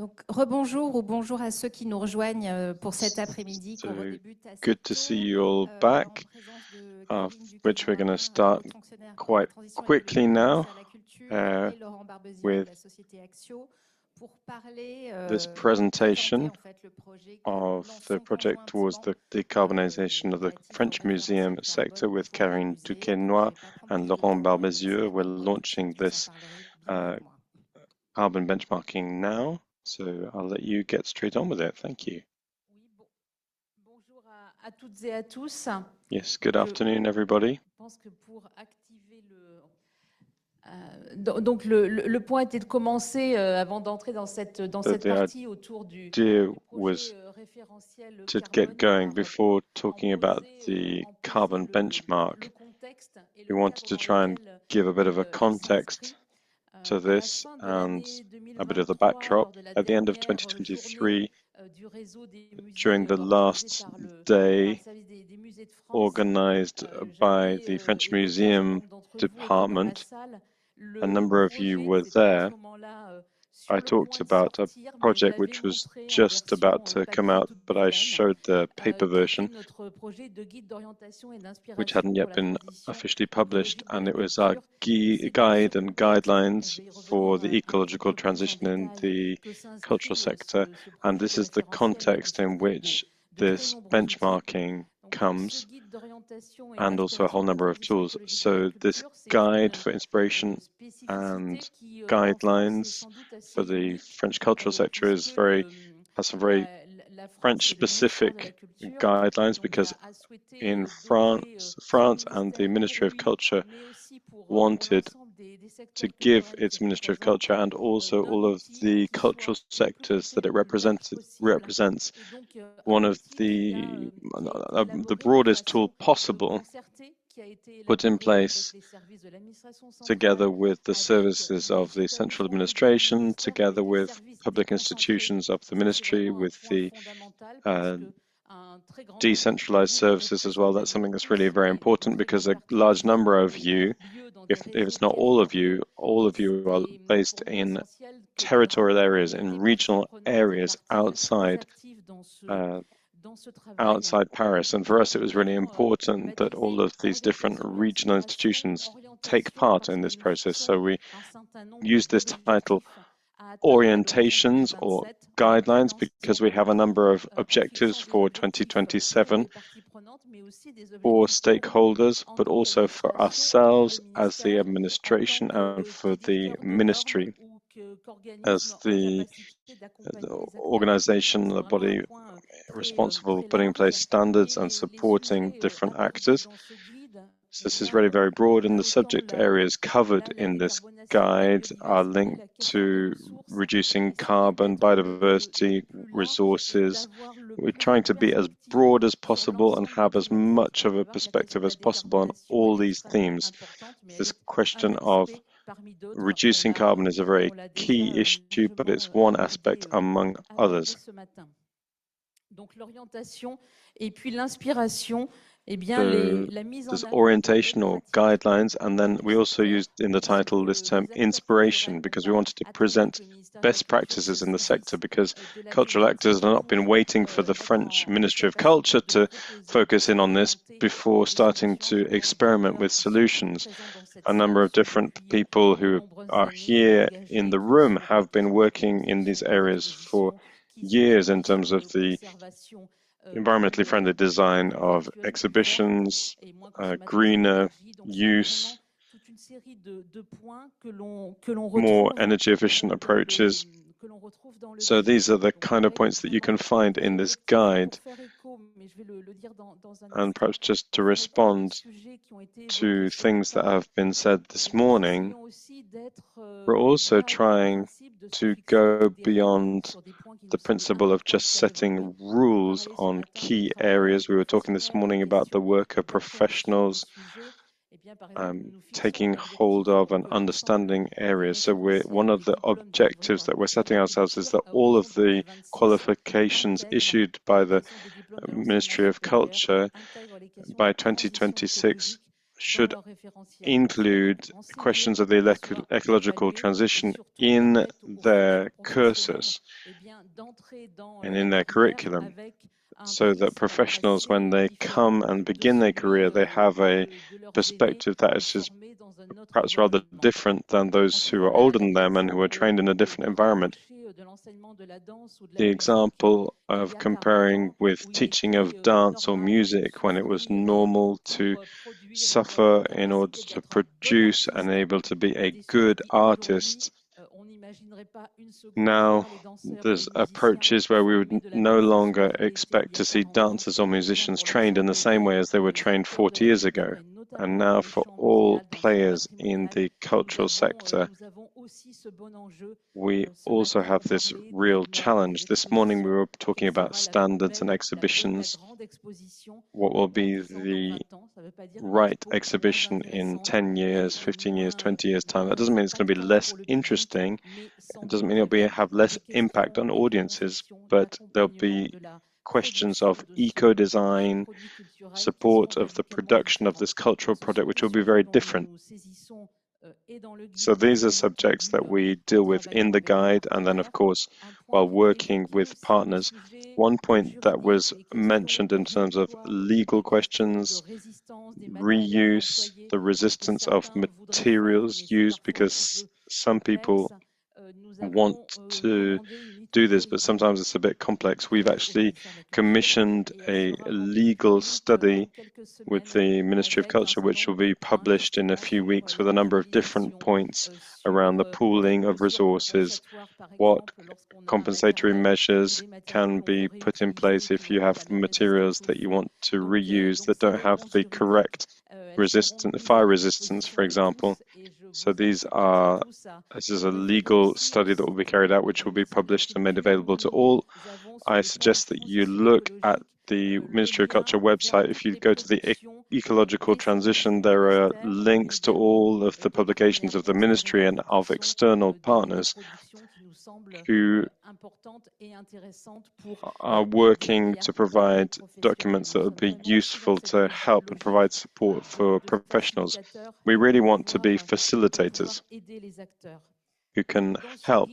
Donc, rebonjour ou bonjour à ceux qui nous rejoignent pour cet après-midi qu'on So redébute assez good to see you all en back, présence de of Karine which we're going to Duquesnoy, start haute fonctionnaire pour la quite transition quickly écologique au now ministère de la Culture, et Laurent Barbezieux de with la société Aktio pour parler, this présenter presentation en fait le projet que nous of the lançons project towards conjointement the decarbonization of the relatif au French museum référentiel sector carbone with pour les Karine musées. Donc, je ne Duquesnoy vais pas prendre and plus de Laurent temps et Barbezieux. laisser We're la parole tout de launching suite, qui en this parlerait bien mieux que moi. carbon benchmarking now. So I'll let you get straight on with it. Thank you. Bonjour à toutes et à tous. Yes, good afternoon, everybody. Je pense que pour activer donc le point était de commencer avant d'entrer dans cette partie autour du projet référentiel To carbone get going, par before talking about poser the carbon benchmark, le contexte et we le wanted cadre to dans try and lequel give a bit of a il s'inscrit. context to À la this fin de and l'année a bit of the 2023, backdrop. lors de la At the end of dernière journée 2023, du réseau des musées during the organisé last par le day service des musées de France, organized by the French évoqué, un certain Museum nombre d'entre vous étaient dans la department, salle, a le number of you projet were qui était à ce there. moment-là I sur le talked point de about a sortir, mais je project l'avais which was montré en just about version to come papier out, toute but I pleine, showed the paper qui était version, notre projet de guide d'orientation et which d'inspiration hadn't pour yet la been transition officially published, écologique de and la it was our culture. Et c'est dans ce guide and contexte, et je guidelines vais y for revenir the un petit ecological peu plus en transition in détail, the que cultural s'inscrit sector. ce And projet de this is the référentiel qui context in s'inspire which de très this nombreux outils. benchmarking Donc, ce comes, guide d'orientation et and also a d'inspiration whole pour la number of transition tools. écologique de la So this culture, c'est guide une for inspiration spécificité and qui, en France, est guidelines sans doute assez for the unique, French cultural sector is puisque has some very la France French et le ministère de la specific Culture guidelines, donc, because a souhaité in doter ce France and the ministère pour Ministry of lui, Culture mais aussi pour wanted l'ensemble des to secteurs give culturels its qu'il Ministry of représente, Culture and also d'un all of outil the qui cultural soit le plus sectors that it complémentaire possible, represents et donc un one of outil qui a été the élaboré de broadest tool façon possible, concertée, qui a été put in élaboré avec place les services de l'administration together centrale, with the avec services les of the ICOM central pour des administration, ministères, together avec les with services public déconcentrés. institutions of the Ça, c'est ministry, vraiment un with point the fondamental parce uh, que un très grand nombre d'entre decentralized vous, la services as well. That's something that's really very et une important, très because grande a partie large d'entre number vous of you, ont lieu dans des if réseaux it's not all of territoriaux. you, all of you are C'est based pour nous in essentiel que territorial areas, les in parties regional prenantes et areas parties très actives uh, dans ce travail outside Paris. And for us, it was really ont important that all baptisé of these different orientation et regional inspiration, institutions take orientation part parce in que this nous process. fixons So we un certain nombre use this title d'objectifs à atteindre à l'horizon orientations or 2027 en guidelines, compétences because we have a number of en objectives fixant des for objectifs pour 2027 les parties prenantes, mais aussi des for objectifs pour nous stakeholders, en but tant also for qu'administration et pour le ourselves as the ministère, en tant administration and for the qu'éditeur de normes ministry ou qu'organisme as en the capacité d'accompagner les acteurs. organization, C'est the vraiment un body point responsible for très putting in large. place standards and Et les supporting sujets different abordés actors. dans ce guide, So this is really very broad, and the autant subject areas covered la in this décarbonation, la guide are biodiversité, linked la question des to ressources, reducing essayer carbon, d'être le biodiversity, plus large et resources. d'avoir le We're plus de trying to be as perspectives broad as sur possible and l'ensemble des have as thématiques. much On of va a voir, la question perspective de la as possible on décarbonation, all elle est these extrêmement themes. importante, mais elle This est un question of aspect parmi d'autres. reducing carbon is a very On l'a déjà key issue, but largement it's one aspect among abordé others. ce matin. Donc l'orientation et puis l'inspiration, eh bien So la mise en there's avant de bonnes orientation or pratiques guidelines, and then du we also secteur, used in the puisque title this term les acteurs inspiration, culturels n'ont because we pas wanted to attendu present que le ministère de la best Culture se practices in the sector, saisisse because de la cultural actors thématique have not been pour waiting for the être French en Ministry of capacité Culture de to proposer focus et in on this d'orienter before des starting solutions. to De nombreux experiment with acteurs qui sont solutions. présents dans cette A number salle of sont different depuis people de who nombreuses are années here in engagés, the qui room sont have been actifs, working qui in these sont à areas for disposition, qui sont years in impliqués terms dans of le the conservation environmentally friendly design des of habitudes plus vertes exhibitions, et moins consommatrices greener d'énergie. Donc c'est vraiment use, toute une série de points que l'on more retrouve energy efficient approaches. dans le So guide. these are the Donc kind of avec points that you vraiment can find des in this objectifs. Et pour guide. faire écho, mais je vais le dire dans un And instant, perhaps just to pour faire écho à des respond sujets qui ont été évoqués to ce things that matin, have been said this nous morning, essayons aussi d'être we're also au-delà du trying principe de se to fixer go des règles beyond sur des points qui the nous semblent principle of importants, just qui a évoqué. setting rules Parler ce on matin des key travailleurs, areas. des We were talking this professionnels, la morning about the question worker d'appréhension du professionals sujet. Eh bien, par exemple, nous nous fixons taking un hold objectif of pour and que l'ensemble understanding des areas. So one référentiels, of des the diplômes objectives d'œuvre that we're de setting la ourselves is culture that à all horizon of the 2026 qualifications intègrent issued by la the question des diplômes de l'enseignement Ministry of supérieur, Culture intègrent les questions de by transition 2026 écologique should include questions of the ecological transition in their cursus and in their curriculum, so that professionals, when they come and begin their career, they have a perspective that is perhaps rather different than those who are older than them and who are trained in a different environment. The example of comparing with teaching of dance or music, when it was normal to suffer in order to produce and able to be a good artist. Now there's approaches where we would no longer expect to see dancers or musicians trained in the same way as they were trained 40 years ago. And now for all players in the cultural sector, we also have this real challenge. This morning we were talking about standards and exhibitions. What will be the right exhibition in 10 years, 15 years, 20 years time? That doesn't mean it's going to be less interesting. It doesn't mean it'll have less impact on audiences, but there'll be questions of eco-design, support of the production of this cultural product, which will be very different. So these are subjects that we deal with in the guide, and then of course while working with partners. One point that was mentioned in terms of legal questions, reuse, the resistance of materials used, because some people want to do this, but sometimes it's a bit complex. We've actually commissioned a legal study with the Ministry of Culture, which will be published in a few weeks, with a number of different points around the pooling of resources, what compensatory measures can be put in place if you have materials that you want to reuse that don't have the correct fire resistance, for example. So this is a legal study that will be carried out, which will be published and made available to all. I suggest that you look at the Ministry of Culture website. If you go to the ecological transition, there are links to all of the publications of the ministry and of external partners who are working to provide documents that would be useful to help and provide support for professionals. We really want to be facilitators who can help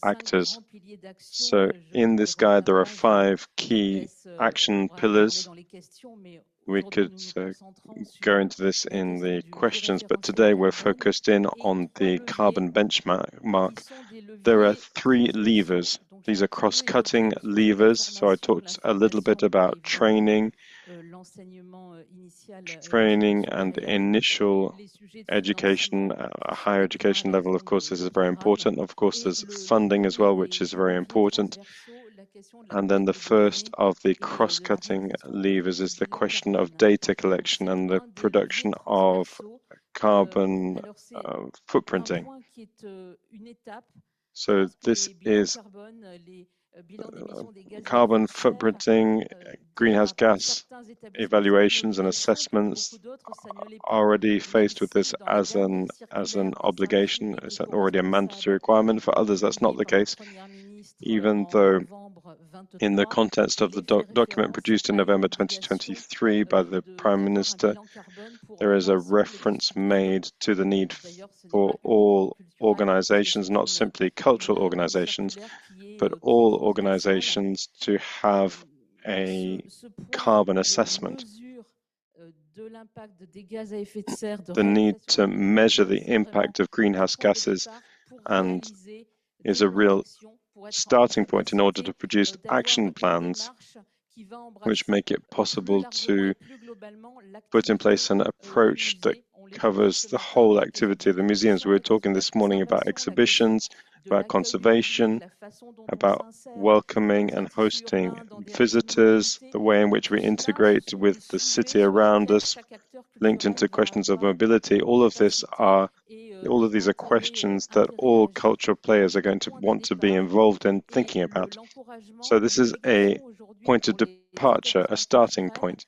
actors. So in this guide, there are 5 key action pillars. We could go into this in the questions, but today we're focused in on the carbon benchmark. There are 3 levers. These are cross-cutting levers. So I talked a little bit about training and initial education, a higher education level. Of course, this is very important. Of course, there's funding as well, which is very important. And then the first of the cross-cutting levers is the question of data collection and the production of carbon footprinting. So this is carbon footprinting, greenhouse gas evaluations and assessments are already faced with this as an obligation. It's already a mandatory requirement. For others, that's not the case, even though in the context of the document produced in November 2023 by the Prime Minister, there is a reference made to the need for all organizations, not simply cultural organizations, but all organizations to have a carbon assessment. The need to measure the impact of greenhouse gases and is a real starting point in order to produce action plans which make it possible to put in place an approach that covers the whole activity of the museums. We were talking this morning about exhibitions, about conservation, about welcoming and hosting visitors, the way in which we integrate with the city around us, linked into questions of mobility. All of these are questions that all cultural players are going to want to be involved in thinking about. So this is a point of departure, a starting point.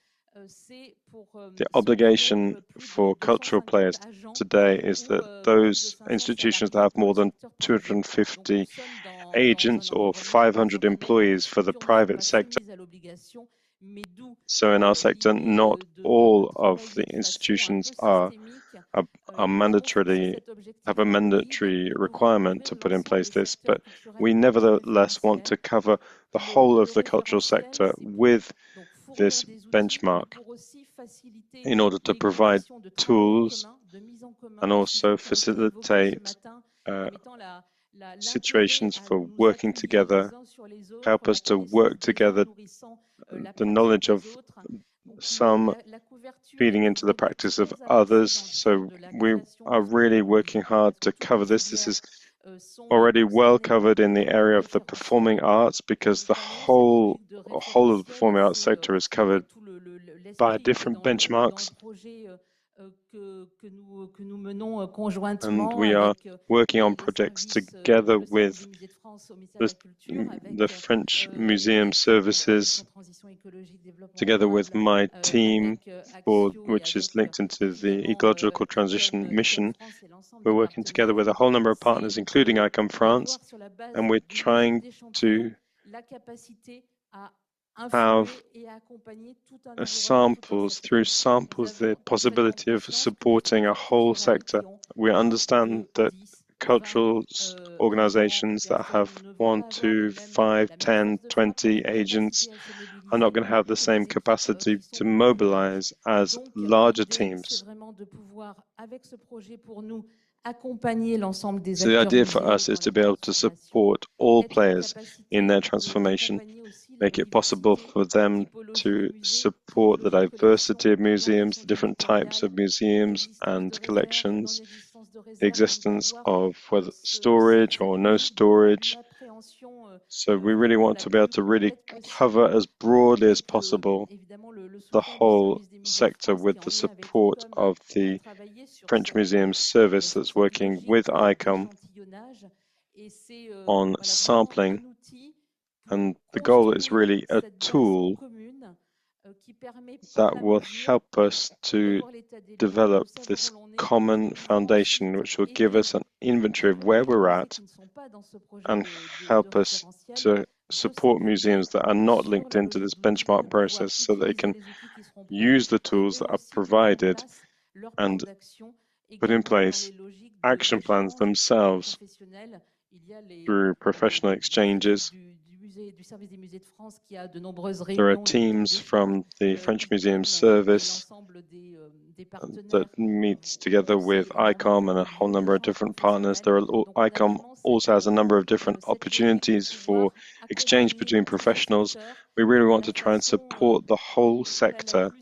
The obligation for cultural players today is that those institutions that have more than 250 agents or 500 employees for the private sector So in our sector, not all of the institutions are mandatorily have a mandatory requirement to put in place this, but we nevertheless want to cover the whole of the cultural sector with this benchmark in order to provide tools and also facilitate situations for working together, help us to work together, the knowledge of some feeding into the practice of others. So we are really working hard to cover this. This is already well covered in the area of the performing arts because the whole of the performing arts sector is covered by different benchmarks. And we are working on projects together with the French Museum Services, together with my team, which is linked into the ecological transition mission. We're working together with a whole number of partners, including ICOM France, and we're trying to have through samples, the possibility of supporting a whole sector. We understand that cultural organizations that have 1, 2, 5, 10, 20 agents are not going to have the same capacity to mobilize as larger teams. So the idea for us is to be able to support all players in their transformation, make it possible for them to support the diversity of museums, the different types of museums and collections, the existence of whether storage or no storage. So we really want to be able to really cover as broadly as possible the whole sector with the support of the French Museum Service that's working with ICOM on sampling. And the goal is really a tool that will help us to develop this common foundation, which will give us an inventory of where we're at and help us to support museums that are not linked into this benchmark process so they can use the tools that are provided and put in place action plans themselves through professional exchanges. There are teams from the French Museum Service that meets together with ICOM and a whole number of different partners. ICOM also has a number of different opportunities for exchange between professionals. We really want to try and support the whole sector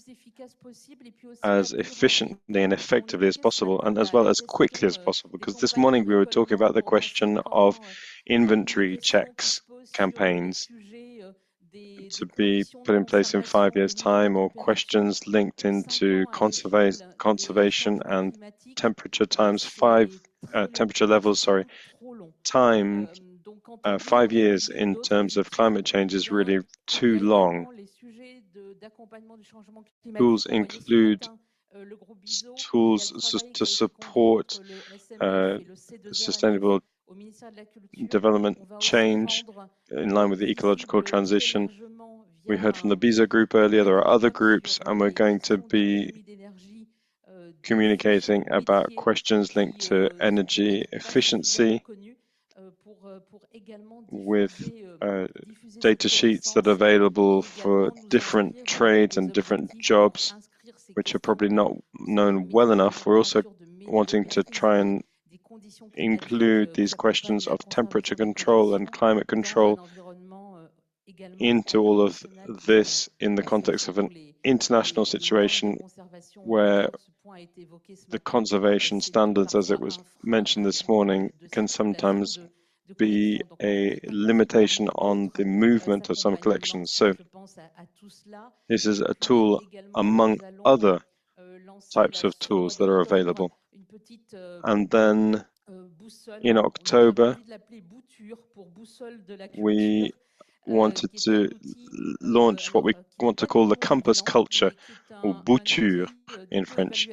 as efficiently and effectively as possible, and as well as quickly as possible, because this morning we were talking about the question of inventory checks campaigns to be put in place in 5 years' time, or questions linked into conservation and temperature temperature levels, time. 5 years in terms of climate change is really too long. Tools include tools to support sustainable development change in line with the ecological transition. We heard from the Biza group earlier, there are other groups, and we're going to be communicating about questions linked to energy efficiency with data sheets that are available for different trades and different jobs, which are probably not known well enough. We're also wanting to try and include these questions of temperature control and climate control into all of this in the context of an international situation where the conservation standards, as it was mentioned this morning, can sometimes be a limitation on the movement of some collections. So this is a tool among other types of tools that are available. And then in October, we wanted to launch what we want to call the compass culture, or bouture in French,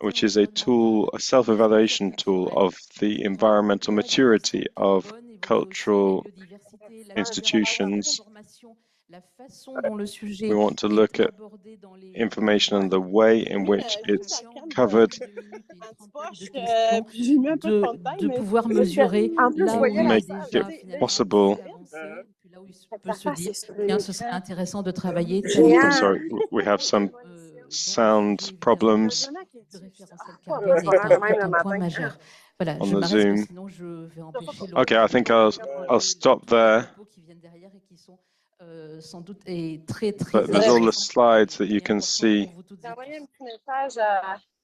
which is a tool, a self-evaluation tool of the environmental maturity of cultural institutions We want to look at information and the way in which it's covered de pouvoir mesurer là où il y a déjà possible. Peut se dire, tiens, ce serait intéressant de travailler. Sorry, we have some sound problems un point majeur. Voilà, on je the Zoom. Sinon je vais empêcher Okay, I think I'll stop there. Sans doute est très But there's all the slides that you can see.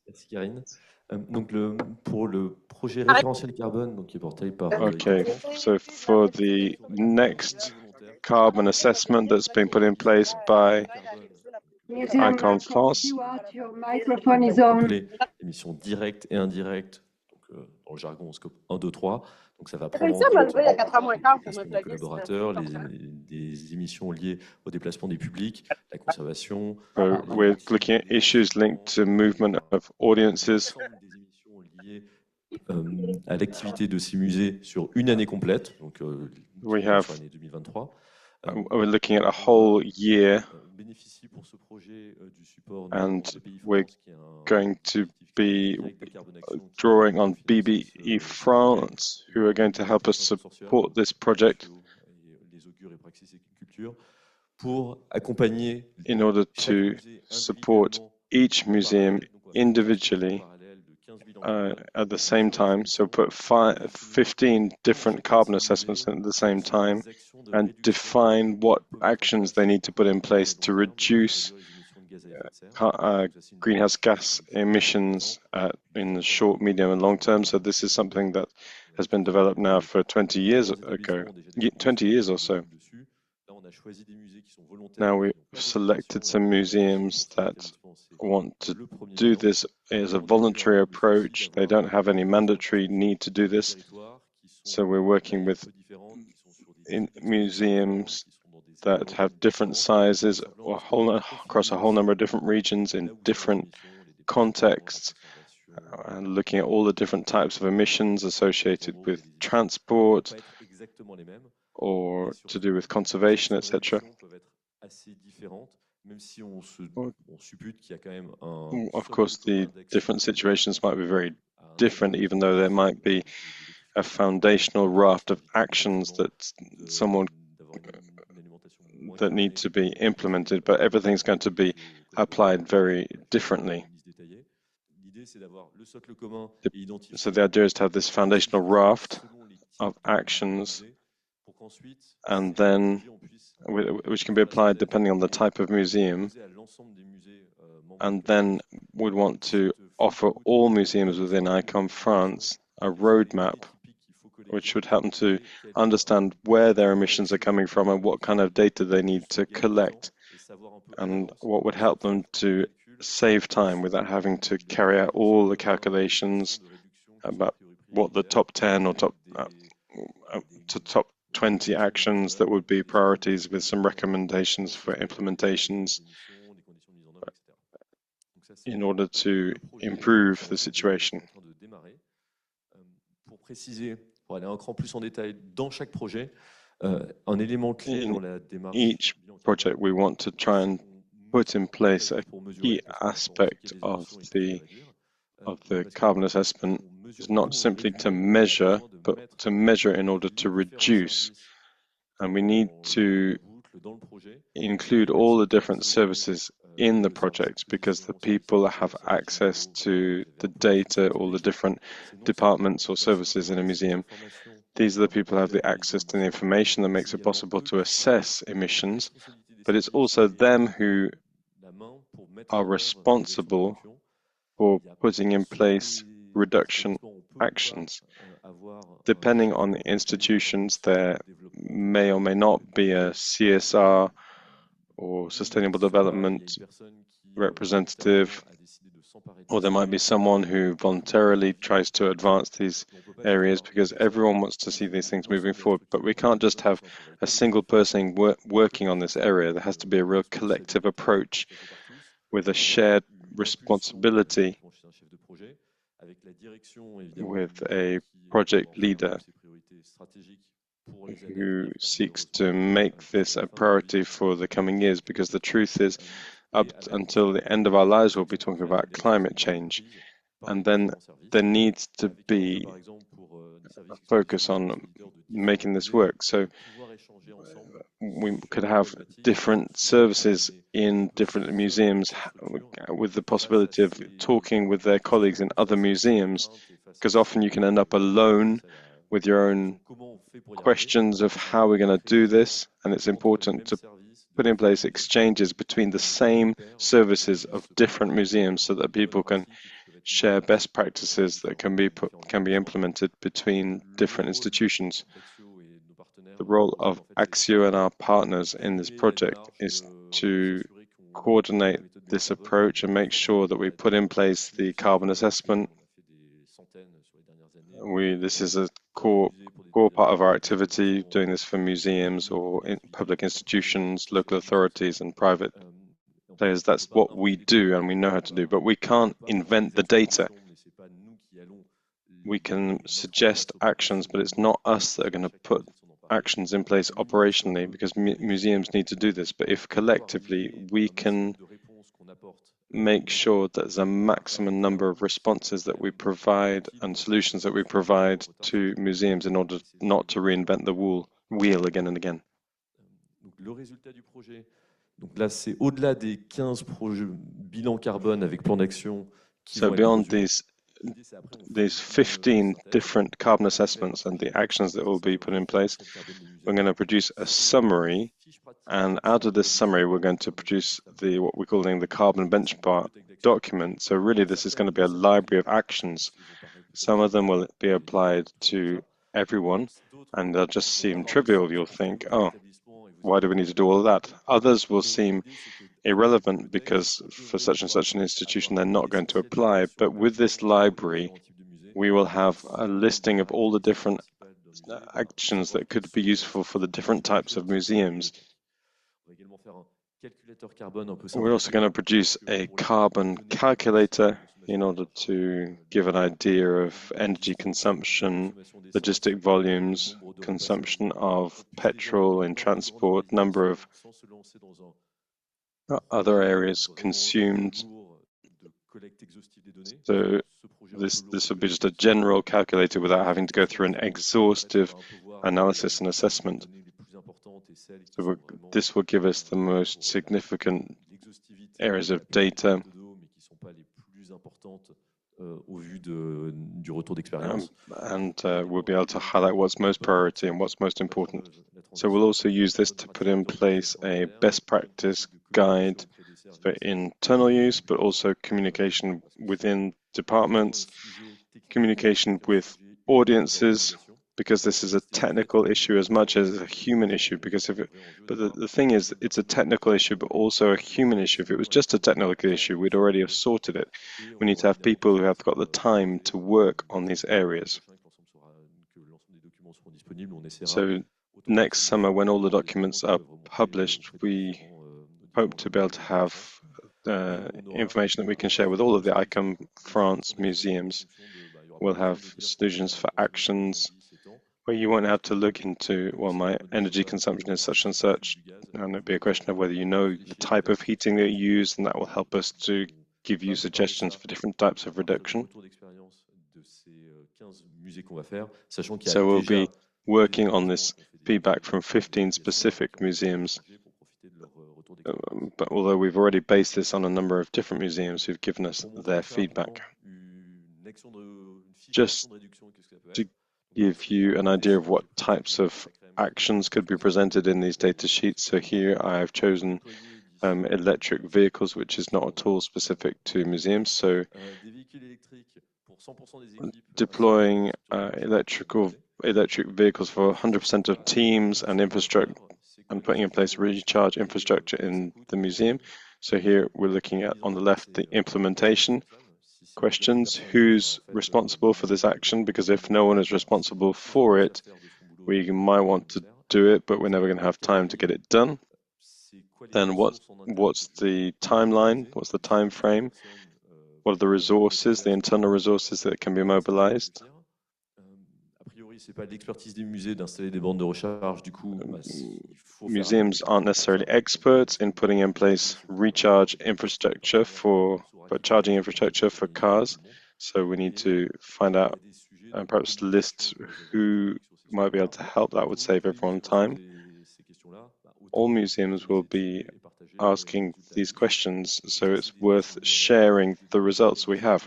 Merci Karine. Donc pour le projet référentiel carbone, donc qui est porté par. Okay, so for the next carbon assessment that's been put in place by ICOM France. Émissions directes et indirectes, donc dans le jargon scope 1, 2, 3. Donc ça va prendre en compte les collaborateurs, les émissions liées au déplacement des publics, la conservation. We're looking at issues linked to movement of audiences. Des émissions liées à l'activité de ces musées sur une année complète, donc sur l'année 2023. We're looking at a whole year, and we're going to be drawing on BBE France, who are going to help us support this project in order to support each museum individually at the same time. So put 15 different carbon assessments at the same time and define what actions they need to put in place to reduce greenhouse gas emissions in the short, medium and long term. So this is something that has been developed now for 20 years or so. Now we've selected some museums that want to do this as a voluntary approach. They don't have any mandatory need to do this. So we're working with museums that have different sizes across a whole number of different regions in different contexts, and looking at all the different types of emissions associated with transport or to do with conservation, etc. Of course, the different situations might be very different, even though there might be a foundational raft of actions that need to be implemented, but everything's going to be applied very differently. So the idea is to have this foundational raft of actions, and then which can be applied depending on the type of museum, and then we'd want to offer all museums within ICOM France a roadmap which would help them to understand where their emissions are coming from and what kind of data they need to collect, and what would help them to save time without having to carry out all the calculations about what the top 10 or top 20 actions that would be priorities, with some recommendations for implementations in order to improve the situation. Pour aller un cran plus en détail dans chaque projet, un élément clé dans la démarche. Each project we want to try and put in place a key aspect of the carbon assessment is not simply to measure, but to measure in order to reduce. And we need to include all the different services in the project, because the people have access to the data, all the different departments or services in a museum. These are the people who have the access to the information that makes it possible to assess emissions, but it's also them who are responsible for putting in place reduction actions. Depending on the institutions, there may or may not be a CSR or sustainable development representative, or there might be someone who voluntarily tries to advance these areas, because everyone wants to see these things moving forward. But we can't just have a single person working on this area. There has to be a real collective approach with a shared responsibility, with a project leader who seeks to make this a priority for the coming years, because the truth is, up until the end of our lives, we'll be talking about climate change. And then there needs to be a focus on making this work. So we could have different services in different museums with the possibility of talking with their colleagues in other museums, because often you can end up alone with your own questions of how we're going to do this, and it's important to put in place exchanges between the same services of different museums so that people can share best practices that can be implemented between different institutions. The role of Aktio and our partners in this project is to coordinate this approach and make sure that we put in place the carbon assessment. This is a core part of our activity, doing this for museums or public institutions, local authorities and private players. That's what we do and we know how to do, but we can't invent the data. We can suggest actions, but it's not us that are going to put actions in place operationally, because museums need to do this. But if collectively we can make sure that there's a maximum number of responses that we provide and solutions that we provide to museums in order not to reinvent the wheel again and again. Donc là, c'est au-delà des 15 projets bilan carbone avec plan d'action. So beyond these 15 different carbon assessments and the actions that will be put in place, we're going to produce a summary, and out of this summary we're going to produce what we're calling the carbon benchmark document. So really this is going to be a library of actions. Some of them will be applied to everyone and they'll just seem trivial. You'll think, oh, why do we need to do all of that? Others will seem irrelevant because for such and such an institution they're not going to apply. But with this library we will have a listing of all the different actions that could be useful for the different types of museums. We're also going to produce a carbon calculator in order to give an idea of energy consumption, logistic volumes, consumption of petrol in transport, number of other areas consumed. So this would be just a general calculator without having to go through an exhaustive analysis and assessment. So this will give us the most significant areas of data and we'll be able to highlight what's most priority and what's most important. So we'll also use this to put in place a best practice guide for internal use, but also communication within departments, communication with audiences, because this is a technical issue as much as a human issue. But the thing is, it's a technical issue, but also a human issue. If it was just a technical issue, we'd already have sorted it. We need to have people who have got the time to work on these areas. So next summer, when all the documents are published, we hope to be able to have information that we can share with all of the ICOM France museums. We'll have solutions for actions where you won't have to look into, well, my energy consumption is such and such, and it'll be a question of whether you know the type of heating that you use, and that will help us to give you suggestions for different types of reduction. So we'll be working on this feedback from 15 specific museums, but although we've already based this on a number of different museums who've given us their feedback. Just to give you an idea of what types of actions could be presented in these data sheets. So here I have chosen electric vehicles, which is not at all specific to museums. So deploying electric vehicles for 100% of teams and infrastructure, and putting in place recharge infrastructure in the museum. So here we're looking at, on the left, the implementation questions. Who's responsible for this action? Because if no one is responsible for it, we might want to do it, but we're never going to have time to get it done. Then what's the timeline? What's the time frame? What are the resources, the internal resources that can be mobilized? Museums aren't necessarily experts in putting in place recharge infrastructure but charging infrastructure for cars. So we need to find out and perhaps list who might be able to help. That would save everyone time. All museums will be asking these questions, so it's worth sharing the results we have.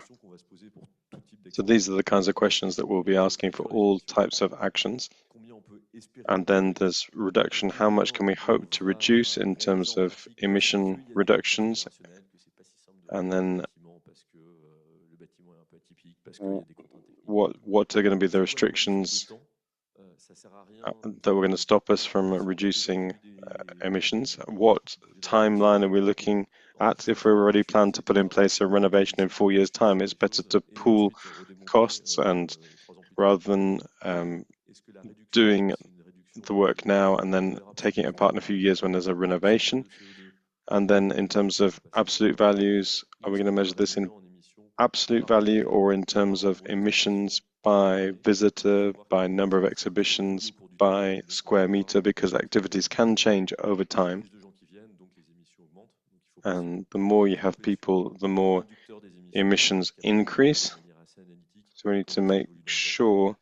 So these are the kinds of questions that we'll be asking for all types of actions. And then there's reduction. How much can we hope to reduce in terms of emission reductions? And then what are going to be the restrictions that were going to stop us from reducing emissions? What timeline are we looking at? If we already plan to put in place a renovation in 4 years' time, it's better to pool costs and rather than doing the work now and then taking it apart in a few years when there's a renovation. And then in terms of absolute values, are we going to measure this in absolute value or in terms of emissions by visitor, by number of exhibitions, by square meter, because activities can change over time. And the more you have people, the more emissions increase. So we need to make sure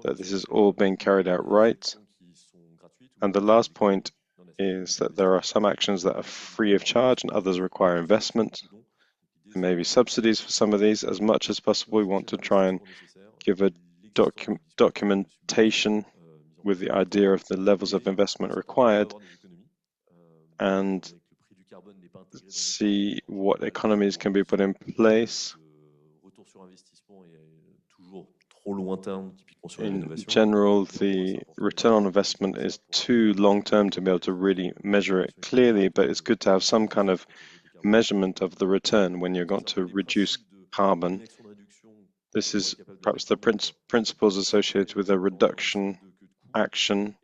that this is all being carried out right. And the last point is that there are some actions that are free of charge and others require investment. There may be subsidies for some of these. As much as possible, we want to try and give a documentation with the idea of the levels of investment required and see what economies can be put in place. In general, the return on investment is too long-term to be able to really measure it clearly, but it's good to have some kind of measurement of the return when you're going to reduce carbon. This is perhaps the principles associated with a reduction action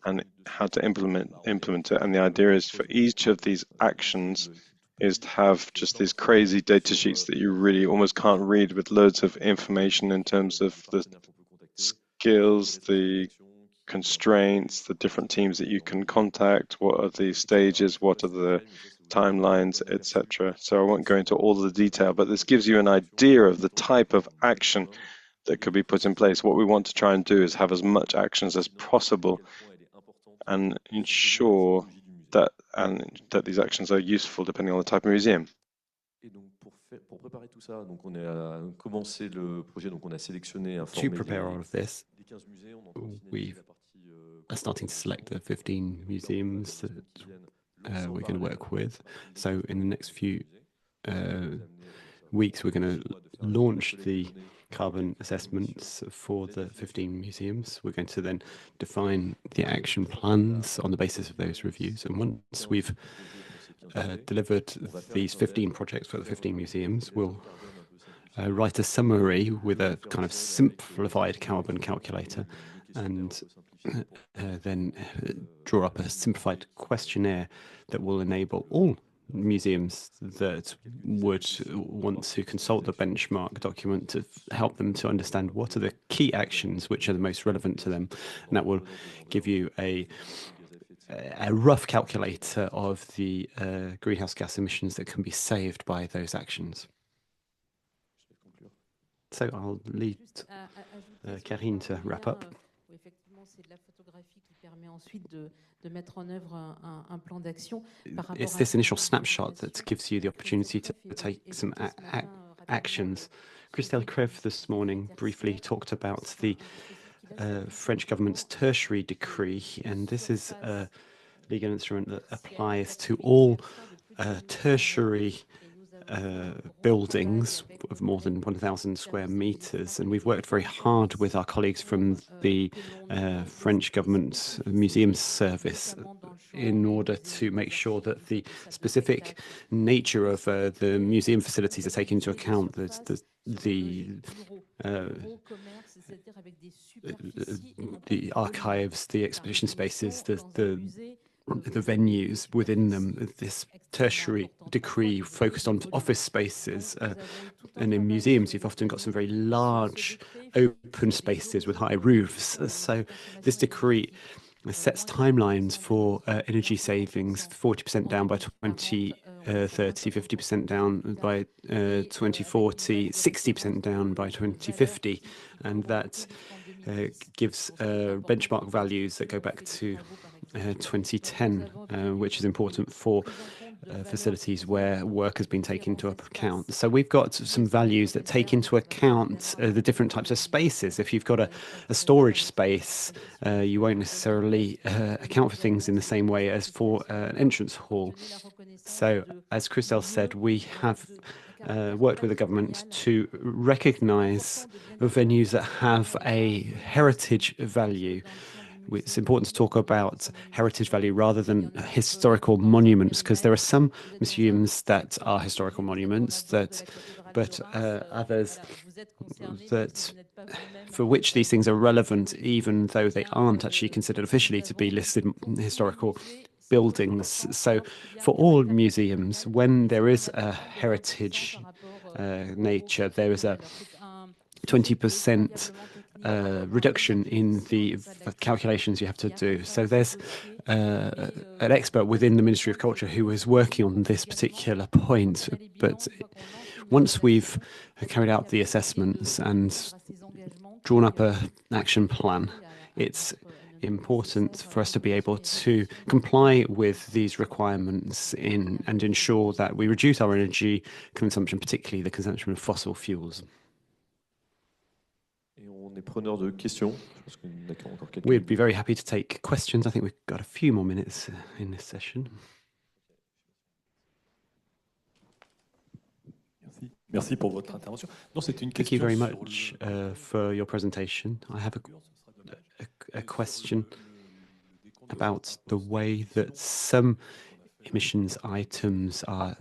and how to implement it. And the idea is for each of these actions is to have just these crazy data sheets that you really almost can't read with loads of information in terms of the skills, the constraints, the different teams that you can contact, what are the stages, what are the timelines, etc. So I won't go into all the detail, but this gives you an idea of the type of action that could be put in place. What we want to try and do is have as much actions as possible and ensure that these actions are useful depending on the type of museum. To prepare all of this, we are starting to select the 15 museums that we're going to work with. So in the next few weeks, we're going to launch the carbon assessments for the 15 museums. We're going to then define the action plans on the basis of those reviews. And once we've delivered these 15 projects for the 15 museums, we'll write a summary with a kind of simplified carbon calculator and then draw up a simplified questionnaire that will enable all museums that would want to consult the benchmark document to help them to understand what are the key actions which are the most relevant to them. And that will give you a rough calculator of the greenhouse gas emissions that can be saved by those actions. So I'll leave Karine to wrap up. It's this initial snapshot that gives you the opportunity to take some actions. Christelle Crève this morning briefly talked about the French government's tertiary decree, and this is a legal instrument that applies to all tertiary buildings of more than 1,000 square meters, and we've worked very hard with our colleagues from the French government museum service in order to make sure that the specific nature of the museum facilities are taken into account, that the archives, the exposition spaces, the the venues within them. This tertiary decree focused on office spaces, and in museums you've often got some very large open spaces with high roofs. So this decree sets timelines for energy savings, 40% down by 2030, 50% down by 2040, 60% down by 2050, and that gives benchmark values that go back to 2010, which is important for facilities where work has been taken into account. So we've got some values that take into account the different types of spaces. If you've got a storage space, you won't necessarily account for things in the same way as for an entrance hall. So as Christelle said, we have worked with the government to recognize venues that have a heritage value. It's important to talk about heritage value rather than historical monuments, because there are some museums that are historical monuments but others that for which these things are relevant, even though they aren't actually considered officially to be listed historical buildings. So for all museums, when there is a heritage nature, there is a 20% reduction in the calculations you have to do. So there's an expert within the Ministry of Culture who is working on this particular point. But once we've carried out the assessments and drawn up an action plan, it's important for us to be able to comply with these requirements and ensure that we reduce our energy consumption, particularly the consumption of fossil fuels. We'd be very happy to take questions. I think we've got a few more minutes in this session. Thank you very much for your presentation. I have a question about the way that some emissions items are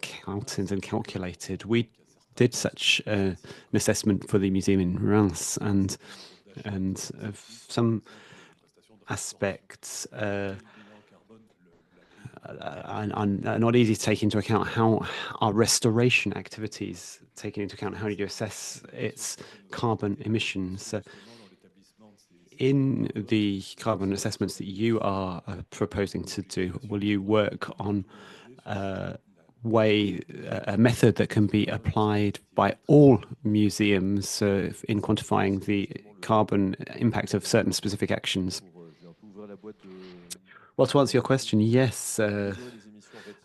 counted and calculated. We did such an assessment for the museum in Reims, and some aspects are not easy to take into account. How are restoration activities taken into account? How do you assess its carbon emissions? In the carbon assessments that you are proposing to do, will you work on a method that can be applied by all museums in quantifying the carbon impact of certain specific actions? Well, to answer your question, yes, and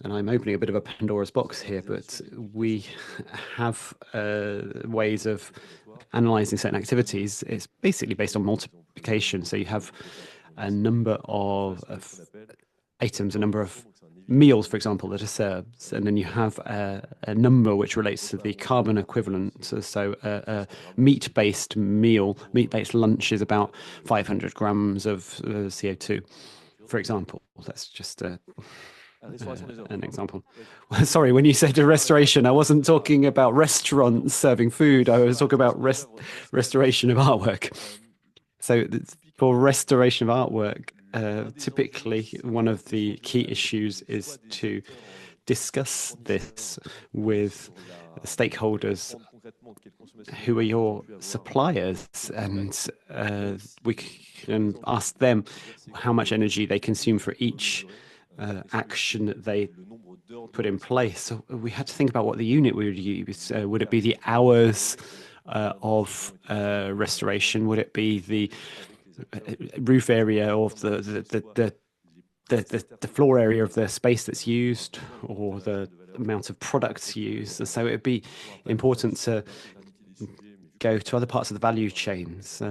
I'm opening a bit of a Pandora's box here, but we have ways of analyzing certain activities. It's basically based on multiplication. So you have a number of items, a number of meals, for example, that are served, and then you have a number which relates to the carbon equivalent. So a meat-based meal, meat-based lunch is about 500 grams of CO2, for example. That's just an example. Sorry, when you said restoration, I wasn't talking about restaurants serving food. I was talking about restoration of artwork. So for restoration of artwork, typically one of the key issues is to discuss this with stakeholders. Who are your suppliers? And we can ask them how much energy they consume for each action that they put in place. So we had to think about what the unit we would use. Would it be the hours of restoration? Would it be the roof area of the floor area of the space that's used, or the amount of products used? So it'd be important to go to other parts of the value chains.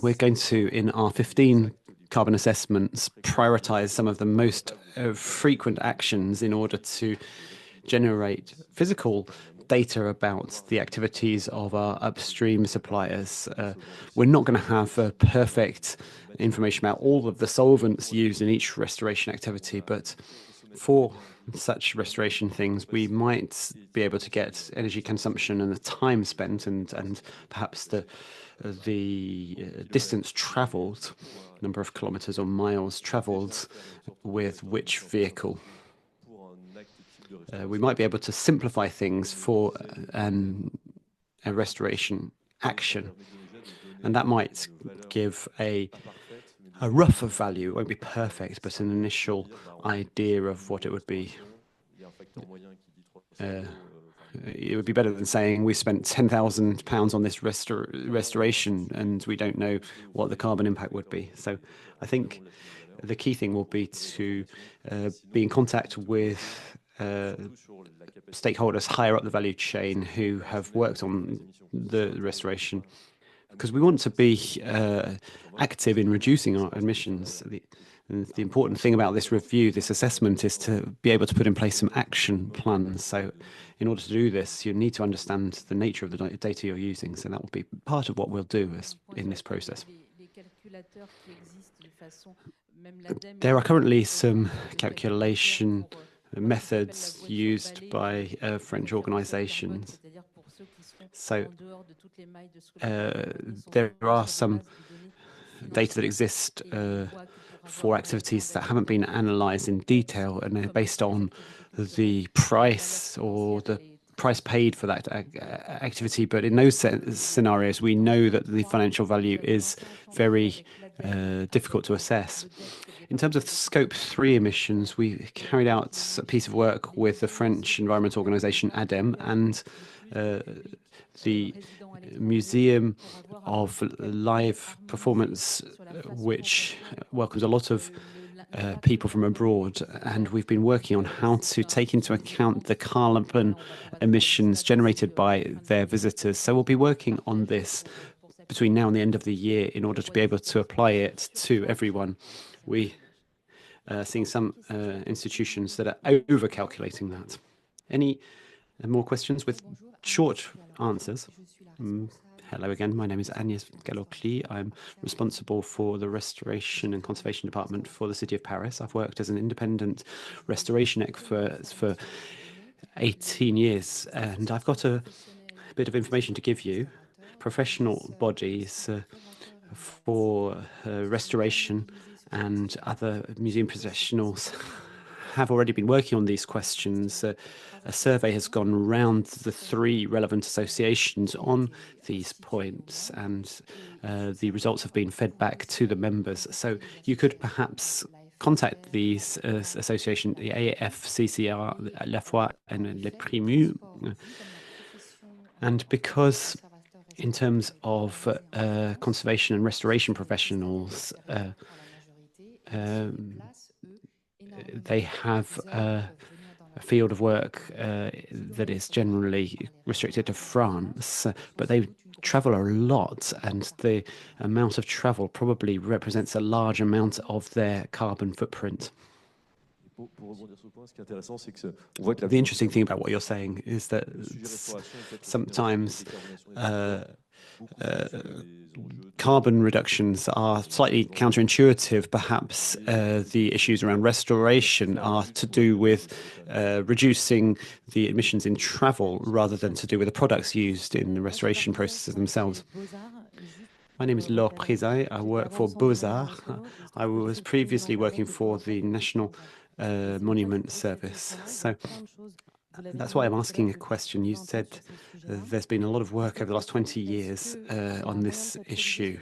We're going to, in our 15 carbon assessments, prioritize some of the most frequent actions in order to generate physical data about the activities of our upstream suppliers. We're not going to have perfect information about all of the solvents used in each restoration activity, but for such restoration things, we might be able to get energy consumption and the time spent and perhaps the distance traveled, number of kilometers or miles traveled with which vehicle. We might be able to simplify things for a restoration action, and that might give a rough value. It won't be perfect, but an initial idea of what it would be. It would be better than saying we spent £10,000 on this restoration and we don't know what the carbon impact would be. So I think the key thing will be to be in contact with stakeholders higher up the value chain who have worked on the restoration, because we want to be active in reducing our emissions. The important thing about this review, this assessment, is to be able to put in place some action plans. So in order to do this, you need to understand the nature of the data you're using. So that will be part of what we'll do in this process. There are currently some calculation methods used by French organizations. So there are some data that exist for activities that haven't been analyzed in detail, and they're based on the price or the price paid for that activity. But in those scenarios, we know that the financial value is very difficult to assess. In terms of Scope 3 emissions, we carried out a piece of work with the French environment organization ADEME and the Museum of Live Performance, which welcomes a lot of people from abroad, and we've been working on how to take into account the carbon emissions generated by their visitors. So we'll be working on this between now and the end of the year in order to be able to apply it to everyone. We are seeing some institutions that are over-calculating that. Any more questions with short answers? Hello again, my name is Agnès Galocli. I'm responsible for the Restoration and Conservation Department for the City of Paris. I've worked as an independent restoration expert for 18 years, and I've got a bit of information to give you. Professional bodies for restoration and other museum professionals have already been working on these questions. A survey has gone around the 3 relevant associations on these points, and the results have been fed back to the members. So you could perhaps contact these associations, the AFCCR, La Foi, and Les Primus. And because in terms of conservation and restoration professionals, they have a field of work that is generally restricted to France, but they travel a lot, and the amount of travel probably represents a large amount of their carbon footprint. The interesting thing about what you're saying is that sometimes carbon reductions are slightly counterintuitive. Perhaps the issues around restoration are to do with reducing the emissions in travel rather than to do with the products used in the restoration processes themselves. My name is Laurent Barbezieux. I work for Beaux-Arts. I was previously working for the National Monument Service. So that's why I'm asking a question. You said there's been a lot of work over the last 20 years on this issue.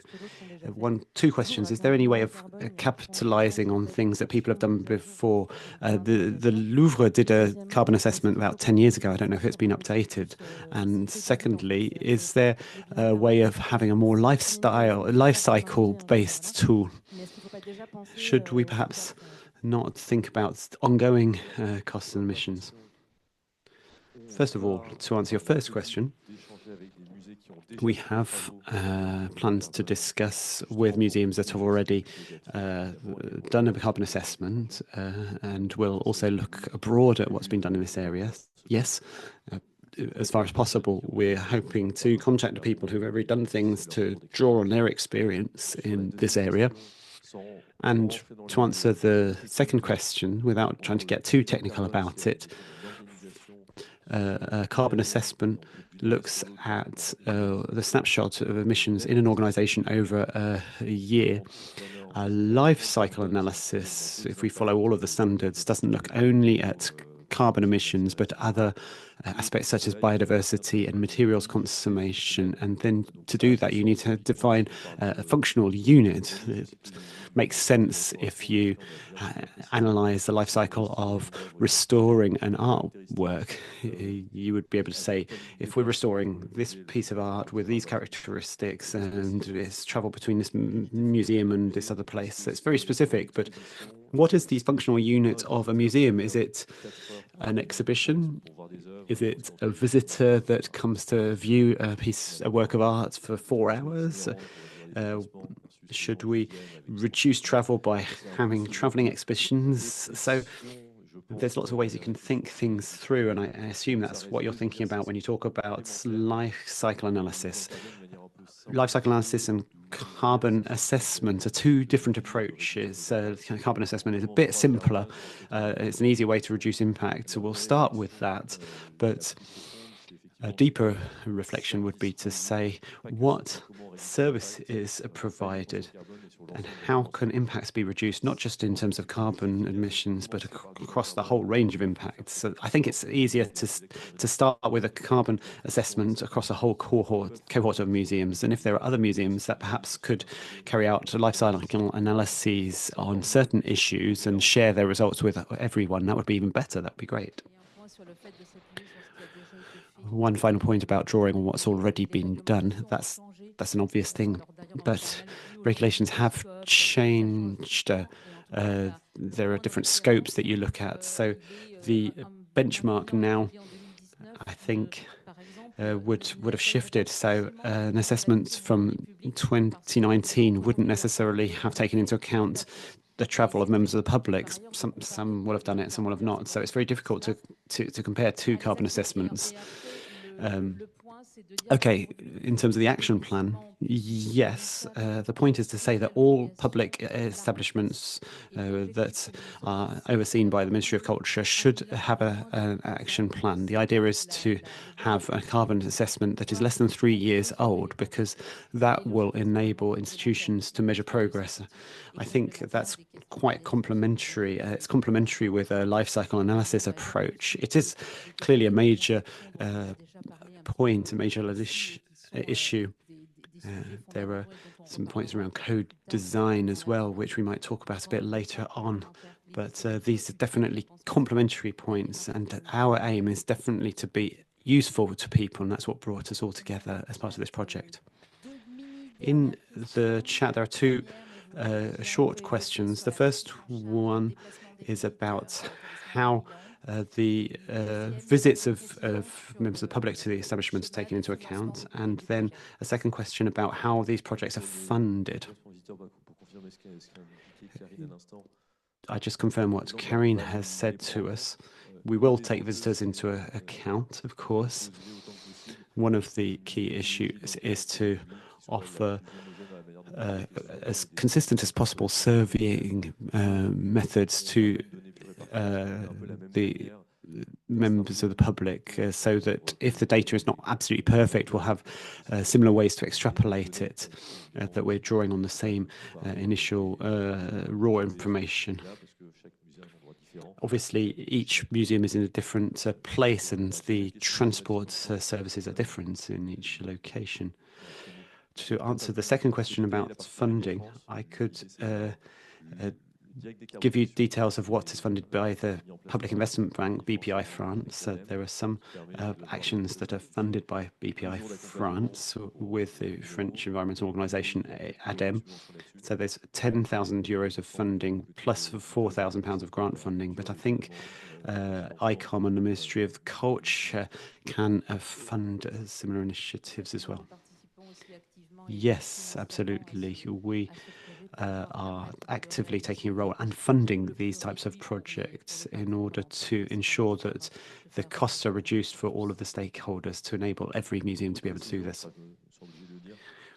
Two questions. Is there any way of capitalizing on things that people have done before? The Louvre did a carbon assessment about 10 years ago. I don't know if it's been updated. And secondly, is there a way of having a more life cycle-based tool? Should we perhaps not think about ongoing costs and emissions? First of all, to answer your first question, we have plans to discuss with museums that have already done a carbon assessment, and we'll also look abroad at what's been done in this area. Yes, as far as possible, we're hoping to contact the people who've already done things to draw on their experience in this area. And to answer the second question, without trying to get too technical about it, a carbon assessment looks at the snapshot of emissions in an organization over a year. A life cycle analysis, if we follow all of the standards, doesn't look only at carbon emissions, but other aspects such as biodiversity and materials consumption. And then to do that, you need to define a functional unit. It makes sense if you analyze the life cycle of restoring an artwork. You would be able to say, if we're restoring this piece of art with these characteristics and it's travel between this museum and this other place, so it's very specific. But what is the functional unit of a museum? Is it an exhibition? Is it a visitor that comes to view a work of art for 4 hours? Should we reduce travel by having traveling exhibitions? So there's lots of ways you can think things through, and I assume that's what you're thinking about when you talk about life cycle analysis. Life cycle analysis and carbon assessment are two different approaches. Carbon assessment is a bit simpler. It's an easier way to reduce impact, so we'll start with that. But a deeper reflection would be to say, what service is provided and how can impacts be reduced, not just in terms of carbon emissions, but across the whole range of impacts. So I think it's easier to start with a carbon assessment across a whole cohort of museums. And if there are other museums that perhaps could carry out life cycle analyses on certain issues and share their results with everyone, that would be even better. That would be great. One final point about drawing on what's already been done. That's an obvious thing, but regulations have changed. There are different scopes that you look at. So the benchmark now, I think, would have shifted. So an assessment from 2019 wouldn't necessarily have taken into account the travel of members of the public. Some will have done it, some will have not. So it's very difficult to compare two carbon assessments. Okay, in terms of the action plan, yes, the point is to say that all public establishments that are overseen by the Ministry of Culture should have an action plan. The idea is to have a carbon assessment that is less than 3 years old, because that will enable institutions to measure progress. I think that's quite complementary. It's complementary with a life cycle analysis approach. It is clearly a major point, a major issue. There are some points around code design as well, which we might talk about a bit later on. But these are definitely complementary points, and our aim is definitely to be useful to people, and that's what brought us all together as part of this project. In the chat, there are two short questions. The first one is about how the visits of members of the public to the establishment are taken into account, and then a second question about how these projects are funded. I just confirm what Karine has said to us. We will take visitors into account, of course. One of the key issues is to offer as consistent as possible surveying methods to the members of the public, so that if the data is not absolutely perfect, we'll have similar ways to extrapolate it, that we're drawing on the same initial raw information. Obviously, each museum is in a different place, and the transport services are different in each location. To answer the second question about funding, I could give you details of what is funded by the Public Investment Bank, BPI France. There are some actions that are funded by BPI France with the French environmental organisation ADEME. So there's 10,000 euros of funding plus £4,000 of grant funding. But I think ICOM and the Ministry of Culture can fund similar initiatives as well. Yes, absolutely. We are actively taking a role and funding these types of projects in order to ensure that the costs are reduced for all of the stakeholders, to enable every museum to be able to do this.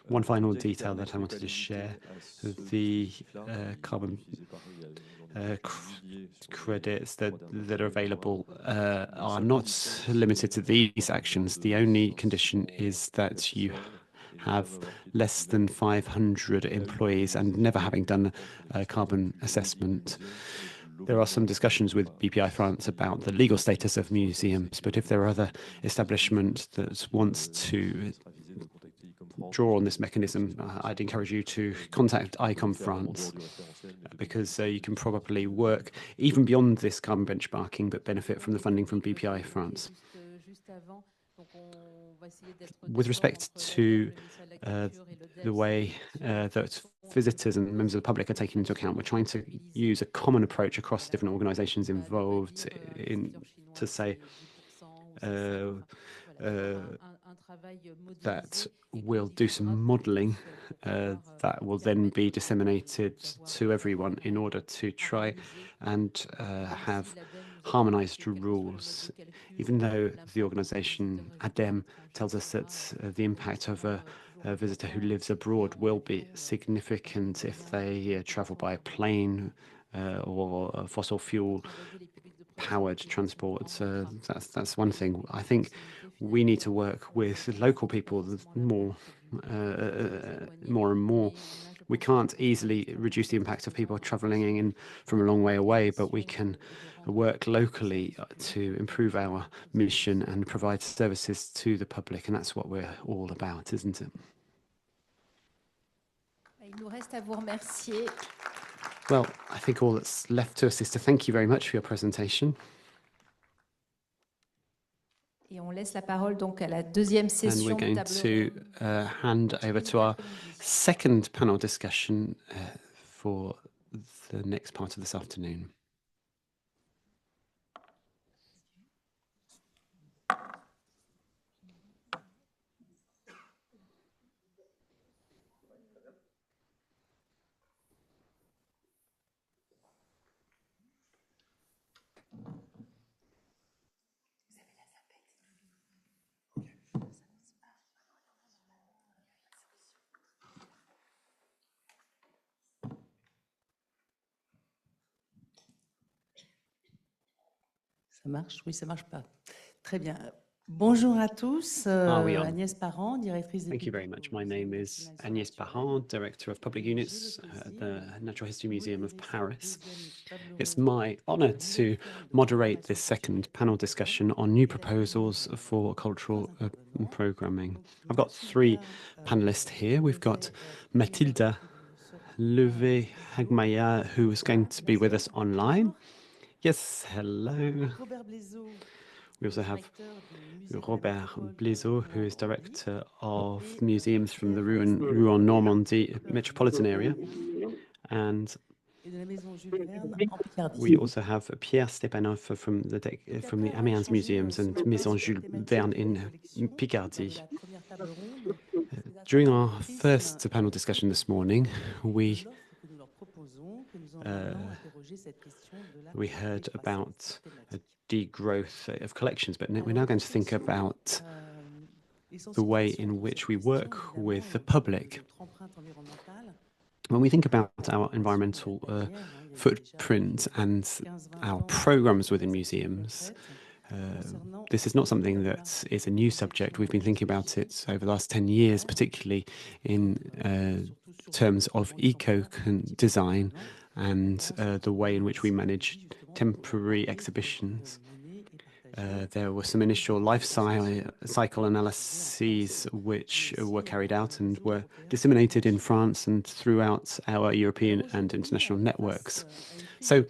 one final detail that I wanted to share, the carbon credits that are available are not limited to these actions. The only condition is that you have less than 500 employees and never having done a carbon assessment. There are some discussions with BPI France about the legal status of museums, but if there are other establishments that want to draw on this mechanism, I'd encourage you to contact ICOM France, because you can probably work even beyond this carbon benchmarking, but benefit from the funding from BPI France. With respect to the way that visitors and members of the public are taken into account, we're trying to use a common approach across different organizations involved to say that we'll do some modeling that will then be disseminated to everyone in order to try and have harmonized rules. Even though the organization ADEME tells us that the impact of a visitor who lives abroad will be significant if they travel by plane or fossil fuel powered transport. That's one thing. I think we need to work with local people more and more. We can't easily reduce the impact of people traveling in from a long way away, but we can work locally to improve our mission and provide services to the public, and that's what we're all about, isn't it? Well, I think all that's left to us is to thank you very much for your presentation. Et on laisse la parole donc à la deuxième session. And we're going to hand over to our second panel discussion for the next part of this afternoon. Ça marche? Oui, ça marche pas. Très bien. Bonjour à tous. Agnès Parent, directrice des... Thank you very much. My name is Agnès Parent, Director of Public Units at the Natural History Museum of Paris. It's my honor to moderate this second panel discussion on new proposals for cultural programming. I've got three panelists here. We've got Mathilda Levé-Hagmaya, who is going to be with us online. Yes, hello. We also have Robert Barbezieux, who is Director of Museums from the Rouen Normandy metropolitan area. And we also have Pierre Stepanov from the Amiens Museums and Maison Jules Verne in Picardy. During our first panel discussion this morning, we heard about degrowth of collections, but we're now going to think about the way in which we work with the public. When we think about our environmental footprint and our programs within museums, this is not something that is a new subject. We've been thinking about it over the last 10 years, particularly in terms of eco-design and the way in which we manage temporary exhibitions. There were some initial life cycle analyses which were carried out and were disseminated in France and throughout our European and international networks. So,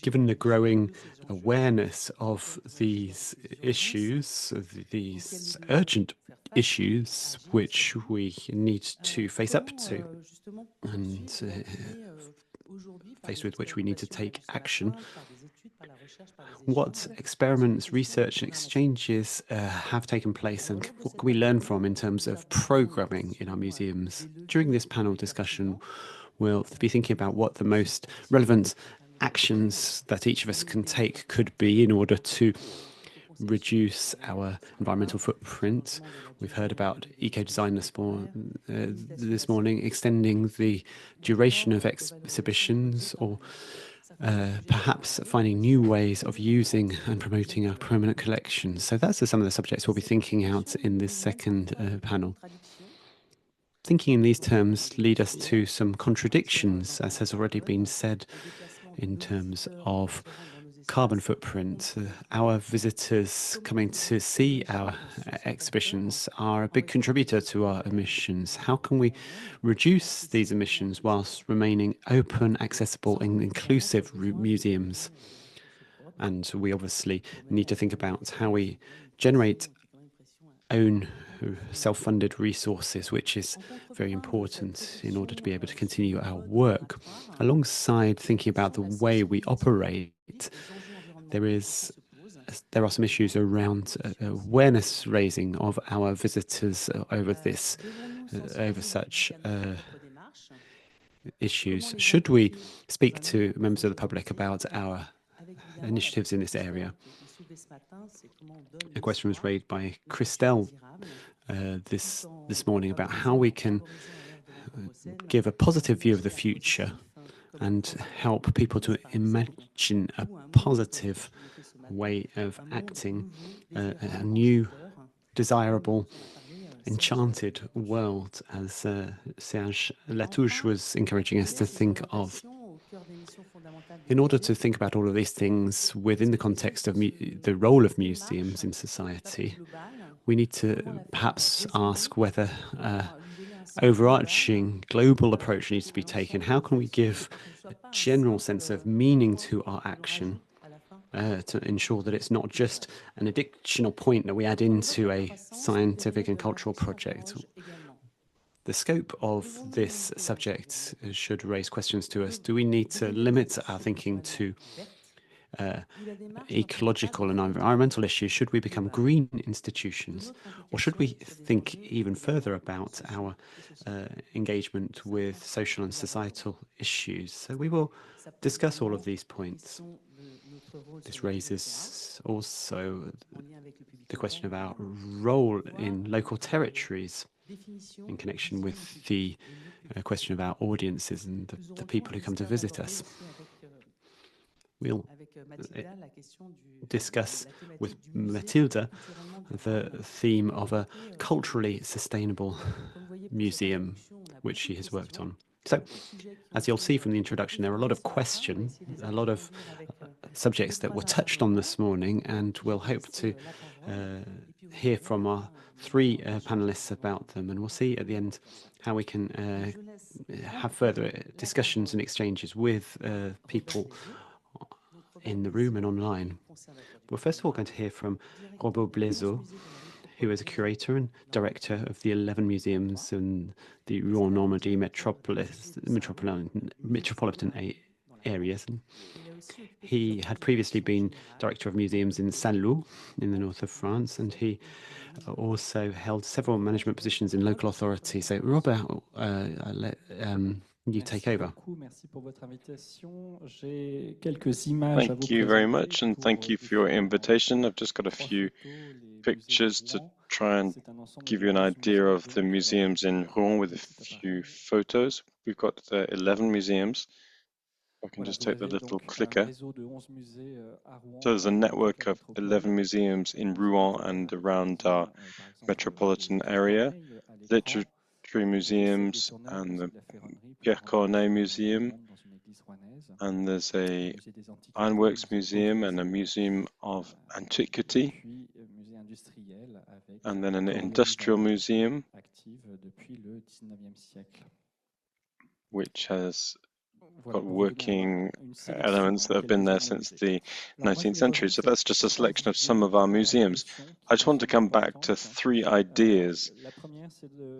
given the growing awareness of these issues, these urgent issues which we need to face up to and faced with which we need to take action, what experiments, research and exchanges have taken place and what can we learn from in terms of programming in our museums? During this panel discussion, we'll be thinking about what the most relevant actions that each of us can take could be in order to reduce our environmental footprint. We've heard about eco-design this morning, extending the duration of exhibitions, or perhaps finding new ways of using and promoting our permanent collections. So that's some of the subjects we'll be thinking out in this second panel. Thinking in these terms lead us to some contradictions, as has already been said, in terms of carbon footprint. Our visitors coming to see our exhibitions are a big contributor to our emissions. How can we reduce these emissions whilst remaining open, accessible and inclusive museums? And we obviously need to think about how we generate own self-funded resources, which is very important in order to be able to continue our work. Alongside thinking about the way we operate, there are some issues around awareness raising of our visitors over such issues. Should we speak to members of the public about our initiatives in this area? A question was raised by Christelle this morning about how we can give a positive view of the future and help people to imagine a positive way of acting, a new, desirable, enchanted world, as Serge Latouche was encouraging us to think of. In order to think about all of these things within the context of the role of museums in society, we need to perhaps ask whether overarching global approach needs to be taken. How can we give a general sense of meaning to our action to ensure that it's not just an additional point that we add into a scientific and cultural project? The scope of this subject should raise questions to us. Do we need to limit our thinking to ecological and environmental issues? Should we become green institutions? Or should we think even further about our engagement with social and societal issues? So we will discuss all of these points. This raises also the question of our role in local territories in connection with the question of our audiences and the people who come to visit us. We'll discuss with Mathilde the theme of a culturally sustainable museum, which she has worked on. So, as you'll see from the introduction, there are a lot of questions, a lot of subjects that were touched on this morning, and we'll hope to hear from our three panelists about them, and we'll see at the end how we can have further discussions and exchanges with people in the room and online. We're first of all going to hear from Laurent Barbezieux, who is a curator and director of the 11 museums in the Rouen-Normandy metropolitan areas. He had previously been director of museums in Saint-Lô in the north of France, and he also held several management positions in local authorities. So, Robert, you take over. Thank you very much, and thank you for your invitation. I've just got a few pictures to try and give you an idea of the museums in Rouen with a few photos. We've got 11 museums. I can just take the little clicker. So there's a network of 11 museums in Rouen and around our metropolitan area. Literature museums and the Pierre Corneille Museum, and there's a Ironworks Museum and a Museum of Antiquity, and then an industrial museum which has got working elements that have been there since the 19th century. So that's just a selection of some of our museums. I just want to come back to three ideas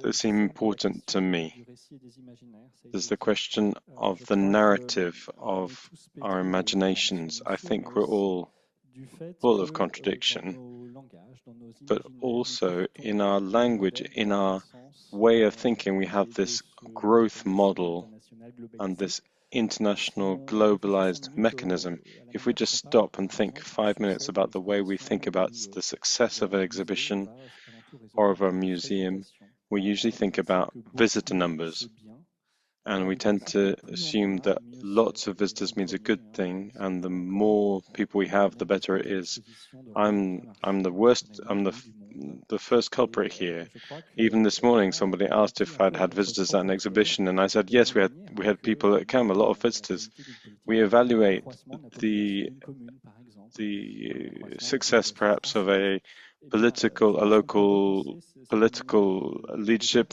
that seem important to me. There's the question of the narrative of our imaginations. I think we're all full of contradiction, but also in our language, in our way of thinking, we have this growth model and this international globalized mechanism. If we just stop and think 5 minutes about the way we think about the success of an exhibition or of a museum, we usually think about visitor numbers. And we tend to assume that lots of visitors means a good thing, and the more people we have, the better it is. I'm the worst. I'm the first culprit here. Even this morning, somebody asked if I'd had visitors at an exhibition, and I said yes. We had people that came, a lot of visitors. We evaluate the success, perhaps, of a local political leadership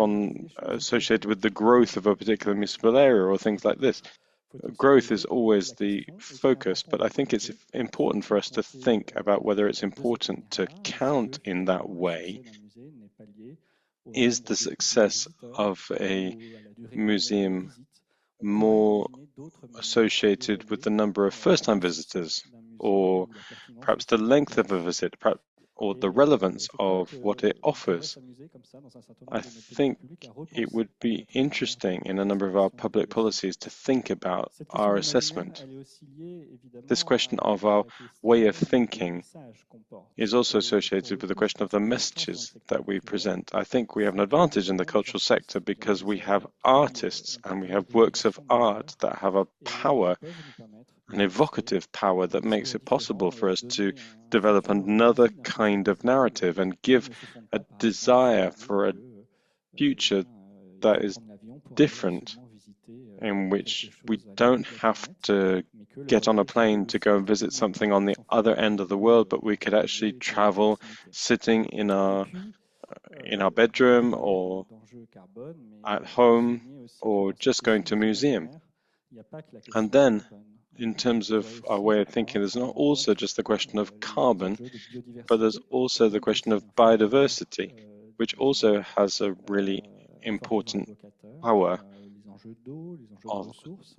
associated with the growth of a particular municipal area or things like this. Growth is always the focus, but I think it's important for us to think about whether it's important to count in that way. Is the success of a museum more associated with the number of first-time visitors, or perhaps the length of a visit, or the relevance of what it offers? I think it would be interesting in a number of our public policies to think about our assessment. This question of our way of thinking is also associated with the question of the messages that we present. I think we have an advantage in the cultural sector because we have artists and we have works of art that have a power, an evocative power that makes it possible for us to develop another kind of narrative and give a desire for a future that is different, in which we don't have to get on a plane to go and visit something on the other end of the world, but we could actually travel sitting in our bedroom or at home or just going to a museum. And then, in terms of our way of thinking, there's not also just the question of carbon, but there's also the question of biodiversity, which also has a really important power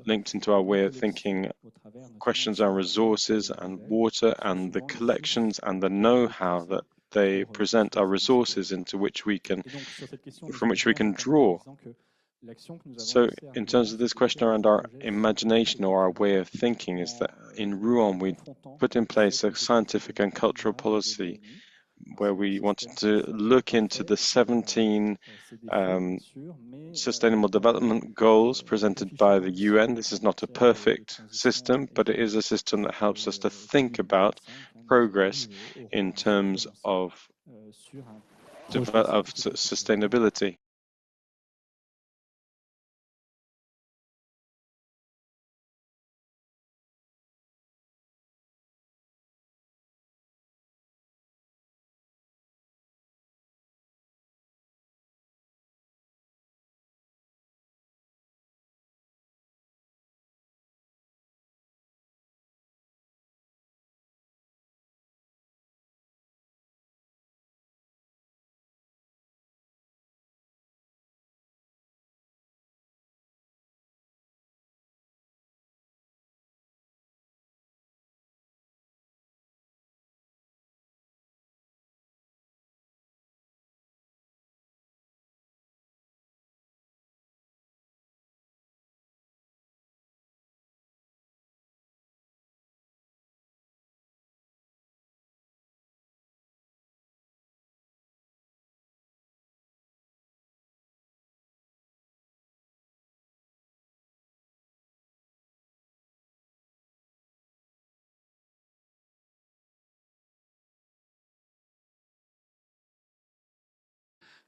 linked into our way of thinking. Questions on resources and water and the collections and the know-how that they present our resources from which we can draw. So in terms of this question around our imagination or our way of thinking, is that in Rouen we put in place a scientific and cultural policy where we wanted to look into the 17 Sustainable Development Goals presented by the UN. This is not a perfect system, but it is a system that helps us to think about progress in terms of sustainability.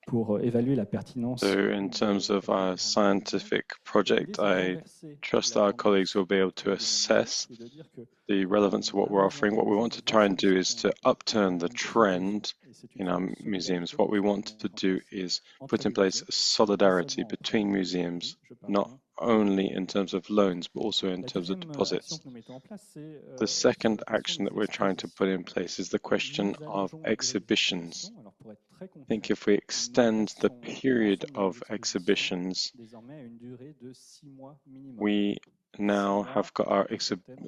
pour évaluer la pertinence. So in terms of our scientific project, I trust that our colleagues will be able to assess the relevance of what we're offering. What we want to try and do is to upturn the trend in our museums. What we want to do is put in place solidarity between museums, not only in terms of loans, but also in terms of deposits. The second action that we're trying to put in place is the question of exhibitions. I think if we extend the period of exhibitions, we now have got our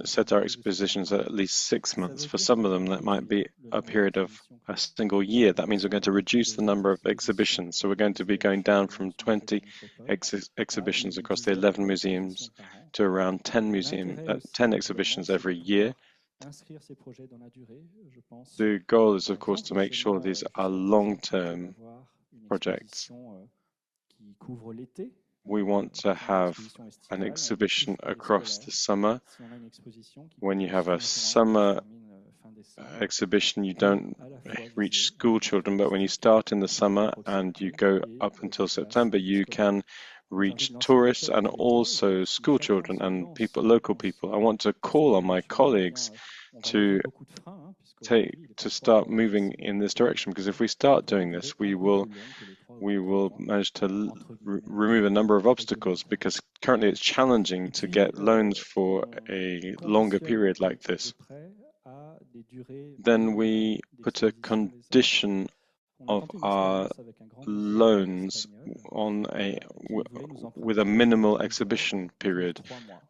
set our expositions at least 6 months. For some of them, that might be a period of a single year. That means we're going to reduce the number of exhibitions. So we're going to be going down from 20 exhibitions across the 11 museums to around 10 exhibitions every year. The goal is, of course, to make sure these are long-term projects. We want to have an exhibition across the summer. When you have a summer exhibition, you don't reach school children, but when you start in the summer and you go up until September, you can reach tourists and also school children and people, local people. I want to call on my colleagues to start moving in this direction, because if we start doing this, we will manage to remove a number of obstacles, because currently it's challenging to get loans for a longer period like this. Then we put a condition of our loans on with a minimal exhibition period.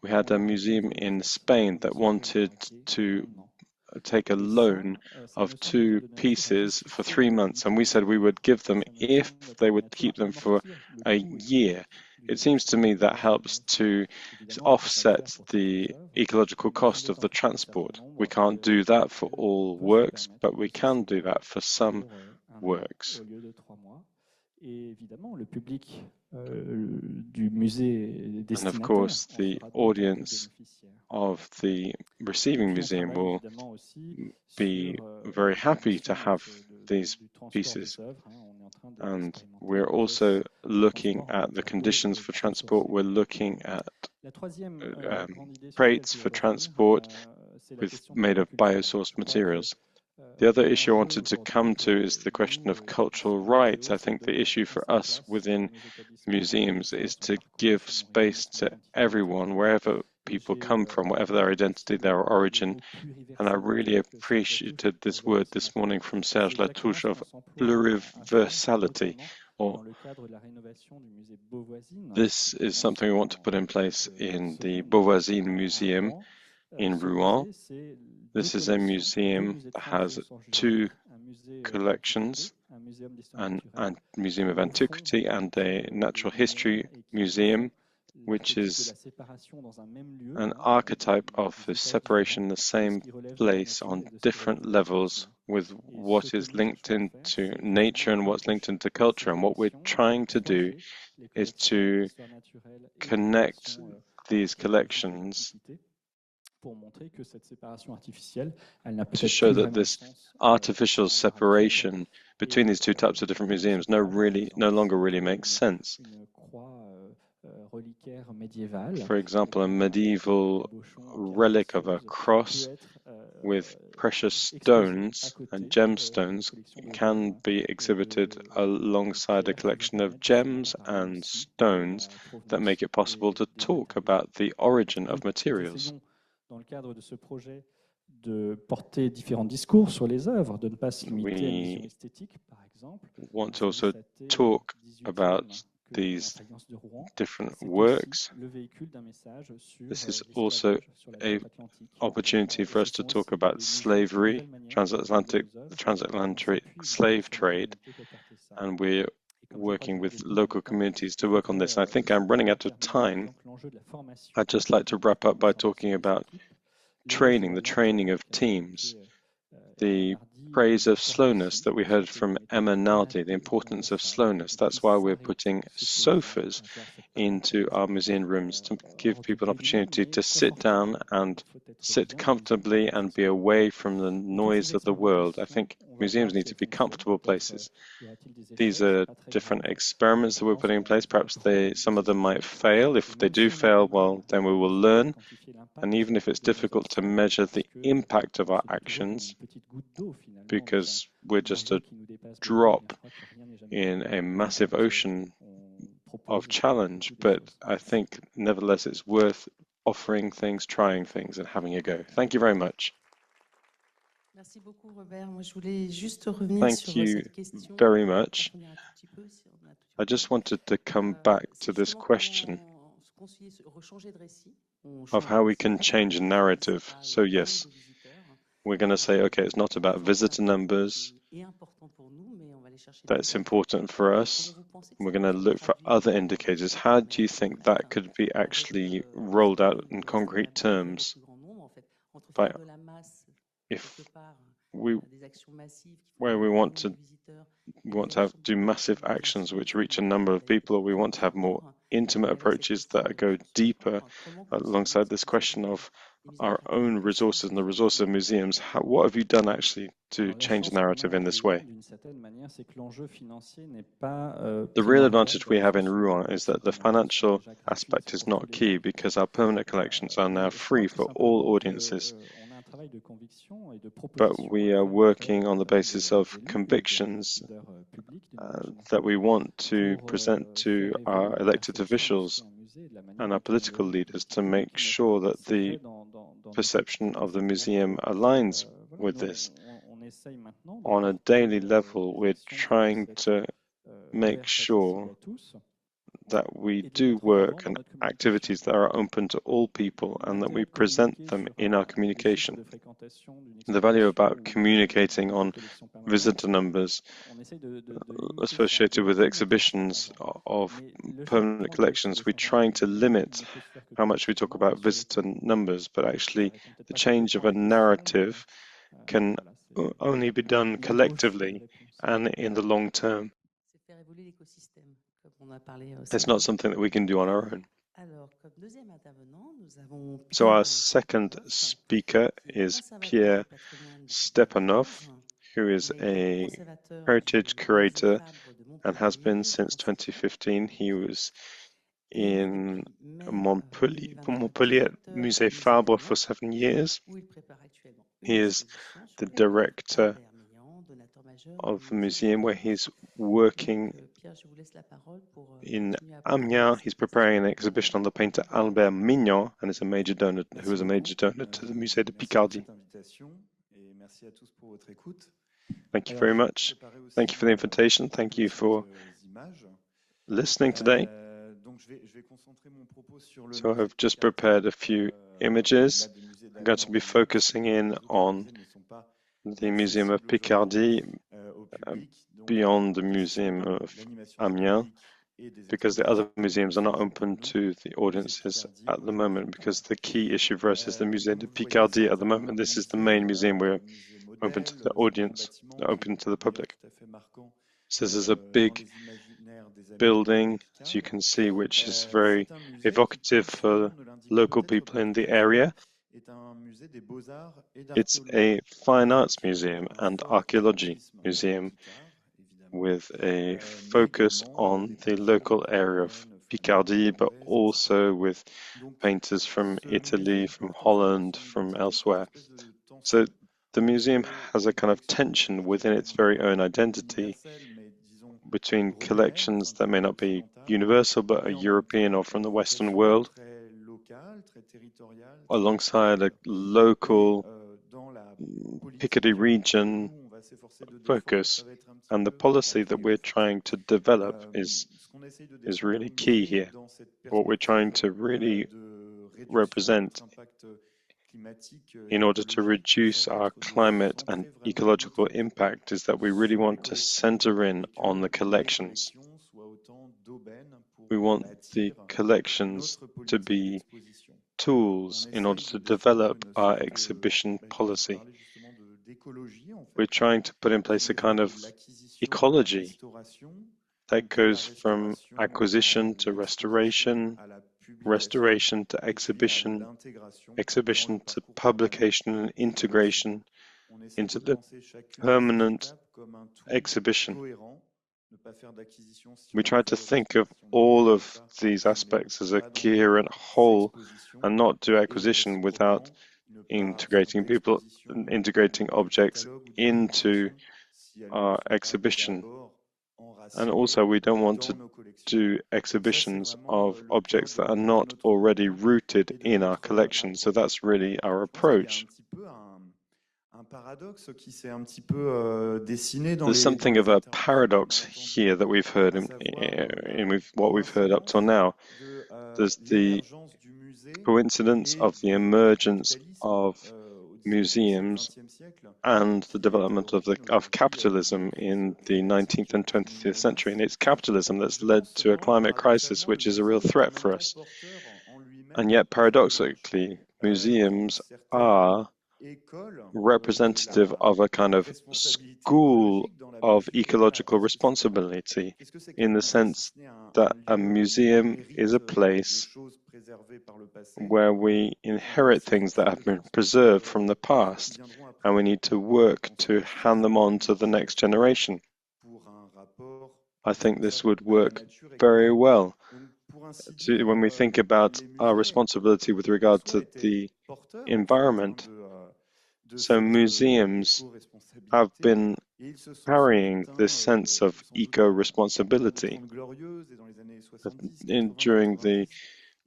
We had a museum in Spain that wanted to take a loan of 2 pieces for 3 months, and we said we would give them if they would keep them for a year. It seems to me that helps to offset the ecological cost of the transport. We can't do that for all works, but we can do that for some works. And of course, the audience of the receiving museum will be very happy to have these pieces. And we're also looking at the conditions for transport. We're looking at crates for transport made of biosourced materials. The other issue I wanted to come to is the question of cultural rights. I think the issue for us within museums is to give space to everyone, wherever people come from, whatever their identity, their origin. And I really appreciated this word this morning from Serge Latouche of pluriversality. This is something we want to put in place in the Beauvoisine Museum in Rouen. This is a museum that has 2 collections, a museum of antiquity and a natural history museum, which is an archetype of the separation in the same place on different levels, with what is linked into nature and what's linked into culture. And what we're trying to do is to connect these collections to show that this artificial separation between these 2 types of different museums no longer really makes sense. For example, a medieval relic of a cross with precious stones and gemstones can be exhibited alongside a collection of gems and stones that make it possible to talk about the origin of materials. We want to also talk about these different works. This is also an opportunity for us to talk about slavery, transatlantic slave trade, and we're working with local communities to work on this. I think I'm running out of time. I'd just like to wrap up by talking about training, the training of teams, the praise of slowness that we heard from Emma Nardi, the importance of slowness. That's why we're putting sofas into our museum rooms, to give people an opportunity to sit down and sit comfortably and be away from the noise of the world. I think museums need to be comfortable places. These are different experiments that we're putting in place. Perhaps some of them might fail. If they do fail, well, then we will learn. And even if it's difficult to measure the impact of our actions, because we're just a drop in a massive ocean of challenge, but I think nevertheless it's worth offering things, trying things, and having a go. Thank you very much. Thank you very much. I just wanted to come back to this question. of how we can change a narrative. So yes, we're going to say, okay, it's not about visitor numbers. That's important for us. We're going to look for other indicators. How do you think that could be actually rolled out in concrete terms? By, if we, where we want to do massive actions which reach a number of people, or we want to have more intimate approaches that go deeper alongside this question of our own resources and the resources of museums. What have you done actually to change the narrative in this way? The real advantage we have in Rouen is that the financial aspect is not key because our permanent collections are now free for all audiences. But we are working on the basis of convictions that we want to present to our elected officials and our political leaders to make sure that the perception of the museum aligns with this. On a daily level, we're trying to make sure that we do work and activities that are open to all people and that we present them in our communication. The value about communicating on visitor numbers associated with exhibitions of permanent collections, we're trying to limit how much we talk about visitor numbers, but actually the change of a narrative can only be done collectively and in the long term. It's not something that we can do on our own. So our second speaker is Pierre Stepanov, who is a heritage curator and has been since 2015. He was in Montpellier Musée Fabre for 7 years. He is the director of the museum where he's working in Amiens. He's preparing an exhibition on the painter Albert Mignon and is a major donor, who is a major donor to the Musée de Picardie. Thank you very much. Thank you for the invitation. Thank you for listening today. So I've just prepared a few images. I'm going to be focusing in on the Museum of Picardie beyond the Museum of Amiens, because the other museums are not open to the audiences at the moment, because the key issue for us is the Musée de Picardie at the moment. This is the main museum we're open to the audience, open to the public. So this is a big building, as you can see, which is very evocative for local people in the area. It's a fine arts museum and archaeology museum with a focus on the local area of Picardy, but also with painters from Italy, from Holland, from elsewhere. So the museum has a kind of tension within its very own identity between collections that may not be universal, but are European or from the Western world, alongside a local Picardy region focus. And the policy that we're trying to develop is really key here. What we're trying to really represent in order to reduce our climate and ecological impact is that we really want to center in on the collections. We want the collections to be tools in order to develop our exhibition policy. We're trying to put in place a kind of ecology that goes from acquisition to restoration, restoration to exhibition, exhibition to publication and integration into the permanent exhibition. We try to think of all of these aspects as a coherent whole and not do acquisition without integrating people, integrating objects into our exhibition. And also we don't want to do exhibitions of objects that are not already rooted in our collection. So that's really our approach. There's something of a paradox here that we've heard in what we've heard up till now. There's the coincidence of the emergence of museums and the development of capitalism in the 19th and 20th century. And it's capitalism that's led to a climate crisis, which is a real threat for us. And yet, paradoxically, museums are representative of a kind of school of ecological responsibility, in the sense that a museum is a place where we inherit things that have been preserved from the past, and we need to work to hand them on to the next generation. I think this would work very well when we think about our responsibility with regard to the environment. So museums have been carrying this sense of eco-responsibility. During the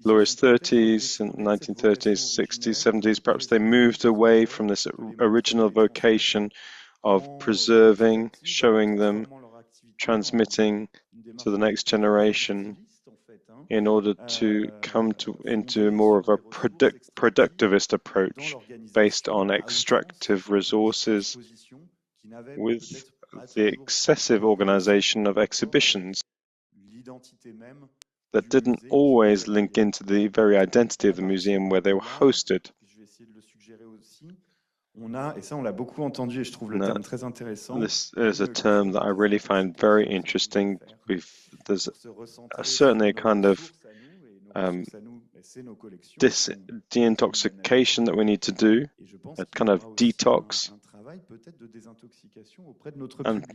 glorious 30s and 1930s, 60s, 70s, perhaps they moved away from this original vocation of preserving, showing them, transmitting to the next generation, in order to come into more of a productivist approach based on extractive resources, with the excessive organization of exhibitions that didn't always link into the very identity of the museum where they were hosted. Now, this is a term that I really find very interesting. There's certainly a kind of deintoxication that we need to do, a kind of detox, and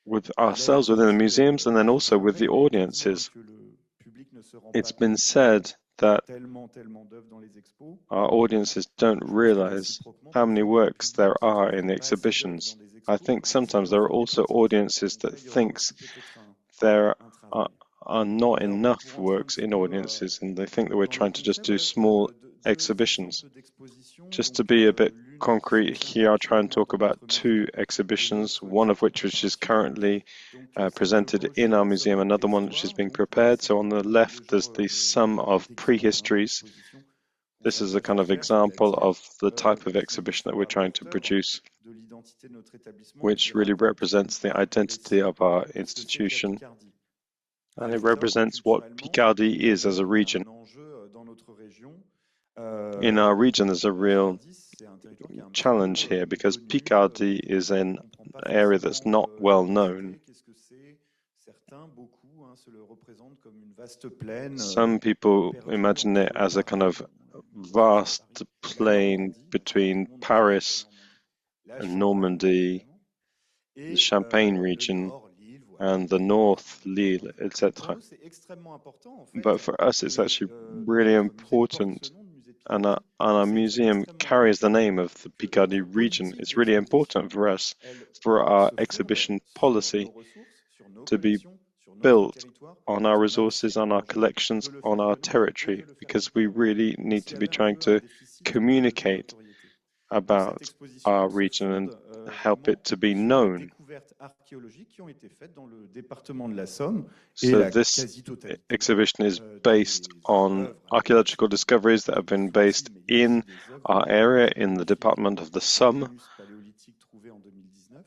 with ourselves within the museums, and then also with the audiences. It's been said that our audiences don't realize how many works there are in the exhibitions. I think sometimes there are also audiences that think there are not enough works in audiences, and they think that we're trying to just do small exhibitions. Just to be a bit concrete here, I'll try and talk about 2 exhibitions, one of which is currently presented in our museum, another one which is being prepared. So on the left, there's the sum of prehistories. This is a kind of example of the type of exhibition that we're trying to produce, which really represents the identity of our institution, and it represents what Picardy is as a region. In our region, there's a real challenge here because Picardy is an area that's not well known. Some people imagine it as a kind of vast plain between Paris and Normandy, the Champagne region, and the north, Lille, etc. But for us, it's actually really important, and our museum carries the name of the Picardy region. It's really important for us, for our exhibition policy, to be built on our resources, on our collections, on our territory, because we really need to be trying to communicate about our region and help it to be known. So this exhibition is based on archaeological discoveries that have been based in our area in the department of the Somme.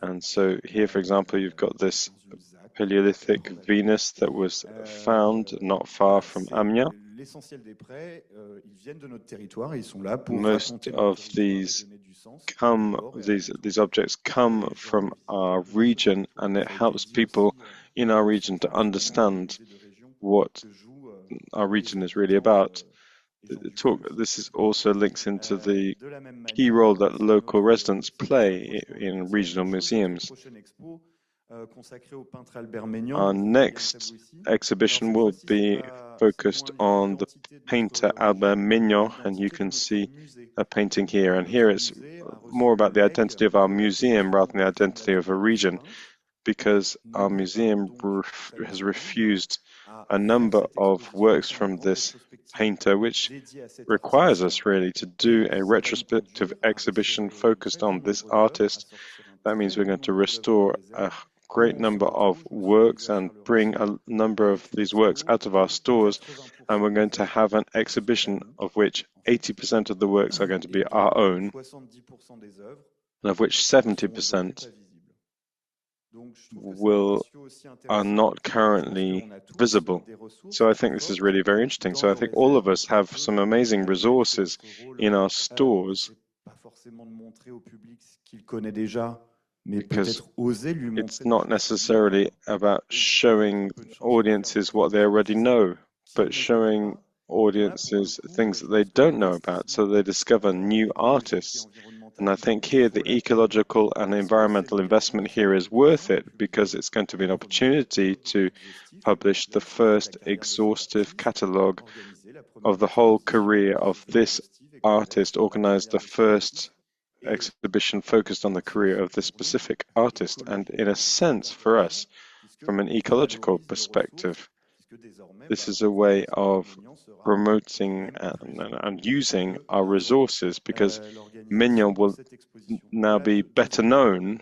And so here, for example, you've got this Paleolithic Venus that was found not far from Amiens. Most of these objects come from our region, and it helps people in our region to understand what our region is really about. This is also links into the key role that local residents play in regional museums. Our next exhibition will be focused on the painter Albert Mignon, and you can see a painting here. And here it's more about the identity of our museum rather than the identity of a region, because our museum has refused a number of works from this painter, which requires us really to do a retrospective exhibition focused on this artist. That means we're going to restore a great number of works and bring a number of these works out of our stores, and we're going to have an exhibition of which 80% of the works are going to be our own, and of which 70% are not currently visible. So I think this is really very interesting. So I think all of us have some amazing resources in our stores, because it's not necessarily about showing audiences what they already know, but showing audiences things that they don't know about, so they discover new artists. And I think here the ecological and environmental investment here is worth it, because it's going to be an opportunity to publish the first exhaustive catalogue of the whole career of this artist, organize the first exhibition focused on the career of this specific artist. And in a sense, for us, from an ecological perspective, this is a way of promoting and using our resources, because Mignon will now be better known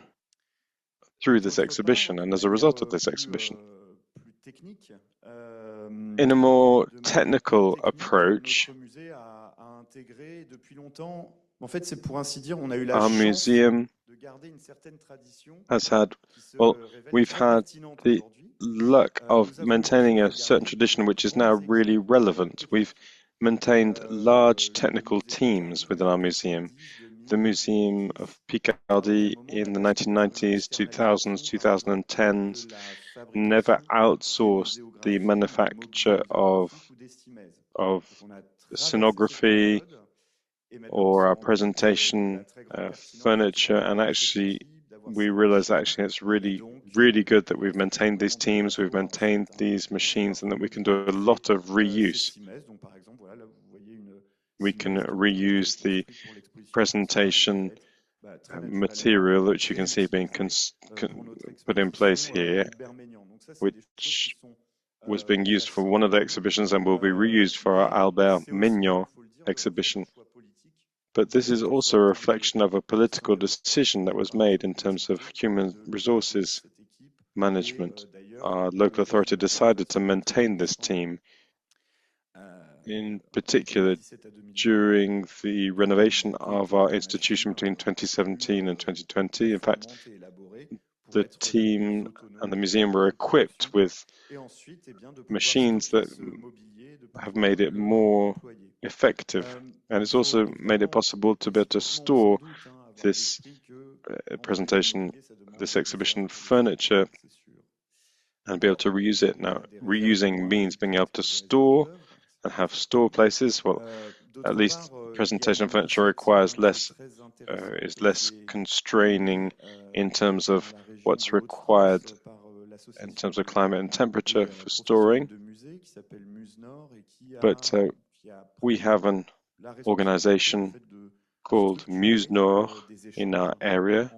through this exhibition and as a result of this exhibition. In a more technical approach, our museum has had, well, we've had the luck of maintaining a certain tradition which is now really relevant. We've maintained large technical teams within our museum. The Museum of Picardy in the 1990s, 2000s, 2010s never outsourced the manufacture of scenography or our presentation furniture, and actually we realize actually it's really good that we've maintained these teams, we've maintained these machines, and that we can do a lot of reuse. We can reuse the presentation material, which you can see being put in place here, which was being used for one of the exhibitions and will be reused for our Albert Mignon exhibition. But this is also a reflection of a political decision that was made in terms of human resources management. Our local authority decided to maintain this team, in particular during the renovation of our institution between 2017 and 2020. In fact, the team and the museum were equipped with machines that have made it more effective, and it's also made it possible to be able to store this presentation, this exhibition furniture, and be able to reuse it. Now, reusing means being able to store and have store places. Well, at least presentation furniture requires is less constraining in terms of what's required in terms of climate and temperature for storing. But we have an organization called Muse Nord in our area,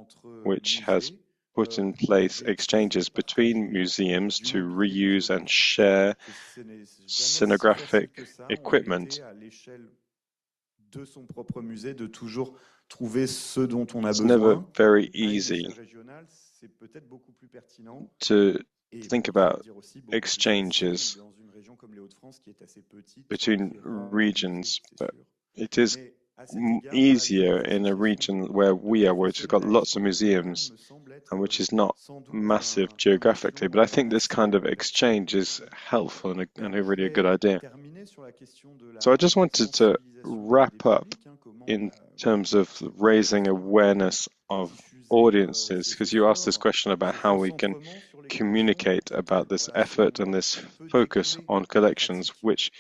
which has put in place exchanges between museums to reuse and share scenographic equipment. It's never very easy to think about exchanges between regions, but it is easier in a region where we are, which has got lots of museums and which is not massive geographically. But I think this kind of exchange is helpful and a really good idea. So I just wanted to wrap up in terms of raising awareness of audiences, because you asked this question about how we can communicate about this effort and this focus on collections, which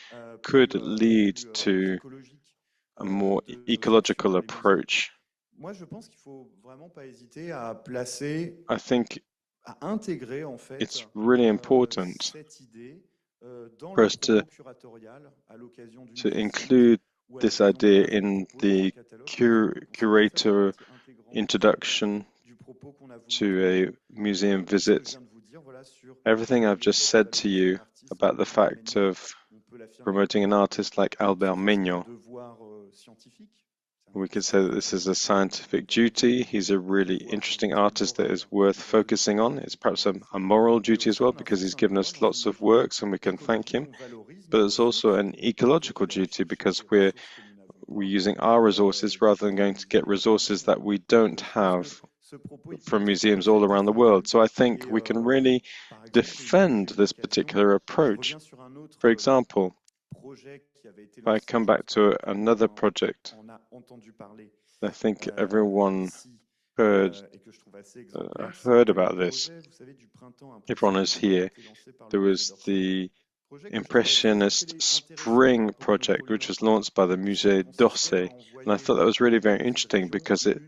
could lead to a more ecological approach. I think it's really important for us to include this idea in the curator introduction to a museum visit. Everything I've just said to you about the fact of promoting an artist like Albert Mignon We could say that this is a scientific duty. He's a really interesting artist that is worth focusing on. It's perhaps a moral duty as well, because he's given us lots of works and we can thank him. But it's also an ecological duty, because we're using our resources rather than going to get resources that we don't have from museums all around the world. So I think we can really defend this particular approach. For example, if I come back to another project, I think everyone heard about this. Everyone is here. There was the Impressionist Spring project, which was launched by the Musée d'Orsay. And I thought that was really very interesting, because it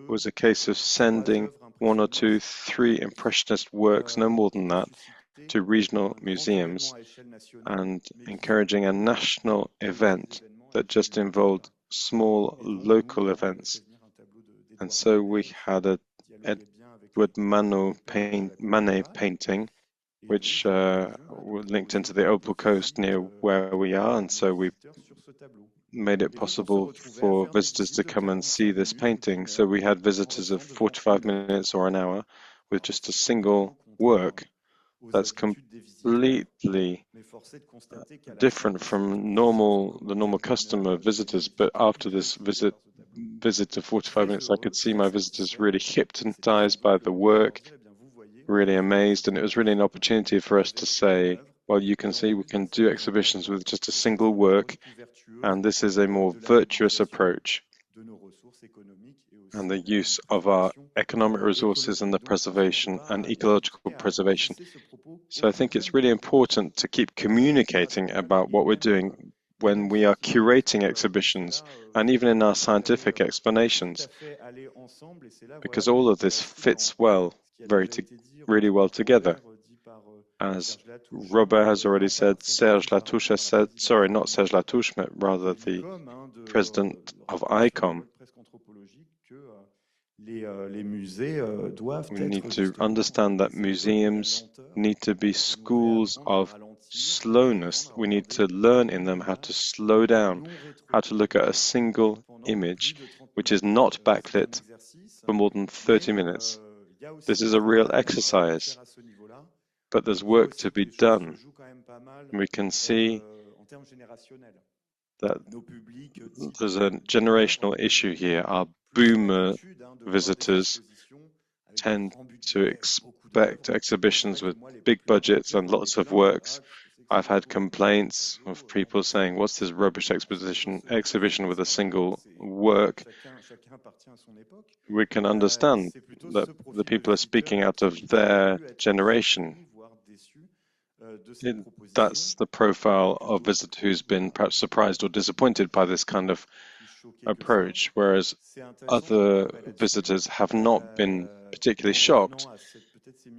was a case of sending 1 or 2, 3 Impressionist works, no more than that, to regional museums and encouraging a national event that just involved small local events. And so we had a Edward Manet painting, which linked into the Opal Coast near where we are, and so we made it possible for visitors to come and see this painting. So we had visitors of 45 minutes or an hour with just a single work that's completely different from the normal customer visitors. But after this visit of 45 minutes, I could see my visitors really hypnotized by the work, really amazed, and it was really an opportunity for us to say, well, you can see we can do exhibitions with just a single work, and this is a more virtuous approach, and the use of our economic resources and the preservation and ecological preservation. So I think it's really important to keep communicating about what we're doing when we are curating exhibitions and even in our scientific explanations, because all of this fits well, really well together. As Robert has already said, Serge Latouche has said, sorry, not Serge Latouche, but rather the president of ICOM, we need to understand that museums need to be schools of slowness. We need to learn in them how to slow down, how to look at a single image which is not backlit for more than 30 minutes. This is a real exercise, but there's work to be done. We can see that there's a generational issue here. Our boomer visitors tend to expect exhibitions with big budgets and lots of works. I've had complaints of people saying, what's this rubbish exhibition with a single work? We can understand that the people are speaking out of their generation. That's the profile of visitor who's been perhaps surprised or disappointed by this kind of approach, whereas other visitors have not been particularly shocked.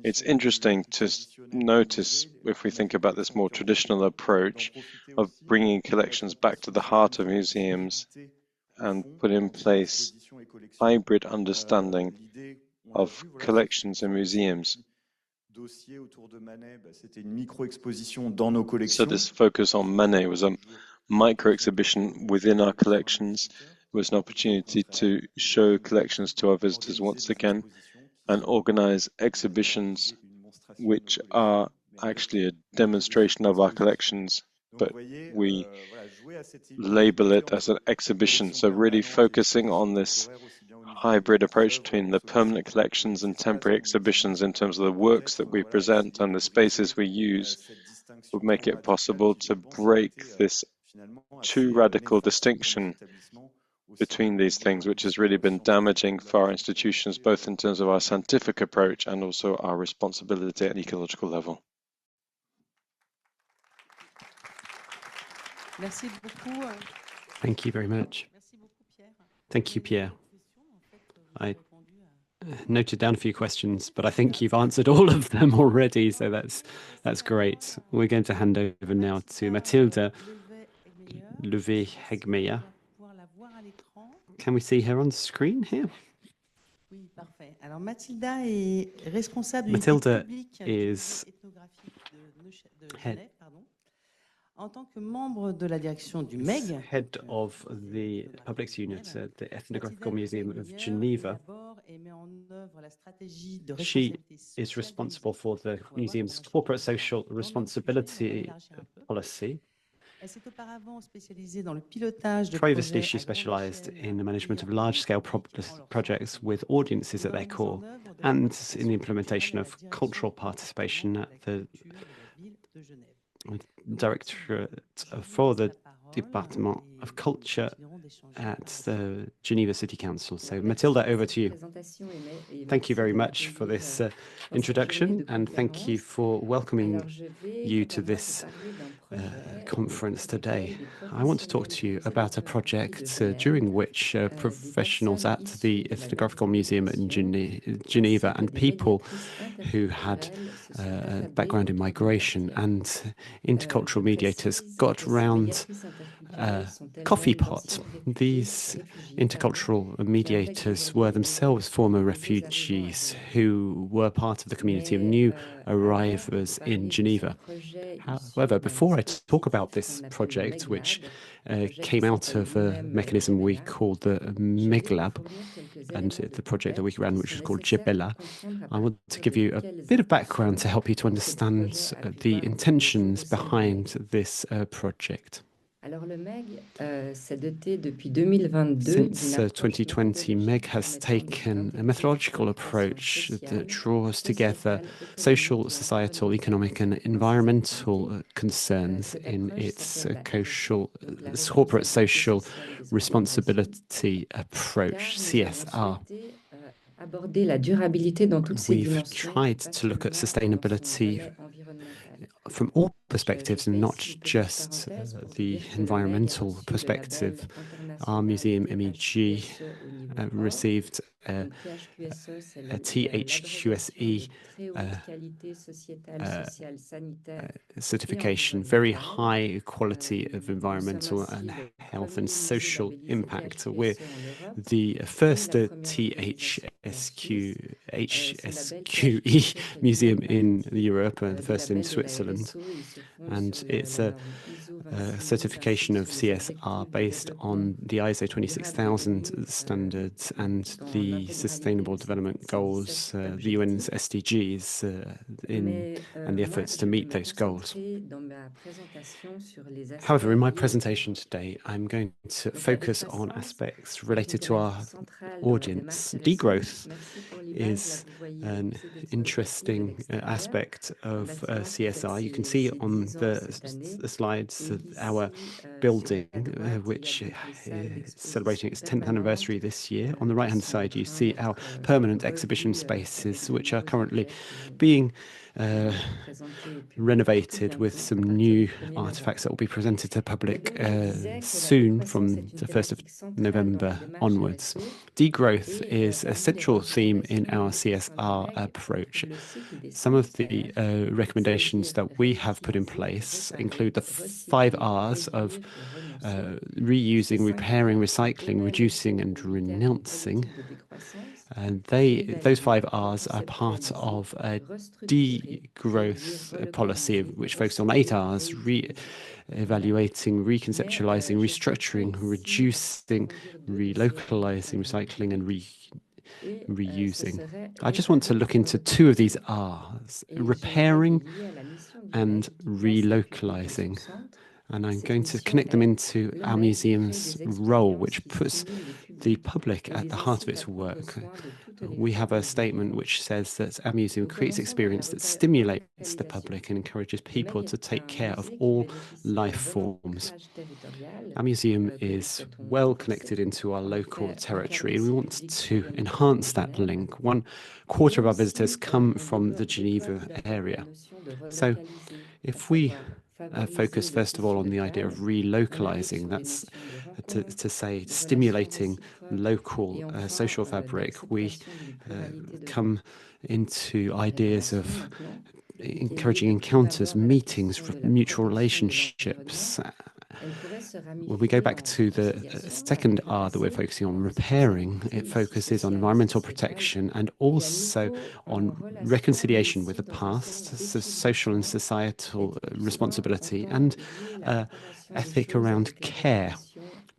It's interesting to notice, if we think about this more traditional approach of bringing collections back to the heart of museums and put in place hybrid understanding of collections in museums. So this focus on Manet was a micro exhibition within our collections. It was an opportunity to show collections to our visitors once again and organize exhibitions which are actually a demonstration of our collections, but we label it as an exhibition. So really focusing on this hybrid approach between the permanent collections and temporary exhibitions in terms of the works that we present and the spaces we use would make it possible to break this too radical distinction between these things, which has really been damaging for our institutions, both in terms of our scientific approach and also our responsibility at an ecological level. Thank you very much. Thank you, Pierre. I noted down a few questions, but I think you've answered all of them already, so that's great. We're going to hand over now to Mathilde Levé-Hegmeyer. Can we see her on screen here? Mathilde is head As head of the Publics Unit at the Ethnographical Museum of Geneva, she is responsible for the museum's corporate social responsibility policy. Previously, she specialized in the management of large-scale projects with audiences at their core and in the implementation of cultural participation at the Directorate for the Department of Culture at the Geneva City Council. So Mathilda, over to you. Thank you very much for this introduction, and thank you for welcoming you to this conference today. I want to talk to you about a project during which professionals at the Ethnographical Museum in Geneva and people who had a background in migration and intercultural mediators got round a coffee pot. These intercultural mediators were themselves former refugees who were part of the community of new arrivals in Geneva. However, before I talk about this project, which came out of a mechanism we called the MEGLAB, and the project that we ran, which was called Jebela, I want to give you a bit of background to help you to understand the intentions behind this project. Since 2020, MEG has taken a methodological approach that draws together social, societal, economic and environmental concerns in its corporate social responsibility approach, CSR. We've tried to look at sustainability from all perspectives and not just the environmental perspective. Our museum, MEG, received a THQSE certification, very high quality of environmental and health and social impact. We're the first HSQE museum in Europe, the first in Switzerland, and it's a certification of CSR based on the ISO 26000 standards and the Sustainable Development Goals, the UN's SDGs, and the efforts to meet those goals. However, in my presentation today, I'm going to focus on aspects related to our audience. Degrowth is an interesting aspect of CSR. You can see on the slides our building, which is celebrating its 10th anniversary this year. On the right-hand side, you see our permanent exhibition spaces, which are currently being renovated with some new artifacts that will be presented to the public soon from the 1st of November onwards. Degrowth is a central theme in our CSR approach. Some of the recommendations that we have put in place include the 5 R's of reusing, repairing, recycling, reducing and renouncing. And those 5 R's are part of a degrowth policy which focuses on 8 R's: evaluating, reconceptualizing, restructuring, reducing, relocalizing, recycling and reusing. I just want to look into 2 of these R's, repairing and relocalizing. And I'm going to connect them into our museum's role, which puts the public at the heart of its work. We have a statement which says that our museum creates experience that stimulates the public and encourages people to take care of all life forms. Our museum is well connected into our local territory, and we want to enhance that link. 1/4 of our visitors come from the Geneva area. So if we focus first of all on the idea of relocalizing, that's to say stimulating local social fabric, we come into ideas of encouraging encounters, meetings, mutual relationships, when we go back to the second R that we're focusing on, repairing, it focuses on environmental protection and also on reconciliation with the past, so social and societal responsibility, and ethic around care,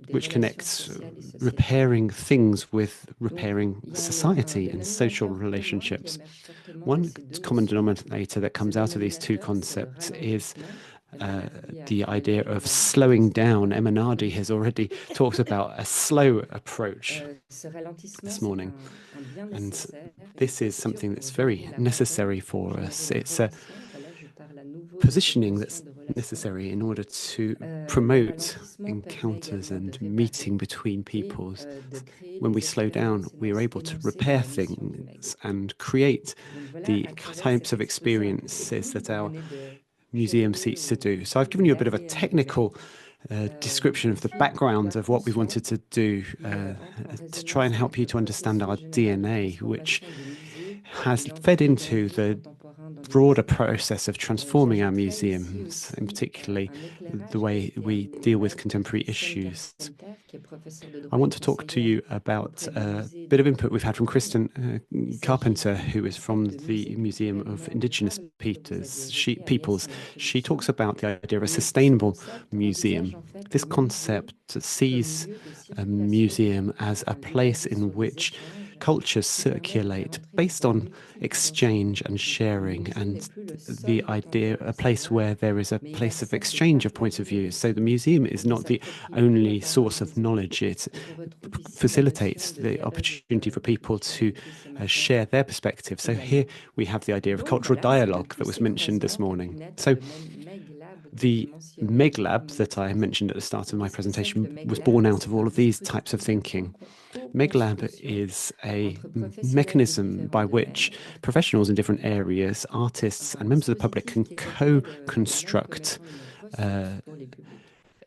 which connects repairing things with repairing society and social relationships. One common denominator that comes out of these two concepts is the idea of slowing down. Emanadi has already talked about a slow approach this morning, and this is something that's very necessary for us. It's a positioning that's necessary in order to promote encounters and meeting between peoples. When we slow down, we are able to repair things and create the types of experiences that our museum seeks to do. So I've given you a bit of a technical description of the background of what we wanted to do to try and help you to understand our DNA, which has fed into the broader process of transforming our museums, and particularly the way we deal with contemporary issues. I want to talk to you about a bit of input we've had from Kristen Carpenter, who is from the Museum of Indigenous Peoples. She talks about the idea of a sustainable museum. This concept sees a museum as a place in which cultures circulate based on exchange and sharing, and the idea, a place where there is a place of exchange of points of view. So the museum is not the only source of knowledge. It facilitates the opportunity for people to share their perspective. So here we have the idea of cultural dialogue that was mentioned this morning. So the Meg Lab that I mentioned at the start of my presentation was born out of all of these types of thinking. Meg Lab is a mechanism by which professionals in different areas, artists and members of the public can co-construct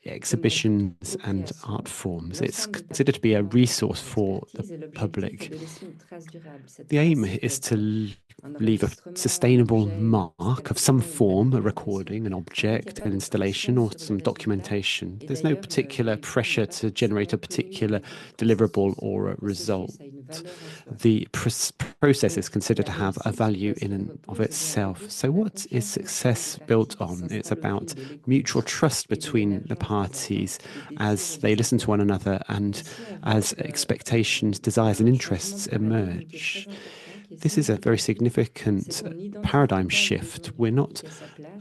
exhibitions and art forms. It's considered to be a resource for the public. The aim is to leave a sustainable mark of some form, a recording, an object, an installation, or some documentation. There's no particular pressure to generate a particular deliverable or a result. The process is considered to have a value in and of itself. So what is success built on? It's about mutual trust between the parties as they listen to one another and as expectations, desires and interests emerge. This is a very significant paradigm shift. We're not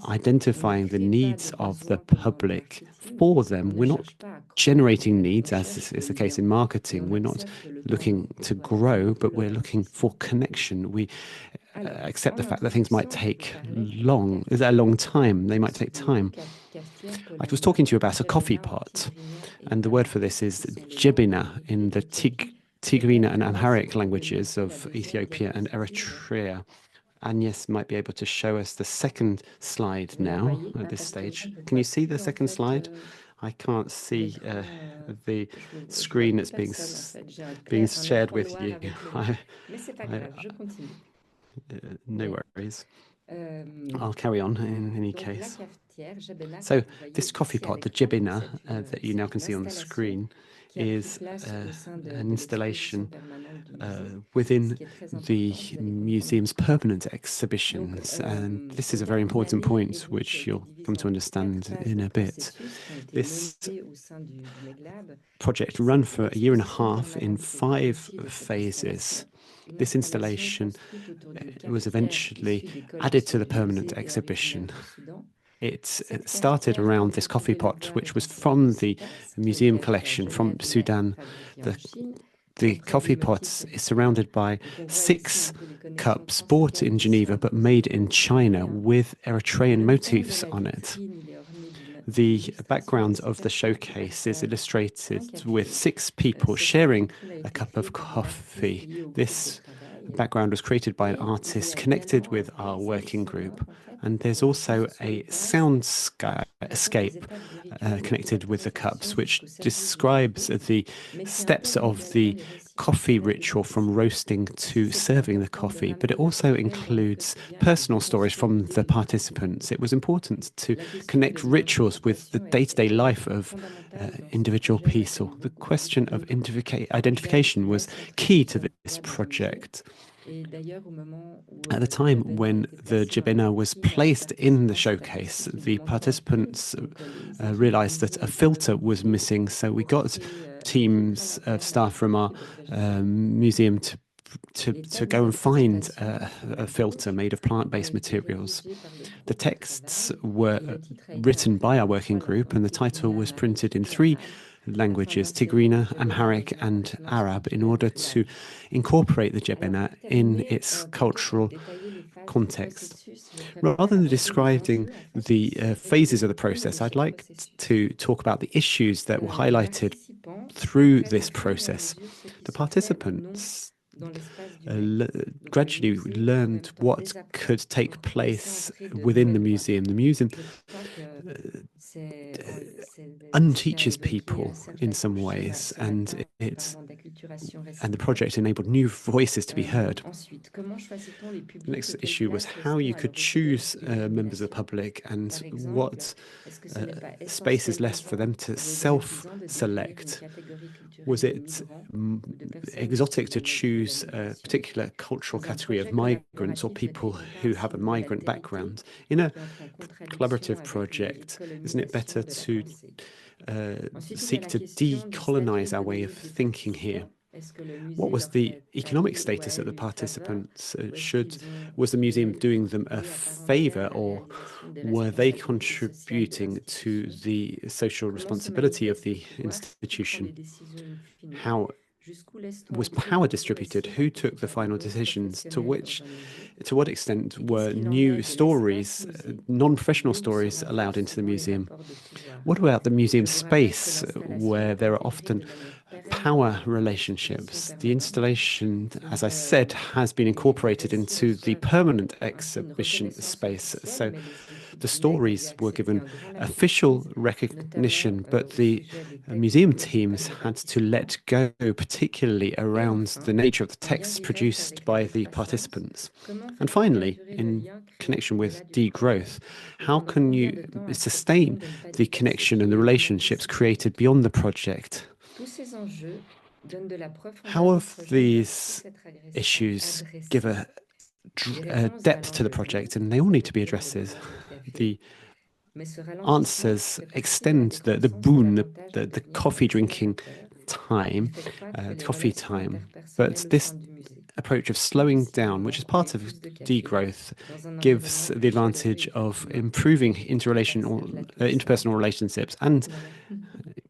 identifying the needs of the public for them. We're not generating needs, as is the case in marketing. We're not looking to grow, but we're looking for connection. We accept the fact that things might take a long time. They might take time. I was talking to you about a coffee pot, and the word for this is jebina in the Tigrina and Amharic languages of Ethiopia and Eritrea. Agnes might be able to show us the second slide now at this stage. Can you see the second slide? I can't see the screen that's being shared with you. No worries. I'll carry on in any case. So this coffee pot, the jebina, that you now can see on the screen, is an installation within the museum's permanent exhibitions. And this is a very important point, which you'll come to understand in a bit. This project ran for a year and a half in 5 phases. This installation was eventually added to the permanent exhibition. It started around this coffee pot, which was from the museum collection from Sudan. The coffee pot is surrounded by 6 cups bought in Geneva but made in China with Eritrean motifs on it. The background of the showcase is illustrated with 6 people sharing a cup of coffee. This background was created by an artist connected with our working group. And there's also a soundscape connected with the cups, which describes the steps of the coffee ritual from roasting to serving the coffee, but it also includes personal stories from the participants. It was important to connect rituals with the day-to-day life of individual people. The question of identification was key to this project. At the time when the Jebena was placed in the showcase, the participants realized that a filter was missing, so we got teams of staff from our museum to go and find a filter made of plant-based materials. The texts were written by our working group, and the title was printed in 3 languages, Tigrina, Amharic, and Arab, in order to incorporate the Jebena in its cultural context. Rather than describing the phases of the process, I'd like to talk about the issues that were highlighted through this process. The participants gradually learned what could take place within the museum. The museum unteaches people in some ways, and the project enabled new voices to be heard. The next issue was how you could choose members of the public and what space is left for them to self-select. Was it exotic to choose a particular cultural category of migrants or people who have a migrant background? In a collaborative project, isn't it better to seek to decolonize our way of thinking here? What was the economic status of the participants? Was the museum doing them a favor, or were they contributing to the social responsibility of the institution? How was power distributed? Who took the final decisions? To what extent were new stories, non-professional stories, allowed into the museum? What about the museum space, where there are often power relationships? The installation, as I said, has been incorporated into the permanent exhibition space. So the stories were given official recognition, but the museum teams had to let go, particularly around the nature of the texts produced by the participants. And finally, in connection with degrowth, how can you sustain the connection and the relationships created beyond the project? How have these issues give a depth to the project, and they all need to be addressed? The answers extend the boon, the coffee drinking time, coffee time, but this approach of slowing down, which is part of degrowth, gives the advantage of improving interpersonal relationships and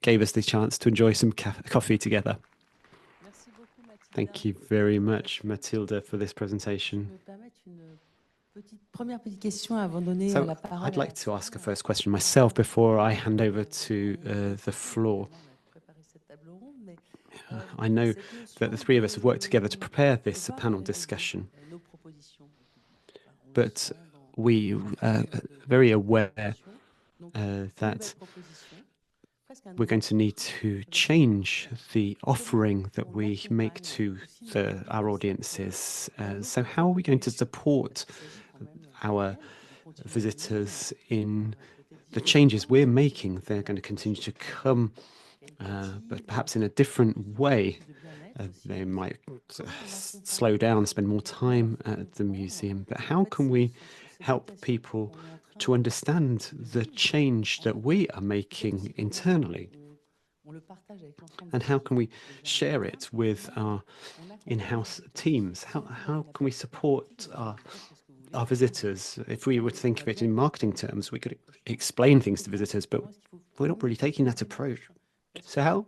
gave us the chance to enjoy some coffee together. Thank you very much, Mathilda, for this presentation. So I'd like to ask a first question myself before I hand over to the floor. I know that the 3 of us have worked together to prepare this panel discussion, but we are very aware that we're going to need to change the offering that we make to our audiences. So how are we going to support our visitors in the changes we're making? They're going to continue to come, but perhaps in a different way. They might slow down, spend more time at the museum. But how can we help people to understand the change that we are making internally? And how can we share it with our in-house teams? How can we support our visitors? If we were to think of it in marketing terms, we could explain things to visitors, but we're not really taking that approach. So how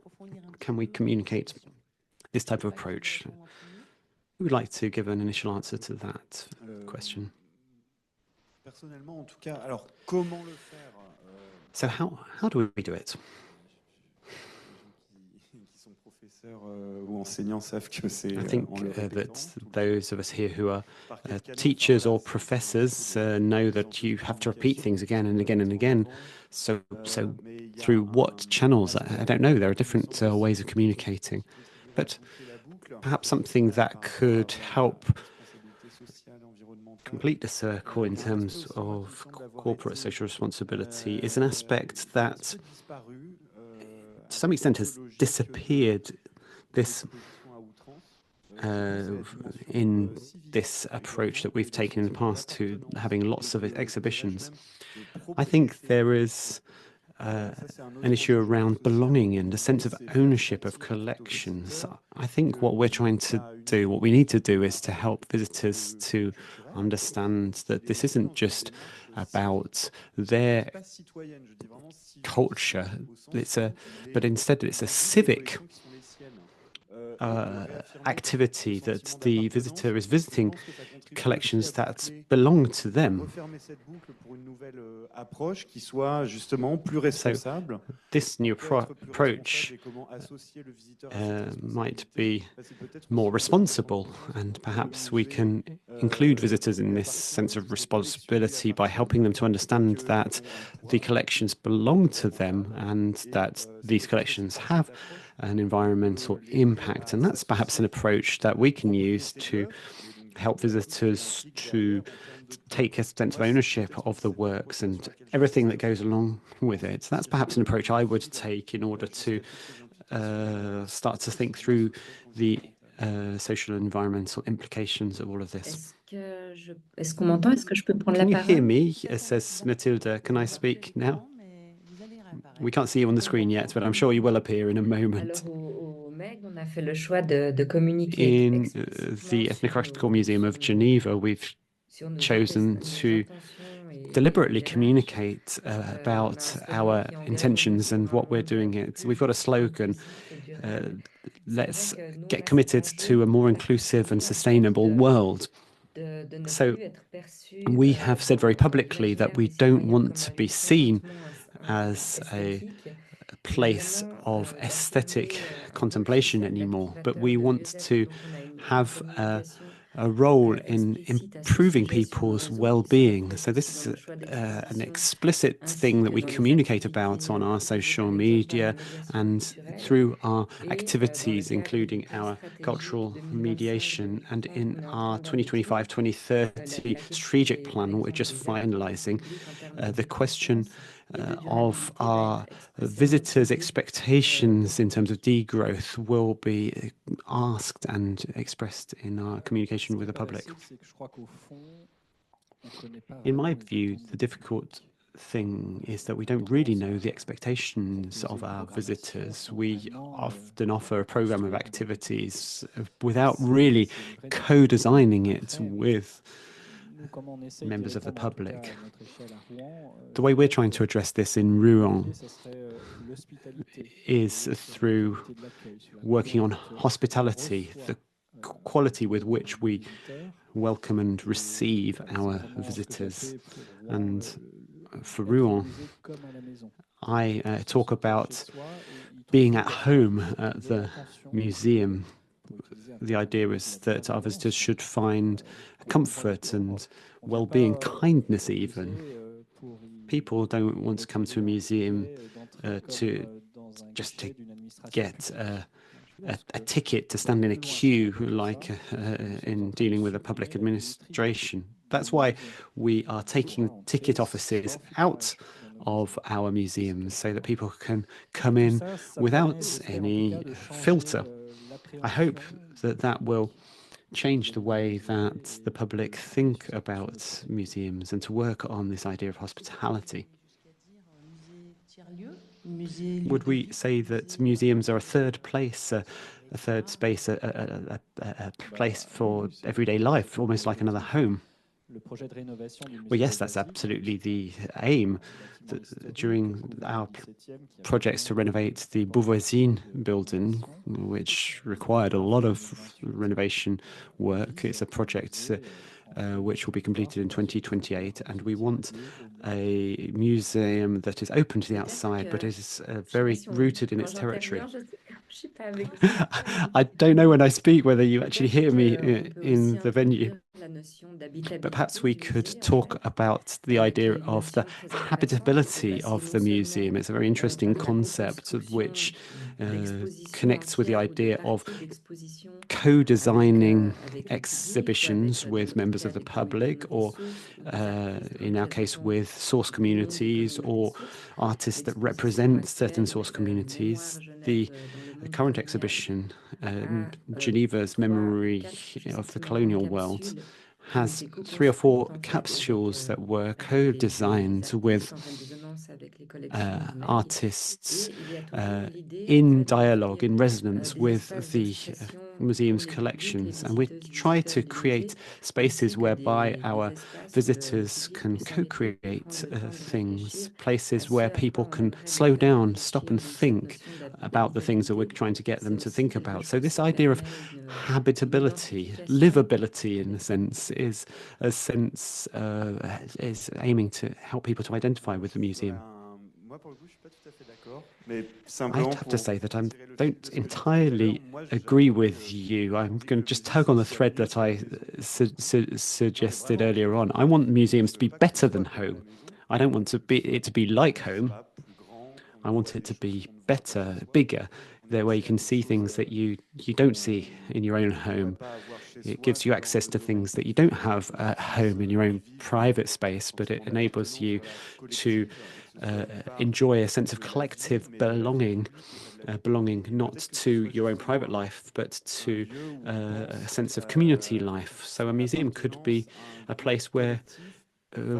can we communicate this type of approach? Who would like to give an initial answer to that question? So how do we do it? I think that those of us here who are teachers or professors know that you have to repeat things again and again and again. So through what channels? I don't know. There are different ways of communicating. But perhaps something that could help complete the circle in terms of corporate social responsibility is an aspect that, to some extent, has disappeared in this approach that we've taken in the past to having lots of exhibitions. I think there is an issue around belonging and a sense of ownership of collections. I think what we're trying to do, what we need to do, is to help visitors to understand that this isn't just about their culture, but instead it's a civic activity, that the visitor is visiting collections that belong to them. So this new approach might be more responsible, and perhaps we can include visitors in this sense of responsibility by helping them to understand that the collections belong to them and that these collections have an environmental impact. And that's perhaps an approach that we can use to help visitors to take a sense of ownership of the works and everything that goes along with it. So that's perhaps an approach I would take in order to start to think through the social and environmental implications of all of this. Can you hear me? Says Mathilde. Can I speak now? We can't see you on the screen yet, but I'm sure you will appear in a moment. In the Ethnographical Museum of Geneva, we've chosen to deliberately communicate about our intentions and what we're doing. We've got a slogan, let's get committed to a more inclusive and sustainable world. So we have said very publicly that we don't want to be seen as a place of aesthetic contemplation anymore, but we want to have a role in improving people's well-being. So this is an explicit thing that we communicate about on our social media and through our activities, including our cultural mediation. And in our 2025-2030 strategic plan, we're just finalizing the question of our visitors' expectations in terms of degrowth will be asked and expressed in our communication with the public. In my view, the difficult thing is that we don't really know the expectations of our visitors. We often offer a program of activities without really co-designing it with members of the public. The way we're trying to address this in Rouen is through working on hospitality, the quality with which we welcome and receive our visitors. And for Rouen, I talk about being at home at the museum. The idea is that our visitors should find comfort and well-being, kindness even. People don't want to come to a museum to get a ticket to stand in a queue like in dealing with a public administration. That's why we are taking ticket offices out of our museums so that people can come in without any filter. I hope that that will change the way that the public think about museums and to work on this idea of hospitality. Would we say that museums are a third place, a third space, a place for everyday life, almost like another home? Well, yes, that's absolutely the aim. During our projects to renovate the Beauvoisine building, which required a lot of renovation work, it's a project which will be completed in 2028, and we want a museum that is open to the outside, but is very rooted in its territory. I don't know when I speak whether you actually hear me in the venue. But perhaps we could talk about the idea of the habitability of the museum. It's a very interesting concept which connects with the idea of co-designing exhibitions with members of the public, or in our case with source communities or artists that represent certain source communities. The current exhibition, Geneva's Memory of the Colonial World, has 3 or 4 capsules that were co-designed with artists in dialogue, in resonance with the museum's collections. And we try to create spaces whereby our visitors can co-create things, places where people can slow down, stop and think about the things that we're trying to get them to think about. So this idea of habitability, livability in a sense, is aiming to help people to identify with the museum. I have to say that I don't entirely agree with you. I'm going to just tug on the thread that I suggested earlier on. I want museums to be better than home. I don't want it to be like home. I want it to be better, bigger, where you can see things that you don't see in your own home. It gives you access to things that you don't have at home in your own private space, but it enables you to enjoy a sense of collective belonging, belonging not to your own private life, but to a sense of community life. So a museum could be a place where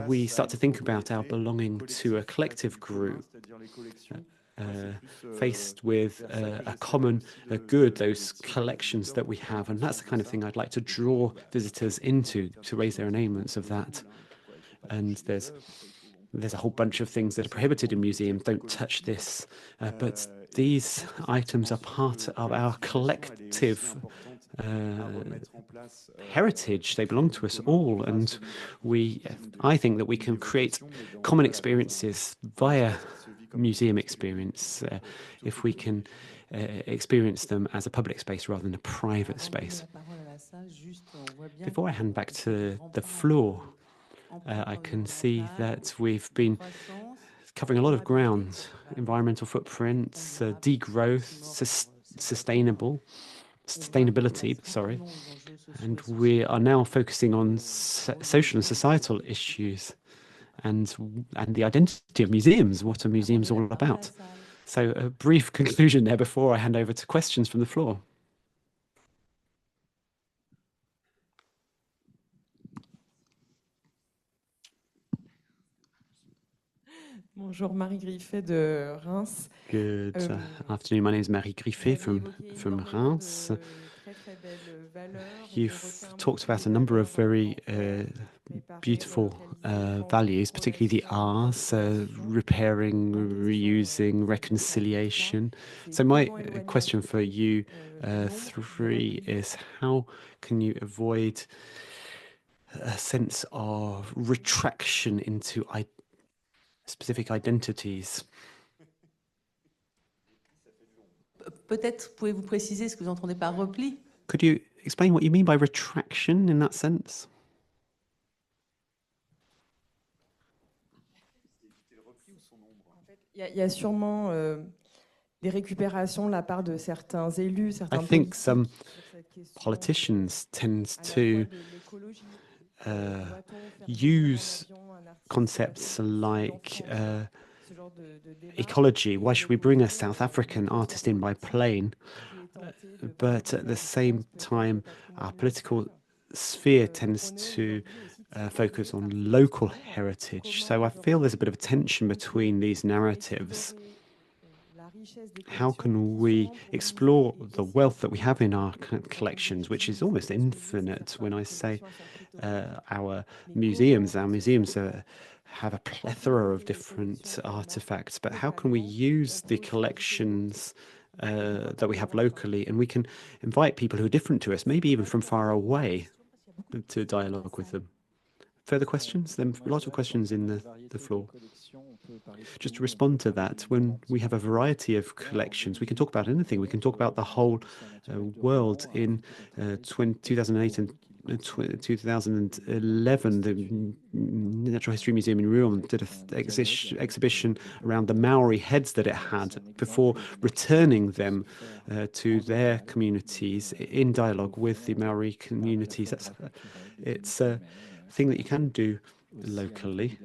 we start to think about our belonging to a collective group, faced with a common good, those collections that we have. And that's the kind of thing I'd like to draw visitors into, to raise their enaments of that. And there's a whole bunch of things that are prohibited in museums. Don't touch this. But these items are part of our collective heritage. They belong to us all, and I think that we can create common experiences via museum experience if we can experience them as a public space rather than a private space. Before I hand back to the floor, I can see that we've been covering a lot of ground: environmental footprints, degrowth, sustainability, sorry, and we are now focusing on social and societal issues and the identity of museums. What are museums all about? So a brief conclusion there before I hand over to questions from the floor. Bonjour, Marie Griffet de Reims. Good afternoon. My name is Marie Griffet from Reims. You've talked about a number of very beautiful values, particularly the R's, repairing, reusing, reconciliation. So my question for you three is, how can you avoid a sense of retraction into specific identities? Peut-être pouvez-vous préciser ce que vous entendez par repli? Could you explain what you mean by retraction in that sense? Il y a sûrement des récupérations de la part de certains élus, certains I think some politicians tend to use concepts like ecology. Why should we bring a South African artist in by plane? But at the same time, our political sphere tends to focus on local heritage. So I feel there's a bit of a tension between these narratives. How can we explore the wealth that we have in our collections, which is almost infinite? When I say our museums have a plethora of different artifacts, but how can we use the collections that we have locally, and we can invite people who are different to us, maybe even from far away, to dialogue with them? further questions? There are lots of questions in the floor. Just to respond to that, when we have a variety of collections, we can talk about anything. We can talk about the whole world. In 2008 and 2011, the Natural History Museum in Rouen did an exhibition around the Maori heads that it had before returning them to their communities in dialogue with the Maori communities. It's a thing that you can do locally,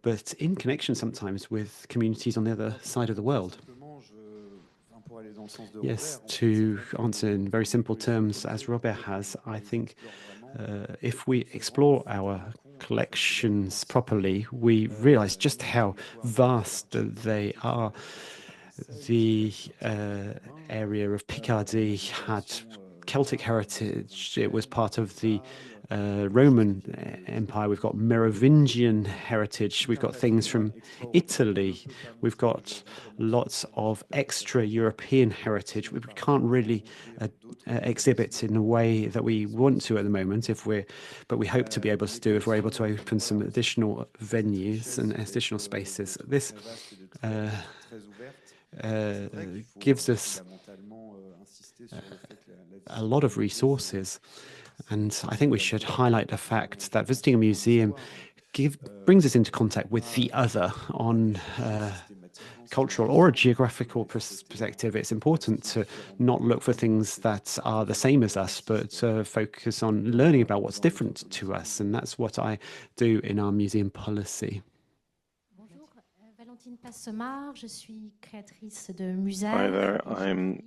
but in connection sometimes with communities on the other side of the world. Yes, to answer in very simple terms, as Robert has, I think if we explore our collections properly, we realize just how vast they are. The area of Picardy had Celtic heritage. It was part of the Roman Empire. We've got Merovingian heritage. We've got things from Italy. We've got lots of extra European heritage. We can't really exhibit in a way that we want to at the moment, but we hope to be able to do if we're able to open some additional venues and additional spaces. This gives us a lot of resources, and I think we should highlight the fact that visiting a museum brings us into contact with the other on cultural or a geographical perspective. It's important to not look for things that are the same as us, but focus on learning about what's different to us, and that's what I do in our museum policy. Hi there, I'm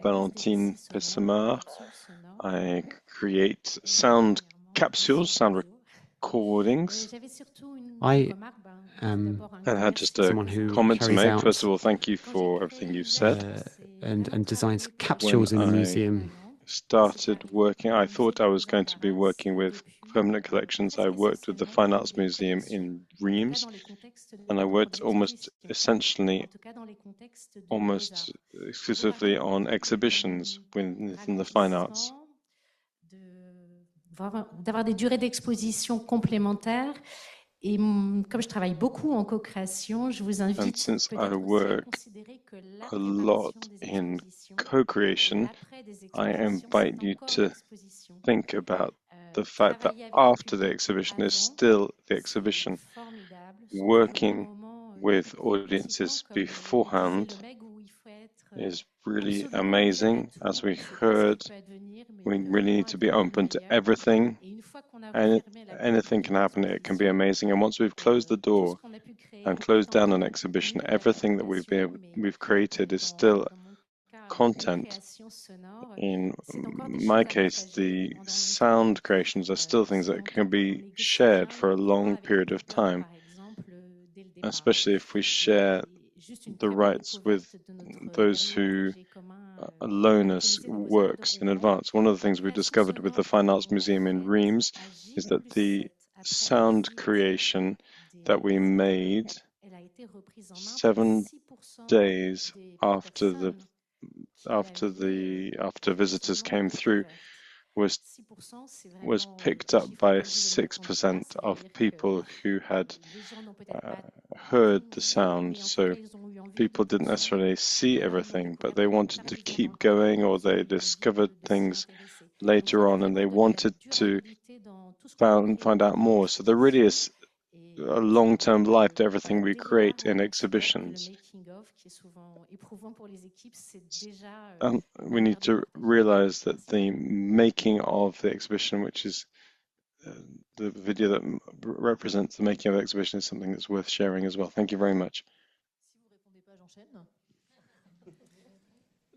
Valentine Pessamar. I create sound capsules, sound recordings. I had just a comment to make. First of all, thank you for everything you've said. And designs capsules in the museum. Started working, I thought I was going to be working with permanent collections. I worked with the Fine Arts Museum in Reims, and I worked almost exclusively on exhibitions within the fine arts. D'avoir des durées d'exposition complémentaires. Et comme je travaille beaucoup en co-création, je vous invite and since I work a lot in co-creation, I invite you to think about the fact that after the exhibition is still the exhibition. Working with audiences beforehand is really amazing. As we heard, we really need to be open to everything, and anything can happen. It can be amazing. And once we've closed the door and closed down an exhibition, everything that we've created is still content. In my case, the sound creations are still things that can be shared for a long period of time, especially if we share the rights with those who loan us works in advance. One of the things we've discovered with the Fine Arts Museum in Reims is that the sound creation that we made 7 days after visitors came through was picked up by 6% of people who had heard the sound. So people didn't necessarily see everything, but they wanted to keep going, or they discovered things later on and they wanted to find out more. So there really is a long-term life to everything we create in exhibitions. We need to realize that the making of the exhibition, which is the video that represents the making of the exhibition, is something that's worth sharing as well. Thank you very much.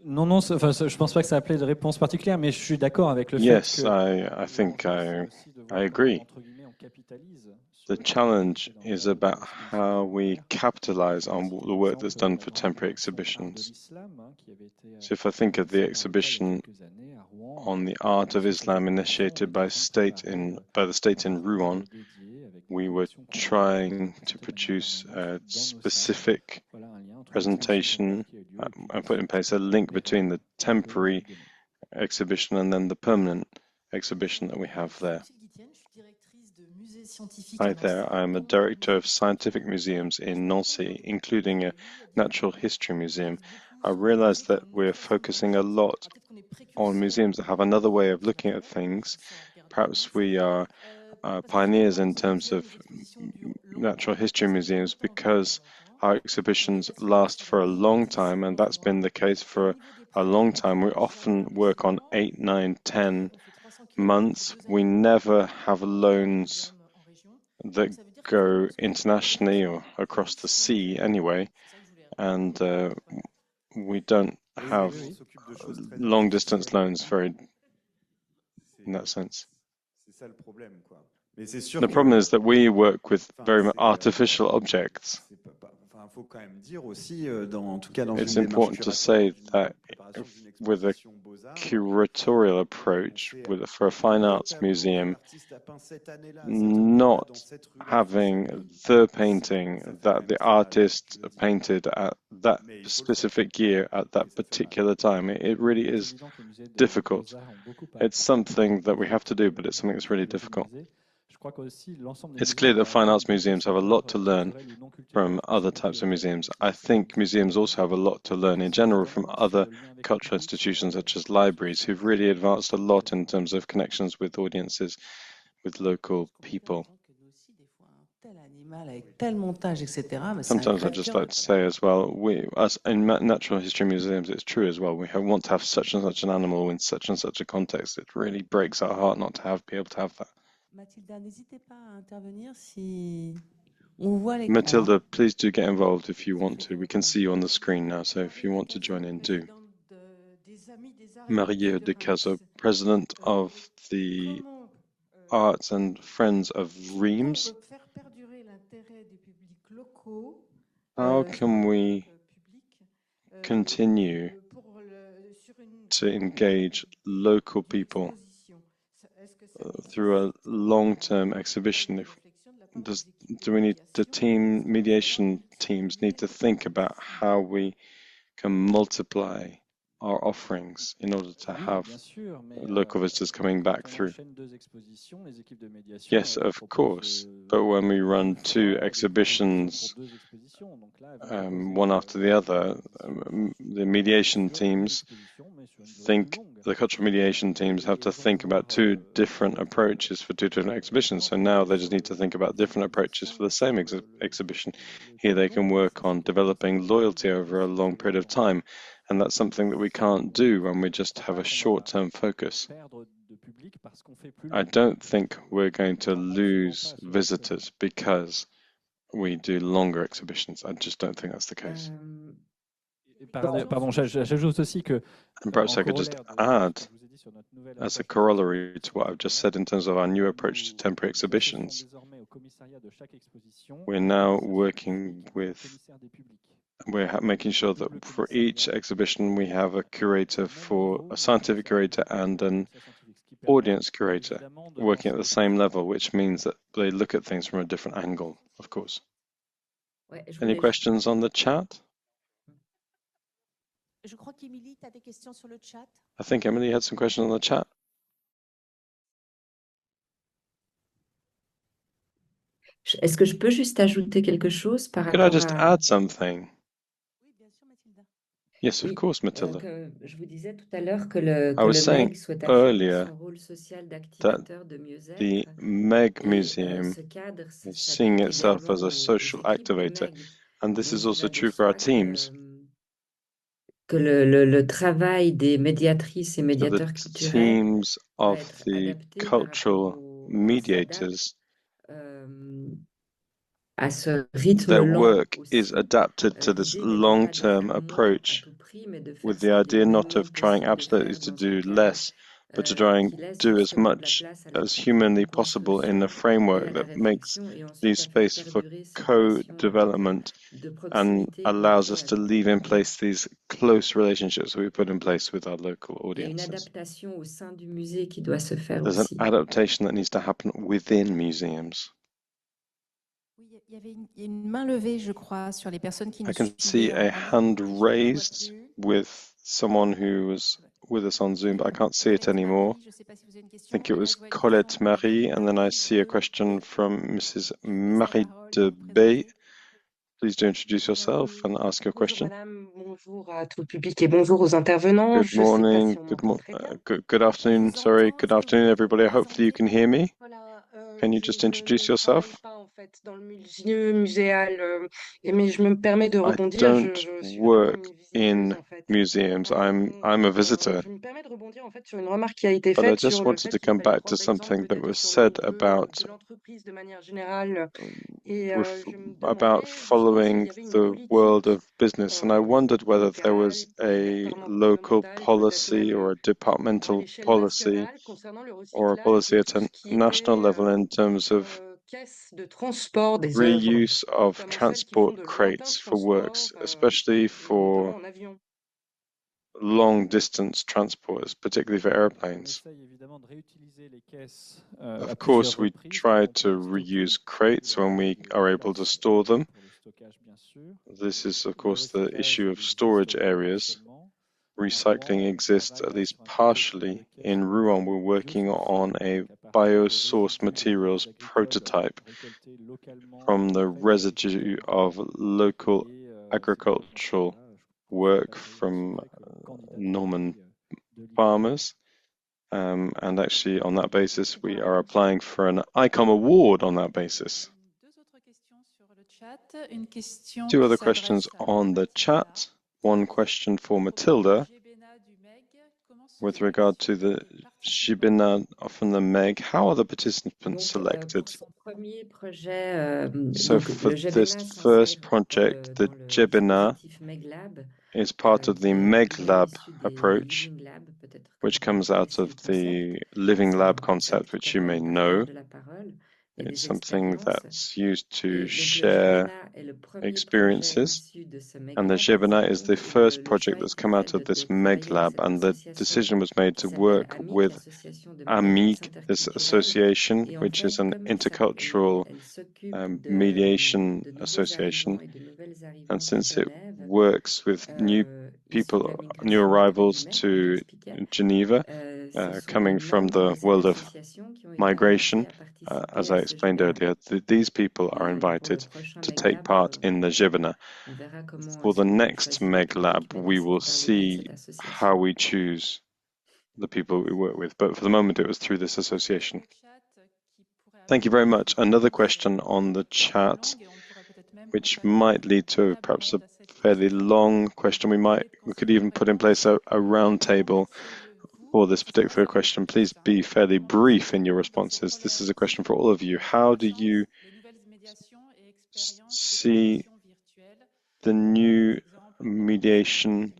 Non, enfin, je pense pas que ça appelait de réponse particulière, mais je suis d'accord avec le fait que... I think I agree. The challenge is about how we capitalize on the work that's done for temporary exhibitions. So if I think of the exhibition on the art of Islam initiated by the state in Rouen, we were trying to produce a specific presentation and put in place a link between the temporary exhibition and then the permanent exhibition that we have there. Hi there, I'm a director of scientific museums in Nancy, including a natural history museum. I realize that we're focusing a lot on museums that have another way of looking at things. Perhaps we are pioneers in terms of natural history museums because our exhibitions last for a long time, and that's been the case for a long time. We often work on 8, 9, 10 months. We never have loans that go internationally or across the sea anyway, and we don't have long distance loans in that sense. The problem is that we work with very artificial objects. It's important to say that with a curatorial approach for a fine arts museum, not having the painting that the artist painted at that specific year at that particular time, it really is difficult. It's something that we have to do, but it's something that's really difficult. It's clear that fine arts museums have a lot to learn from other types of museums. I think museums also have a lot to learn in general from other cultural institutions such as libraries, who've really advanced a lot in terms of connections with audiences, with local people. Sometimes I just like to say as well, us in natural history museums, it's true as well. We want to have such and such an animal in such and such a context. It really breaks our heart not to be able to have that. Matilda, please do get involved if you want to. We can see you on the screen now, so if you want to join in, do. Marie de Caso, President of the Arts and Friends of Reims. How can we continue to engage local people through a long-term exhibition? Do mediation teams need to think about how we can multiply our offerings in order to have local visitors coming back through? Yes, of course. But when we run 2 exhibitions, one after the other, the mediation teams the cultural mediation teams have to think about 2 different approaches for 2 different exhibitions. So now they just need to think about different approaches for the same exhibition. Here they can work on developing loyalty over a long period of time. And that's something that we can't do when we just have a short-term focus. I don't think we're going to lose visitors because we do longer exhibitions. I just don't think that's the case. Pardon, j'ajoute aussi que. And perhaps I could just add, as a corollary to what I've just said in terms of our new approach to temporary exhibitions, we're now working with, we're making sure that for each exhibition we have a curator, for a scientific curator and an audience curator working at the same level, which means that they look at things from a different angle, of course. Any questions on the chat? I think Emily had some questions on the chat. Est-ce que je peux juste ajouter quelque chose par Could I just add something? Yes, of Oui, course, Matilda. je vous disais tout à l'heure que I was le saying MEG souhaite affirmer earlier son rôle social that d'activateur de mieux-être the MEG Museum ce cadre is seeing s'applique itself as également a aux social équipes de activator, MEG. and this Donc, is il also va de true for our soi teams. que le travail des médiatrices et So the médiateurs culturels teams va of être the adapté par rapport cultural mediators, à ce rythme their lent work is aussi. adapted to this L'idée n'étant pas de long-term faire moins à approach, tout prix, mais de faire with ce the qu'il est idea not humainement of trying possible de absolutely faire to dans un do cadre less, but to try and qui laisse do as justement de la much place à la as humanly possible in a co-construction et à framework la that makes réflexion et leave ensuite à faire space for perdurer ces relations co-development de and proximité et allows concrètes us to avec leave in les place these close relationships we put in place with our local Il y a une audiences. adaptation au sein du musée qui doit se faire There's an aussi. adaptation that needs to happen within museums. Oui, il y avait une main levée, je crois, sur les personnes qui nous I can see suivaient a en hand ligne. Je ne la vois raised plus. with someone who was with us on Zoom, but I can't see it anymore. I think it was Colette Marie, and then I see a question from Mrs. Marie de Bay. Please do introduce yourself and ask your question. Bonjour à tout le public et bonjour aux intervenants. Good morning, good afternoon, sorry, good afternoon everybody. Hopefully you can hear me. Can you just introduce yourself? I don't work in museums. I'm a visitor. But I just wanted to come back to something that was said about following the world of business, and I wondered whether there was a local policy or a departmental policy or a policy at a national level in terms of reuse of transport crates for works, especially for long distance transports, particularly for airplanes. Of course, we try to reuse crates when we are able to store them. This is, of course, the issue of storage areas. Recycling exists at least partially. In Rouen, we're working on a biosourced materials prototype from the residue of local agricultural work from Norman farmers. And actually, on that basis, we are applying for an ICOM award on that basis. Two other questions on the chat. One question for Matilda with regard to the Gibena from the MEG. How are the participants selected? So for this first project, the Gibena is part of the MEG Lab approach, which comes out of the Living Lab concept, which you may know. It's something that's used to share experiences. And the Gibena is the first project that's come out of this MEG Lab, and the decision was made to work with AMIG, this association, which is an intercultural mediation association. And since it works with new people, new arrivals to Geneva, coming from the world of migration, as I explained earlier, these people are invited to take part in the Gibena. For the next MEG Lab, we will see how we choose the people we work with, but for the moment it was through this association. Thank you very much. Another question on the chat, which might lead to perhaps a fairly long question. We could even put in place a round table for this particular question. Please be fairly brief in your responses. This is a question for all of you. How do you see the new mediation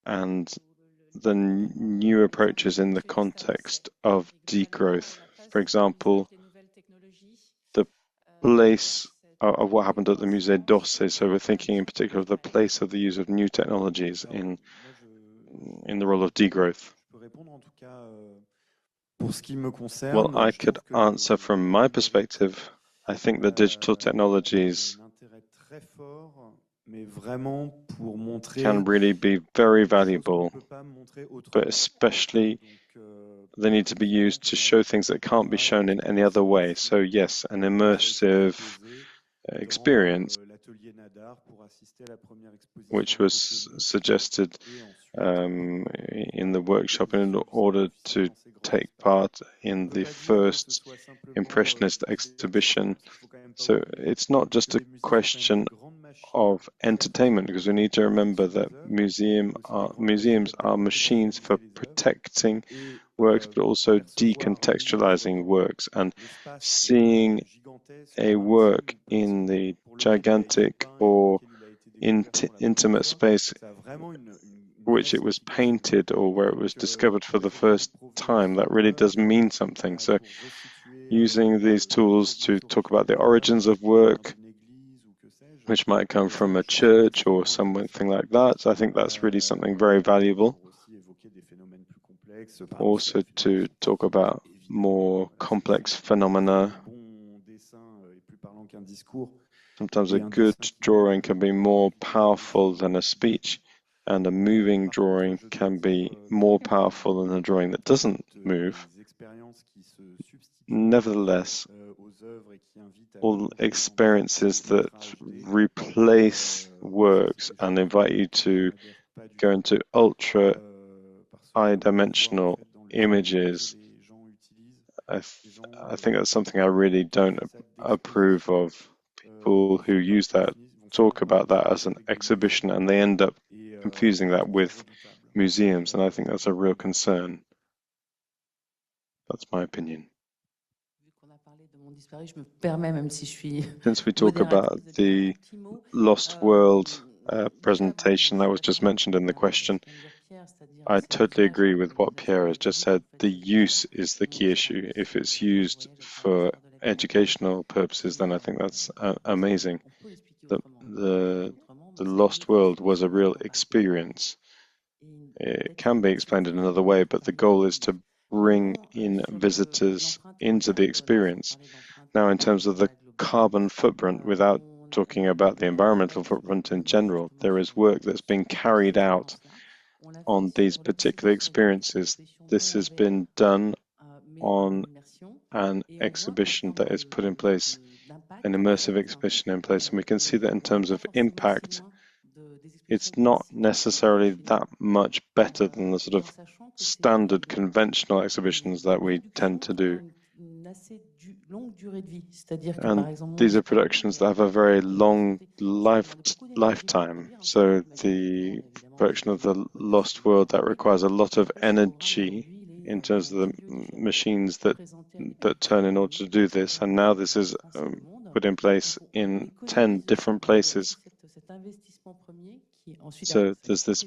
and the new approaches in the context of degrowth? For example, the place of what happened at the Musée d'Orsay. So we're thinking in particular of the place of the use of new technologies in the role of degrowth. Well, I could answer from my perspective. I think the digital technologies can really be very valuable, but especially they need to be used to show things that can't be shown in any other way. So yes, an immersive experience, which was suggested in the workshop in order to take part in the first Impressionist exhibition. So it's not just a question of entertainment, because we need to remember that museums are machines for protecting works, but also decontextualizing works, and seeing a work in the gigantic or intimate space which it was painted or where it was discovered for the first time, that really does mean something. So using these tools to talk about the origins of work, which might come from a church or something like that, I think that's really something very valuable. Also to talk about more complex phenomena. Sometimes a good drawing can be more powerful than a speech. and a moving drawing can be more powerful than a drawing that doesn't move. Nevertheless, all experiences that replace works and invite you to go into ultra high-dimensional images, I think that's something I really don't approve of. People who use that talk about that as an exhibition, and they end up confusing that with museums, and I think that's a real concern. That's my opinion. Since we talk about the Lost World presentation that was just mentioned in the question, I totally agree with what Pierre has just said. The use is the key issue. If it's used for educational purposes, then I think that's amazing. The Lost World was a real experience. It can be explained in another way, but the goal is to bring in visitors into the experience. Now, in terms of the carbon footprint, without talking about the environmental footprint in general, there is work that's being carried out on these particular experiences. This has been done on an exhibition that is put in place, an immersive exhibition in place, and we can see that in terms of impact, it's not necessarily that much better than the sort of standard conventional exhibitions that we tend to do. And these are productions that have a very long lifetime. So the production of the Lost World, that requires a lot of energy in terms of the machines that turn in order to do this. And now this is put in place in 10 different places. So there's this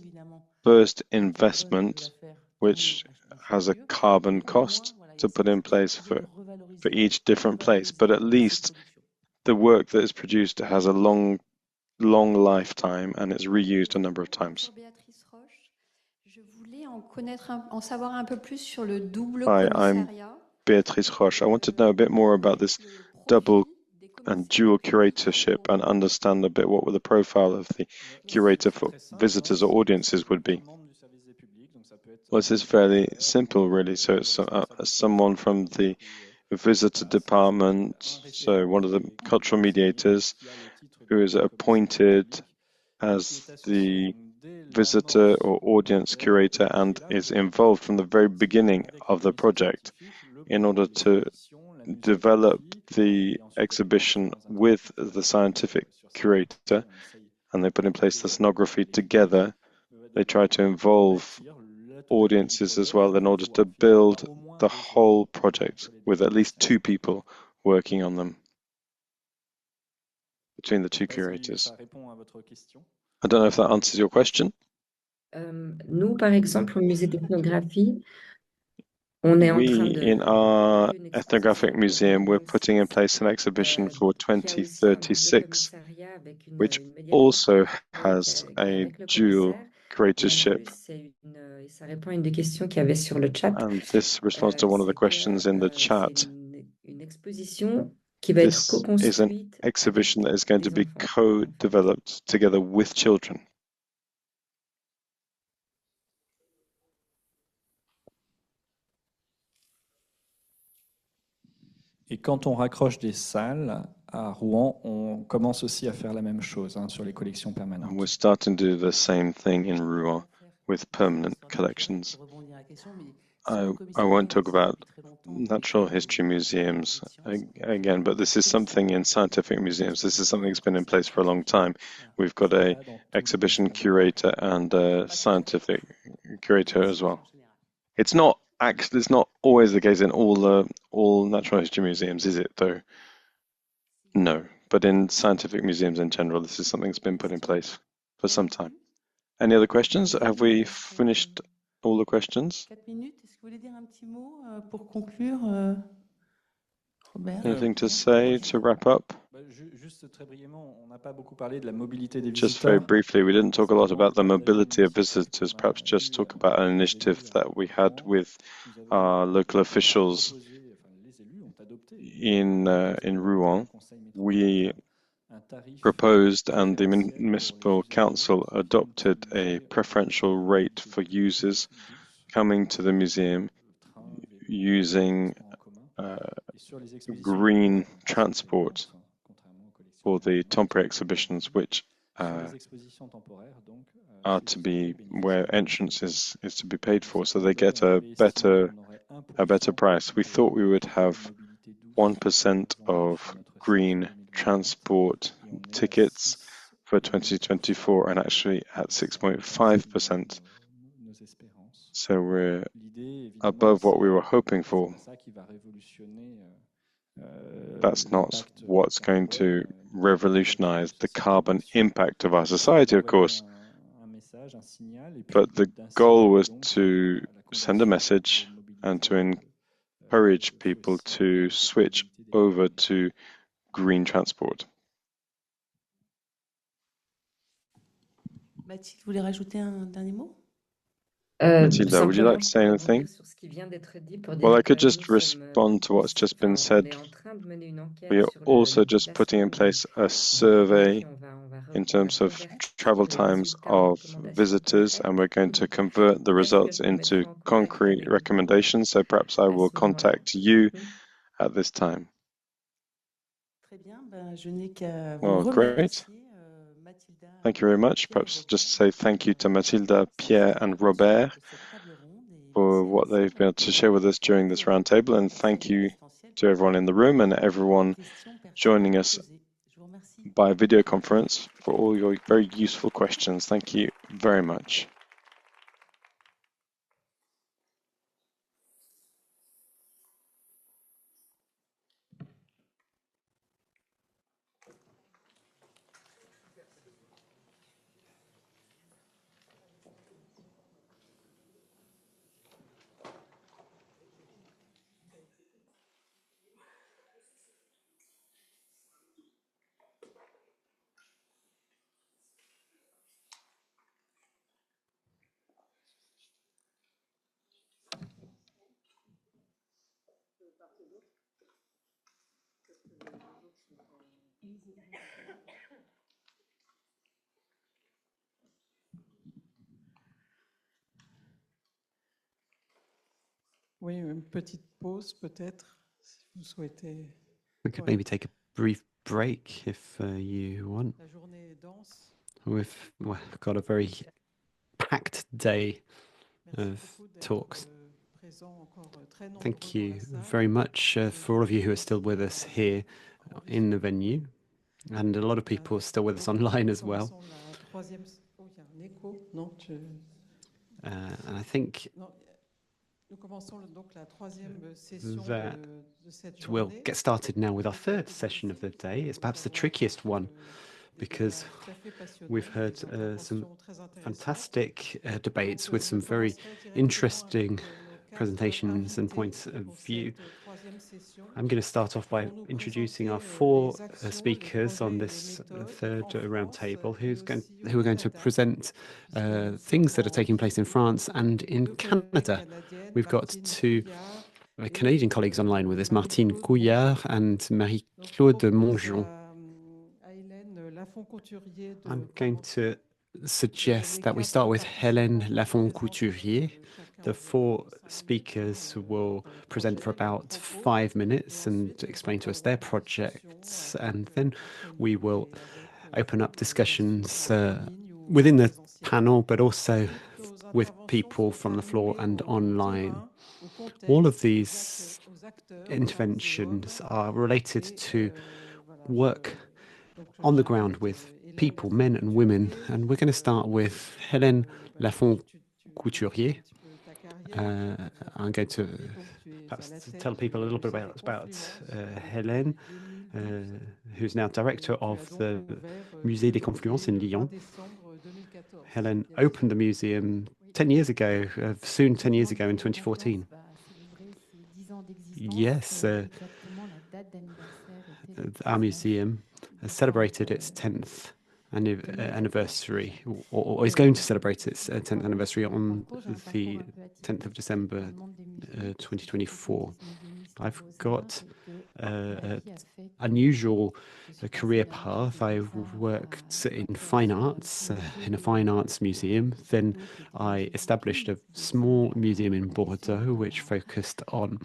first investment, which has a carbon cost to put in place for each different place, but at least the work that is produced has a long lifetime and it's reused a number of times. Hi, I'm Beatrice Roche. I wanted to know a bit more about this double and dual curatorship and understand a bit what the profile of the curator for visitors or audiences would be. Well, this is fairly simple, really. So it's someone from the visitor department, so one of the cultural mediators who is appointed as the visitor or audience curator and is involved from the very beginning of the project in order to develop the exhibition with the scientific curator, and they put in place the scenography together. They try to involve audiences as well in order to build the whole project with at least 2 people working on them between the 2 curators. I don't know if that answers your question. Nous, par exemple, au musée d'ethnographie, on est en train de... in our ethnographic museum, we're putting in place an exhibition for 2036, which also has a dual curatorship. And this responds to one of the questions in the chat. This is an exhibition that is going to be co-developed together with children. Et quand on raccroche des salles à Rouen, on commence aussi à faire la même chose sur les collections permanentes. And we're starting to do the same thing in Rouen with permanent collections. I won't talk about natural history museums again, but this is something in scientific museums. This is something that's been in place for a long time. We've got an exhibition curator and a scientific curator as well. It's not always the case in all natural history museums, is it, though? No, but in scientific museums in general, this is something that's been put in place for some time. Any other questions? Have we finished all the questions? Anything to say to wrap up? Just very briefly, we didn't talk a lot about the mobility of visitors. Perhaps just talk about an initiative that we had with our local officials in Rouen. We proposed and the municipal council adopted a preferential rate for users coming to the museum using green transport for the temporary exhibitions, which are to be where entrance is to be paid for, so they get a better price. We thought we would have 1% of green transport tickets for 2024, and actually at 6.5%. So we're above what we were hoping for. That's not what's going to revolutionize the carbon impact of our society, of course. But the goal was to send a message and to encourage people to switch over to green transport. Mathilde, vous voulez rajouter un dernier mot? Mathilda, would you like to say anything? Well, I could just respond to what's just been said. We are also just putting in place a survey in terms of travel times of visitors, and we're going to convert the results into concrete recommendations. So perhaps I will contact you at this time. Well, great. Thank you very much. Perhaps just say thank you to Mathilda, Pierre, and Robert for what they've been able to share with us during this roundtable, and thank you to everyone in the room and everyone joining us by video conference for all your very useful questions. Thank you very much. Oui, une petite pause peut-être, si vous souhaitez. We could maybe take a brief break if you want. La journée est dense. We've got a very packed day of talks. Thank you very much for all of you who are still with us here in the venue, and a lot of people are still with us online as well. And I think that we'll get started now with our third session of the day. It's perhaps the trickiest one, because we've heard some fantastic debates with some very interesting presentations and points of view. I'm going to start off by introducing our four speakers on this third roundtable, who are going to present things that are taking place in France and in Canada. We've got two Canadian colleagues online with us, Martine Couillard and Marie-Claude Mongeon. I'm going to suggest that we start with Hélène Lafont-Couturier. The four speakers will present for about 5 minutes and explain to us their projects, and then we will open up discussions within the panel, but also with people from the floor and online. All of these interventions are related to work on the ground with people, men and women, and we're going to start with Hélène Lafont-Couturier. I'm going to perhaps tell people a little bit about Hélène, who's now director of the Musée des Confluences in Lyon. Hélène opened the museum 10 years ago, soon 10 years ago in 2014. Yes, our museum has celebrated its 10th anniversary, or is going to celebrate its 10th anniversary on the 10th of December 2024. I've got an unusual career path. I worked in fine arts, in a fine arts museum. Then I established a small museum in Bordeaux, which focused on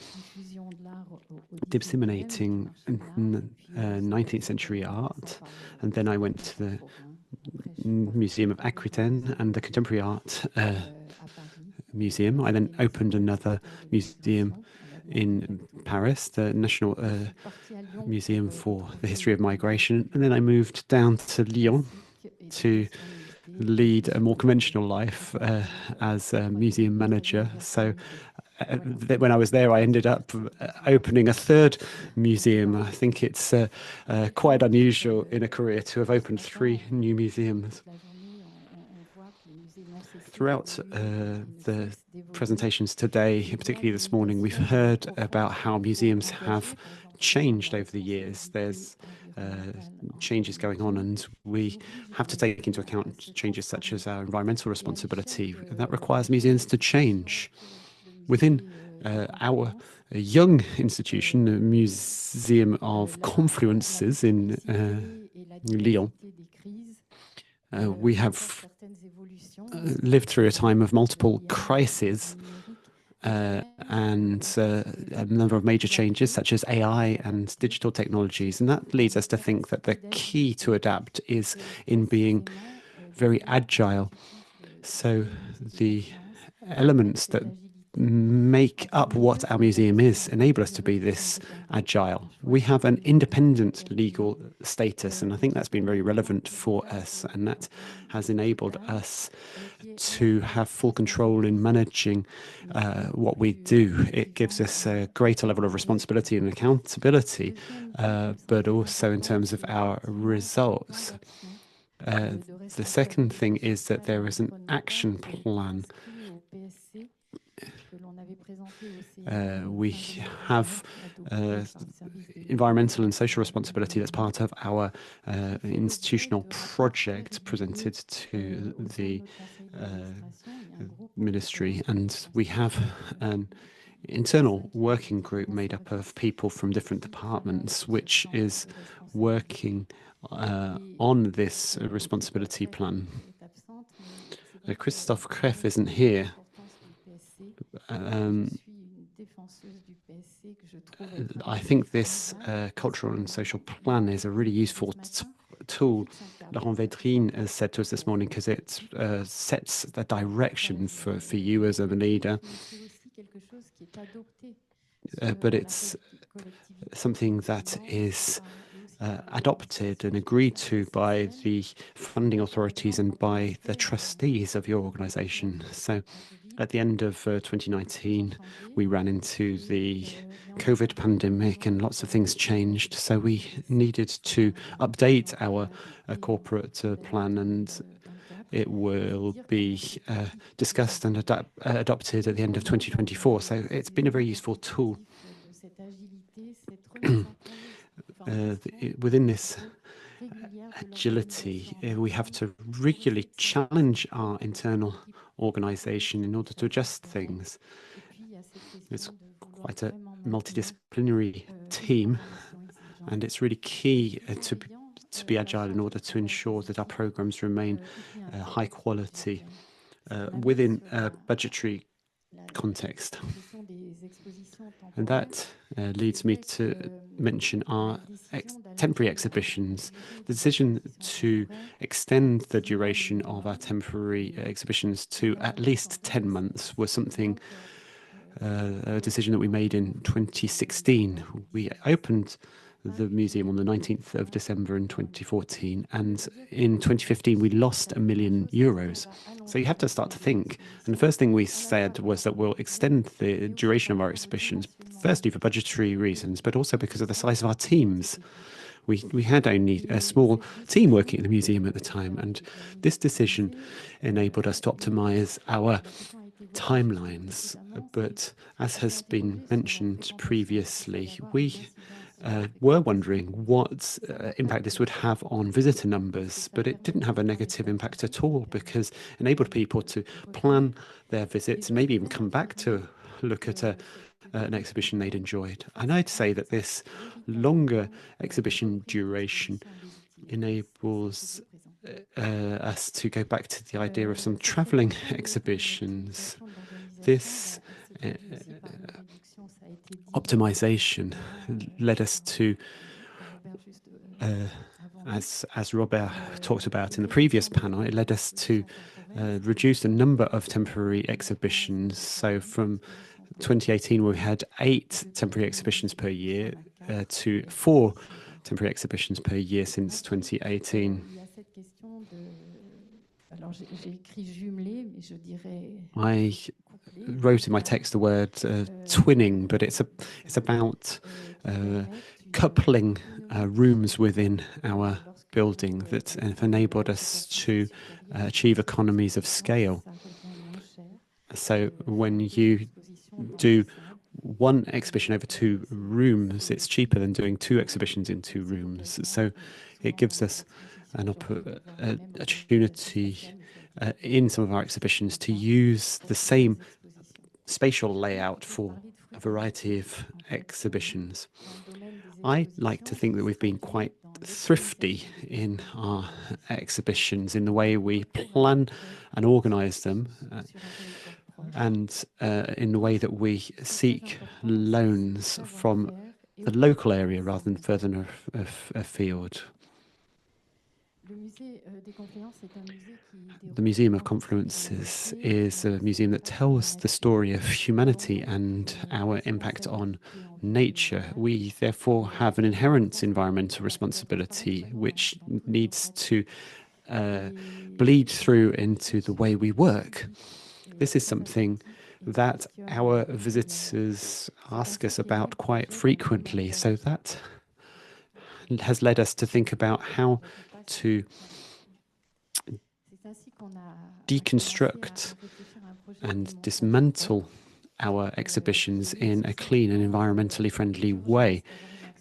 disseminating 19th century art. And then I went to the Museum of Aquitaine and the Contemporary Art Museum. I then opened another museum in Paris, the National Museum for the History of Migration. And then I moved down to Lyon to lead a more conventional life as a museum manager. So when I was there, I ended up opening a third museum. I think it's quite unusual in a career to have opened 3 new museums. Throughout the presentations today, particularly this morning, we've heard about how museums have changed over the years. There's changes going on, and we have to take into account changes such as our environmental responsibility. That requires museums to change. Within our young institution, the Museum of Confluences in Lyon, we have lived through a time of multiple crises and a number of major changes such as AI and digital technologies. And that leads us to think that the key to adapt is in being very agile. So the elements that make up what our museum is enable us to be this agile. We have an independent legal status, and I think that's been very relevant for us, and that has enabled us to have full control in managing what we do. It gives us a greater level of responsibility and accountability, but also in terms of our results. The second thing is that there is an action plan. We have environmental and social responsibility that's part of our institutional project presented to the ministry, and we have an internal working group made up of people from different departments, which is working on this responsibility plan. Christophe Kreff isn't here. I think this cultural and social plan is a really useful tool. Laurent Barbezieux has said to us this morning, because it sets the direction for you as a leader. But it's something that is adopted and agreed to by the funding authorities and by the trustees of your organization. So at the end of 2019, we ran into the COVID pandemic and lots of things changed. So we needed to update our corporate plan, and it will be discussed and adopted at the end of 2024. So it's been a very useful tool. Within this agility, we have to regularly challenge our internal organization in order to adjust things. It's quite a multidisciplinary team, and it's really key to be agile in order to ensure that our programs remain high quality within a budgetary context. And that leads me to mention our temporary exhibitions. The decision to extend the duration of our temporary exhibitions to at least 10 months was something, a decision that we made in 2016. We opened the museum on the 19th of December in 2014, and in 2015 we lost €1 million. So you have to start to think, and the first thing we said was that we'll extend the duration of our exhibitions, firstly for budgetary reasons, but also because of the size of our teams. We had only a small team working at the museum at the time, and this decision enabled us to optimize our timelines. But as has been mentioned previously, we were wondering what impact this would have on visitor numbers, but it didn't have a negative impact at all, because it enabled people to plan their visits and maybe even come back to look at a an exhibition they'd enjoyed. And I'd say that this longer exhibition duration enables us to go back to the idea of some traveling exhibitions. This optimization led us to, as Robert talked about in the previous panel, it led us to reduce the number of temporary exhibitions. So from 2018, we had 8 temporary exhibitions per year to 4 temporary exhibitions per year since 2018. I wrote in my text the word twinning, but it's about coupling rooms within our building that have enabled us to achieve economies of scale. So when you do one exhibition over 2 rooms, it's cheaper than doing 2 exhibitions in 2 rooms. So it gives us an opportunity in some of our exhibitions to use the same spatial layout for a variety of exhibitions. I like to think that we've been quite thrifty in our exhibitions in the way we plan and organize them, and in the way that we seek loans from the local area rather than further afield. The Museum of Confluences is a museum that tells the story of humanity and our impact on nature. We therefore have an inherent environmental responsibility which needs to bleed through into the way we work. This is something that our visitors ask us about quite frequently, so that has led us to think about how to deconstruct and dismantle our exhibitions in a clean and environmentally friendly way.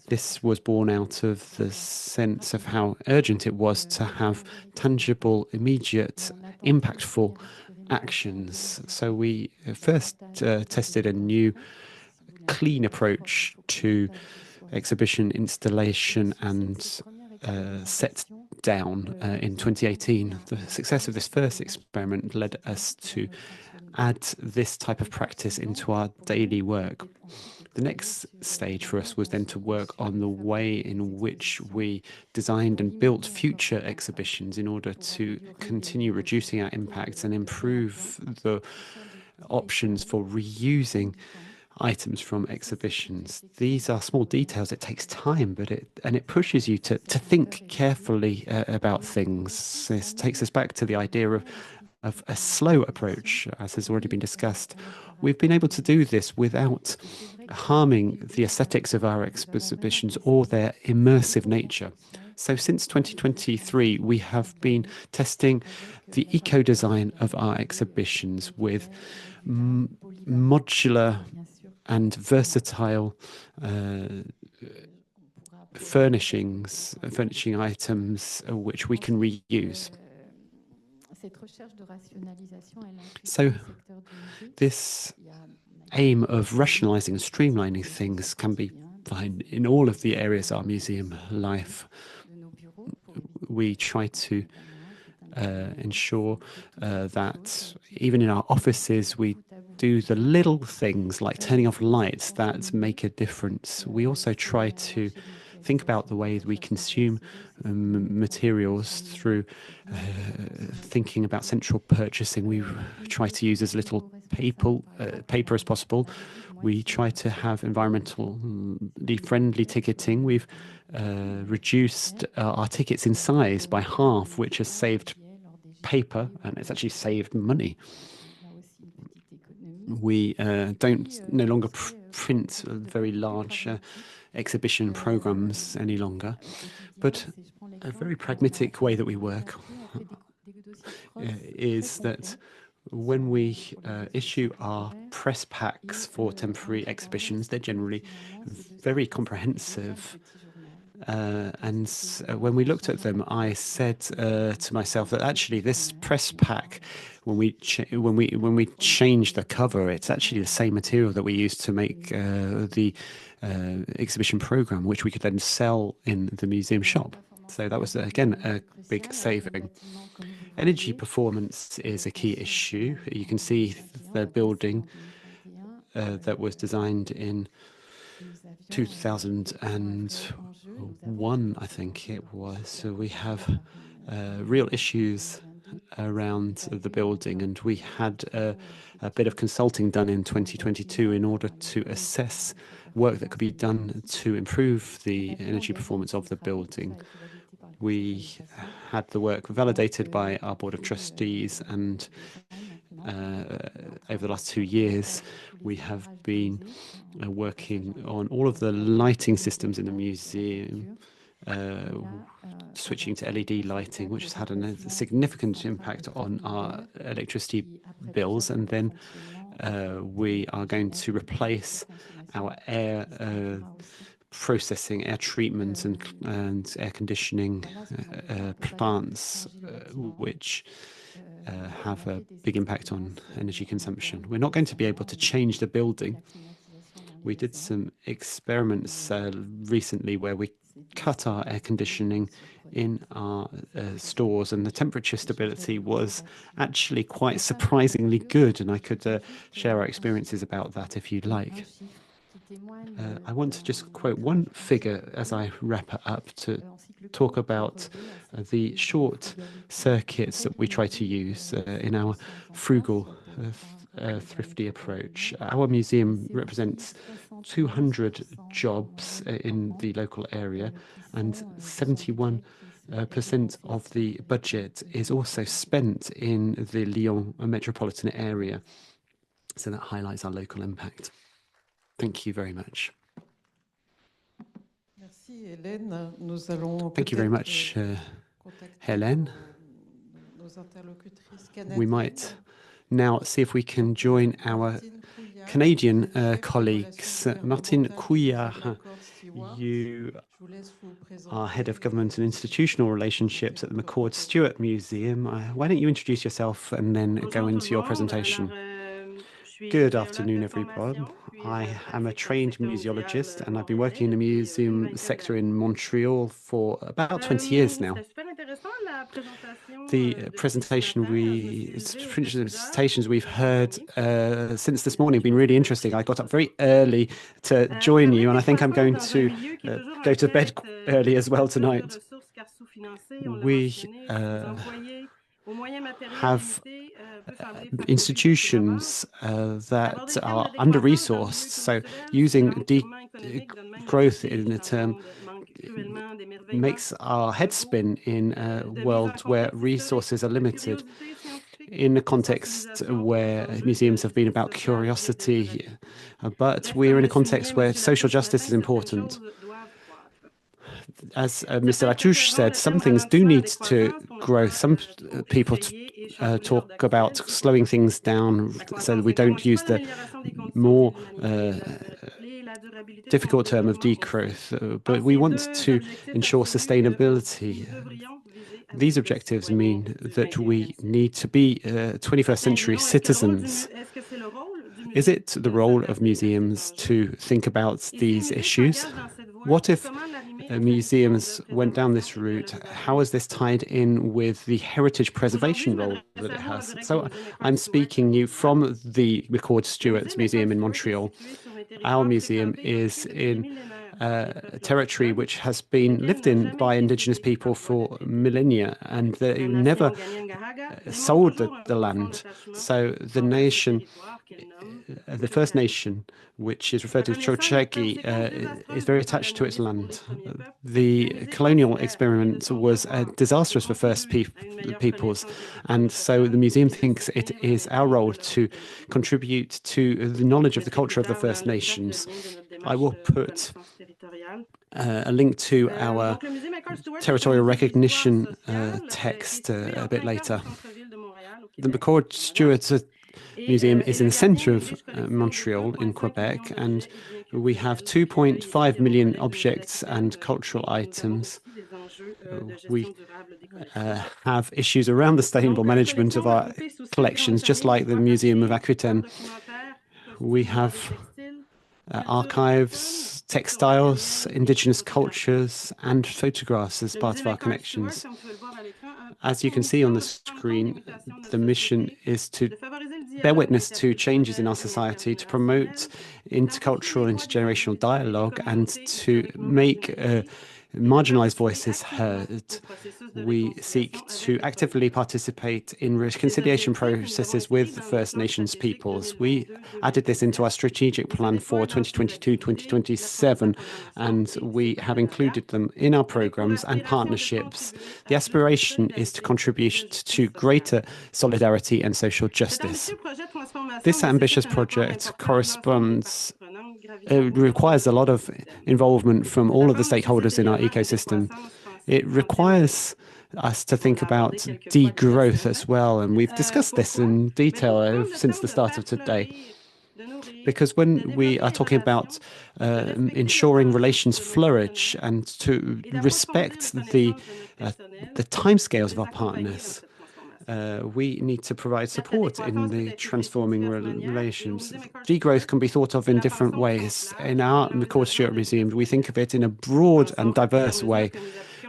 This was born out of the sense of how urgent it was to have tangible, immediate, impactful actions. So we first tested a new clean approach to exhibition installation and set down in 2018. The success of this first experiment led us to add this type of practice into our daily work. The next stage for us was then to work on the way in which we designed and built future exhibitions in order to continue reducing our impacts and improve the options for reusing items from exhibitions. These are small details. It takes time, but it pushes you to think carefully about things. This takes us back to the idea of a slow approach, as has already been discussed. We've been able to do this without harming the aesthetics of our exhibitions or their immersive nature. So since 2023, we have been testing the eco-design of our exhibitions with modular and versatile furnishing items which we can reuse. So this aim of rationalizing and streamlining things can be found in all of the areas of our museum life. We try to ensure that even in our offices we do the little things like turning off lights that make a difference. We also try to think about the way we consume materials through thinking about central purchasing. We try to use as little paper as possible. We try to have environmentally friendly ticketing. We've reduced our tickets in size by half, which has saved paper, and it's actually saved money. We don't no longer print very large exhibition programs any longer, but a very pragmatic way that we work is that when we issue our press packs for temporary exhibitions, they're generally very comprehensive. And when we looked at them, I said to myself that actually this press pack, when we change the cover, it's actually the same material that we used to make the exhibition program, which we could then sell in the museum shop. So that was, again, a big saving. Energy performance is a key issue. You can see the building that was designed in 2001, I think it was. So we have real issues around the building, and we had a bit of consulting done in 2022 in order to assess work that could be done to improve the energy performance of the building. We had the work validated by our Board of Trustees, and over the last 2 years, we have been working on all of the lighting systems in the museum, switching to LED lighting, which has had a significant impact on our electricity bills. And then we are going to replace our air processing, air treatment and air conditioning plants, which have a big impact on energy consumption. We're not going to be able to change the building. We did some experiments recently where we cut our air conditioning in our stores, and the temperature stability was actually quite surprisingly good, and I could share our experiences about that if you'd like. I want to just quote one figure as I wrap it up to talk about the short circuits that we try to use in our frugal, thrifty approach. Our museum represents 200 jobs in the local area, and 71% of the budget is also spent in the Lyon metropolitan area. So that highlights our local impact. Thank you very much. Thank you very much, Hélène. We might now see if we can join our Canadian colleagues. Martine Couillard, you are Head of Government and Institutional Relationships at the McCord-Stewart Museum. Why don't you introduce yourself and then go into your presentation? Good afternoon, everyone. I am a trained museologist, and I've been working in the museum sector in Montreal for about 20 years now. The presentations we've heard since this morning have been really interesting. I got up very early to join you, and I think I'm going to go to bed early as well tonight. We have institutions that are under-resourced, so using degrowth in a term makes our head spin in a world where resources are limited. In a context where museums have been about curiosity, but we're in a context where social justice is important. As Mr. Latouche said, some things do need to grow. Some people talk about slowing things down so that we don't use the more difficult term of degrowth, but we want to ensure sustainability. These objectives mean that we need to be 21st century citizens. Is it the role of museums to think about these issues? What if museums went down this route? How is this tied in with the heritage preservation role that it has? So I'm speaking you from the McCord-Stewart Museum in Montreal. Our museum is in a territory which has been lived in by Indigenous people for millennia, and they never sold the land. So the nation, the First Nation, which is referred to as Chochegi, is very attached to its land. The colonial experiment was disastrous for First Peoples, and so the museum thinks it is our role to contribute to the knowledge of the culture of the First Nations. I will put a link to our territorial recognition text a bit later. The McCord-Stewart museum is in the center of Montreal in Quebec, and we have 2.5 million objects and cultural items. We have issues around the sustainable management of our collections, just like the Museum of Aquitaine. We have archives, textiles, indigenous cultures, and photographs as part of our connections. As you can see on the screen, the mission is to bear witness to changes in our society, to promote intercultural, intergenerational dialogue, and to make marginalized voices heard. We seek to actively participate in reconciliation processes with First Nations peoples. We added this into our strategic plan for 2022-2027, and we have included them in our programs and partnerships. The aspiration is to contribute to greater solidarity and social justice. This ambitious project requires a lot of involvement from all of the stakeholders in our ecosystem. It requires us to think about degrowth as well, and we've discussed this in detail since the start of today. Because when we are talking about ensuring relations flourish and to respect the timescales of our partners, we need to provide support in the transforming relations. Degrowth can be thought of in different ways. In our Court Museum, we think of it in a broad and diverse way.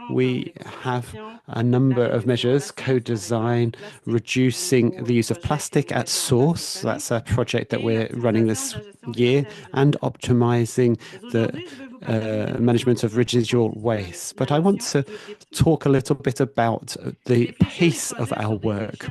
We have a number of measures: co-design, reducing the use of plastic at source. That's a project that we're running this year, and optimizing the management of residual waste. But I want to talk a little bit about the pace of our work.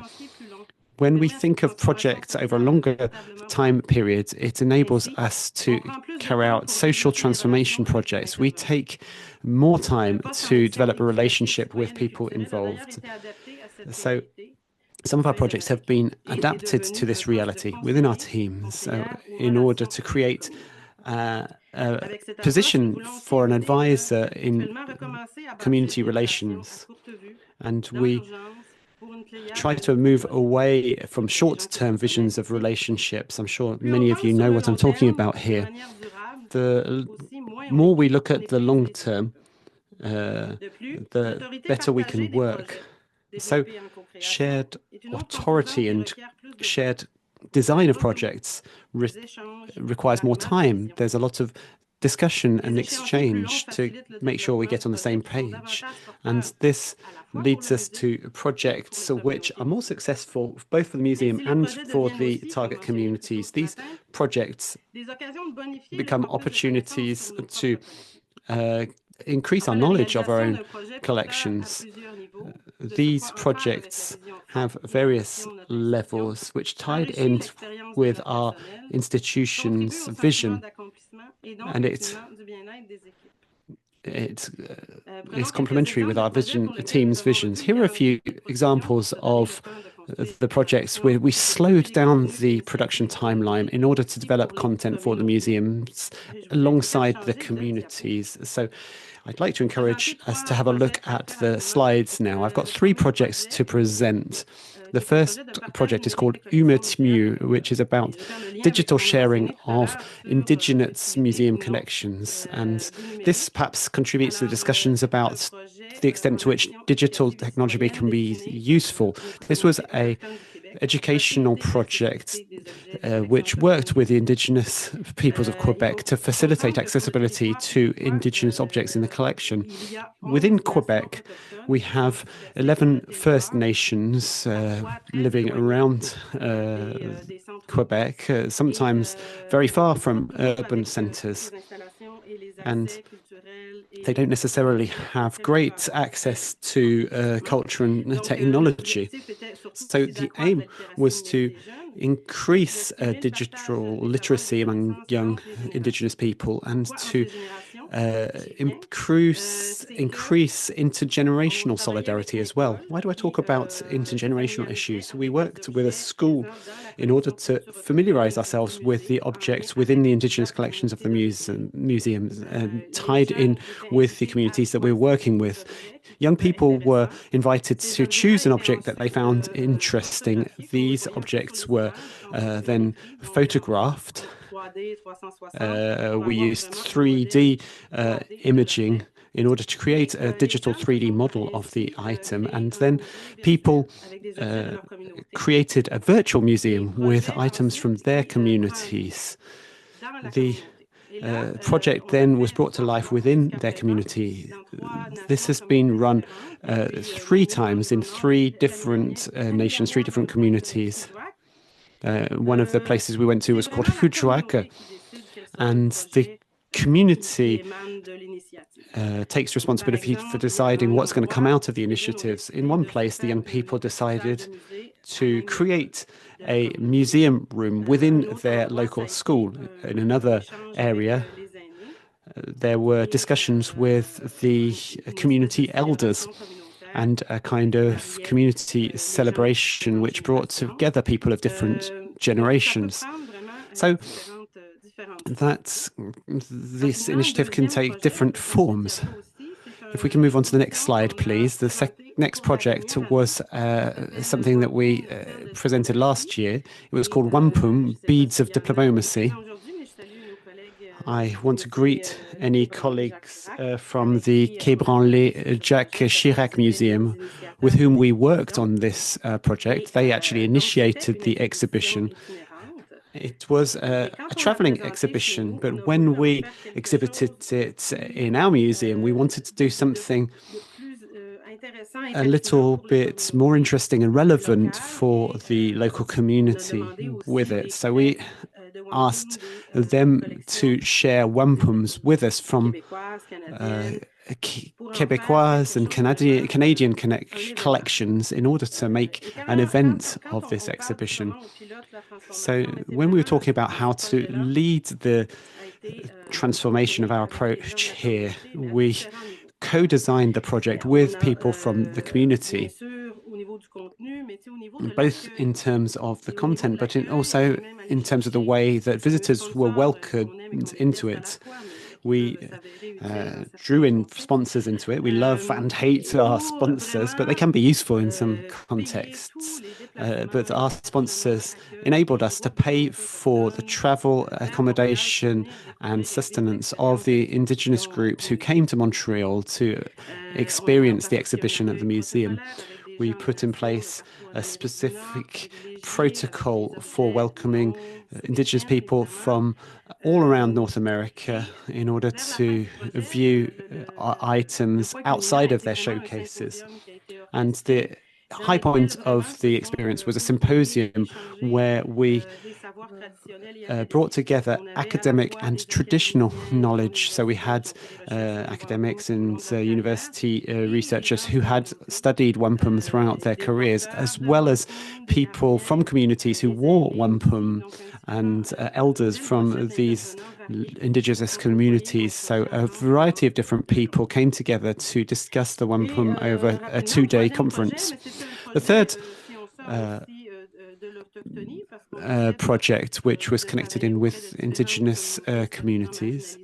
When we think of projects over a longer time period, it enables us to carry out social transformation projects. We take more time to develop a relationship with people involved. So some of our projects have been adapted to this reality within our teams in order to create a position for an advisor in community relations. And we try to move away from short-term visions of relationships. I'm sure many of you know what I'm talking about here. The more we look at the long term, the better we can work. So shared authority and shared design of projects requires more time. There's a lot of discussion and exchange to make sure we get on the same page. And this leads us to projects which are more successful both for the museum and for the target communities. These projects become opportunities to increase our knowledge of our own collections. These projects have various levels which tied in with our institution's vision, and it is complementary with our team's visions. Here are a few examples of the projects where we slowed down the production timeline in order to develop content for the museums alongside the communities. So I'd like to encourage us to have a look at the slides now. I've got 3 projects to present. The first project is called Umetmu, which is about digital sharing of indigenous museum collections. And this perhaps contributes to discussions about the extent to which digital technology can be useful. This was an educational project which worked with the indigenous peoples of Quebec to facilitate accessibility to indigenous objects in the collection. Within Quebec, we have 11 First Nations living around Quebec, sometimes very far from urban centres. And they don't necessarily have great access to culture and technology. So the aim was to increase digital literacy among young Indigenous people and to increase intergenerational solidarity as well. Why do I talk about intergenerational issues? We worked with a school in order to familiarize ourselves with the objects within the indigenous collections of the museums and tied in with the communities that we're working with. Young people were invited to choose an object that they found interesting. These objects were then photographed. We used 3D imaging in order to create a digital 3D model of the item, and then people created a virtual museum with items from their communities. The project then was brought to life within their community. This has been run 3 times in 3 different nations, 3 different communities. One of the places we went to was called Hujuak, and the community takes responsibility for deciding what's going to come out of the initiatives. In one place, the young people decided to create a museum room within their local school. In another area, there were discussions with the community elders and a kind of community celebration which brought together people of different generations. So this initiative can take different forms. If we can move on to the next slide, please. The next project was something that we presented last year. It was called Wampum, Beads of Diplomacy. I want to greet any colleagues from the Quai Branly Jacques Chirac Museum with whom we worked on this project. They actually initiated the exhibition. It was a traveling exhibition, but when we exhibited it in our museum, we wanted to do something a little bit more interesting and relevant for the local community with it. So we asked them to share wampums with us from Quebecois and Canadian collections in order to make an event of this exhibition. So when we were talking about how to lead the transformation of our approach here, we co-designed the project with people from the community, both in terms of the content, but also in terms of the way that visitors were welcomed into it. We drew in sponsors into it. We love and hate our sponsors, but they can be useful in some contexts. But our sponsors enabled us to pay for the travel, accommodation, and sustenance of the indigenous groups who came to Montreal to experience the exhibition at the museum. We put in place a specific protocol for welcoming indigenous people from all around North America in order to view items outside of their showcases. And the high point of the experience was a symposium where we brought together academic and traditional knowledge. So we had academics and university researchers who had studied wampum throughout their careers, as well as people from communities who wore wampum and elders from these indigenous communities. So a variety of different people came together to discuss the wampum over a 2-day conference. The third project, which was connected in with indigenous communities.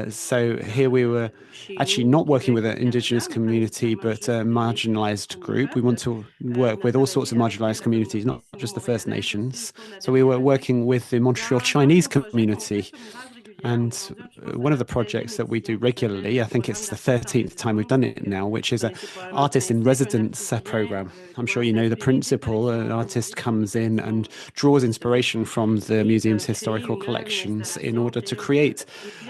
So here we were actually not working with an indigenous community, but a marginalized group. We want to work with all sorts of marginalized communities, not just the First Nations. So we were working with the Montreal Chinese community. And one of the projects that we do regularly, I think it's the 13th time we've done it now, which is an artist in residence program. I'm sure you know the principle. An artist comes in and draws inspiration from the museum's historical collections in order to create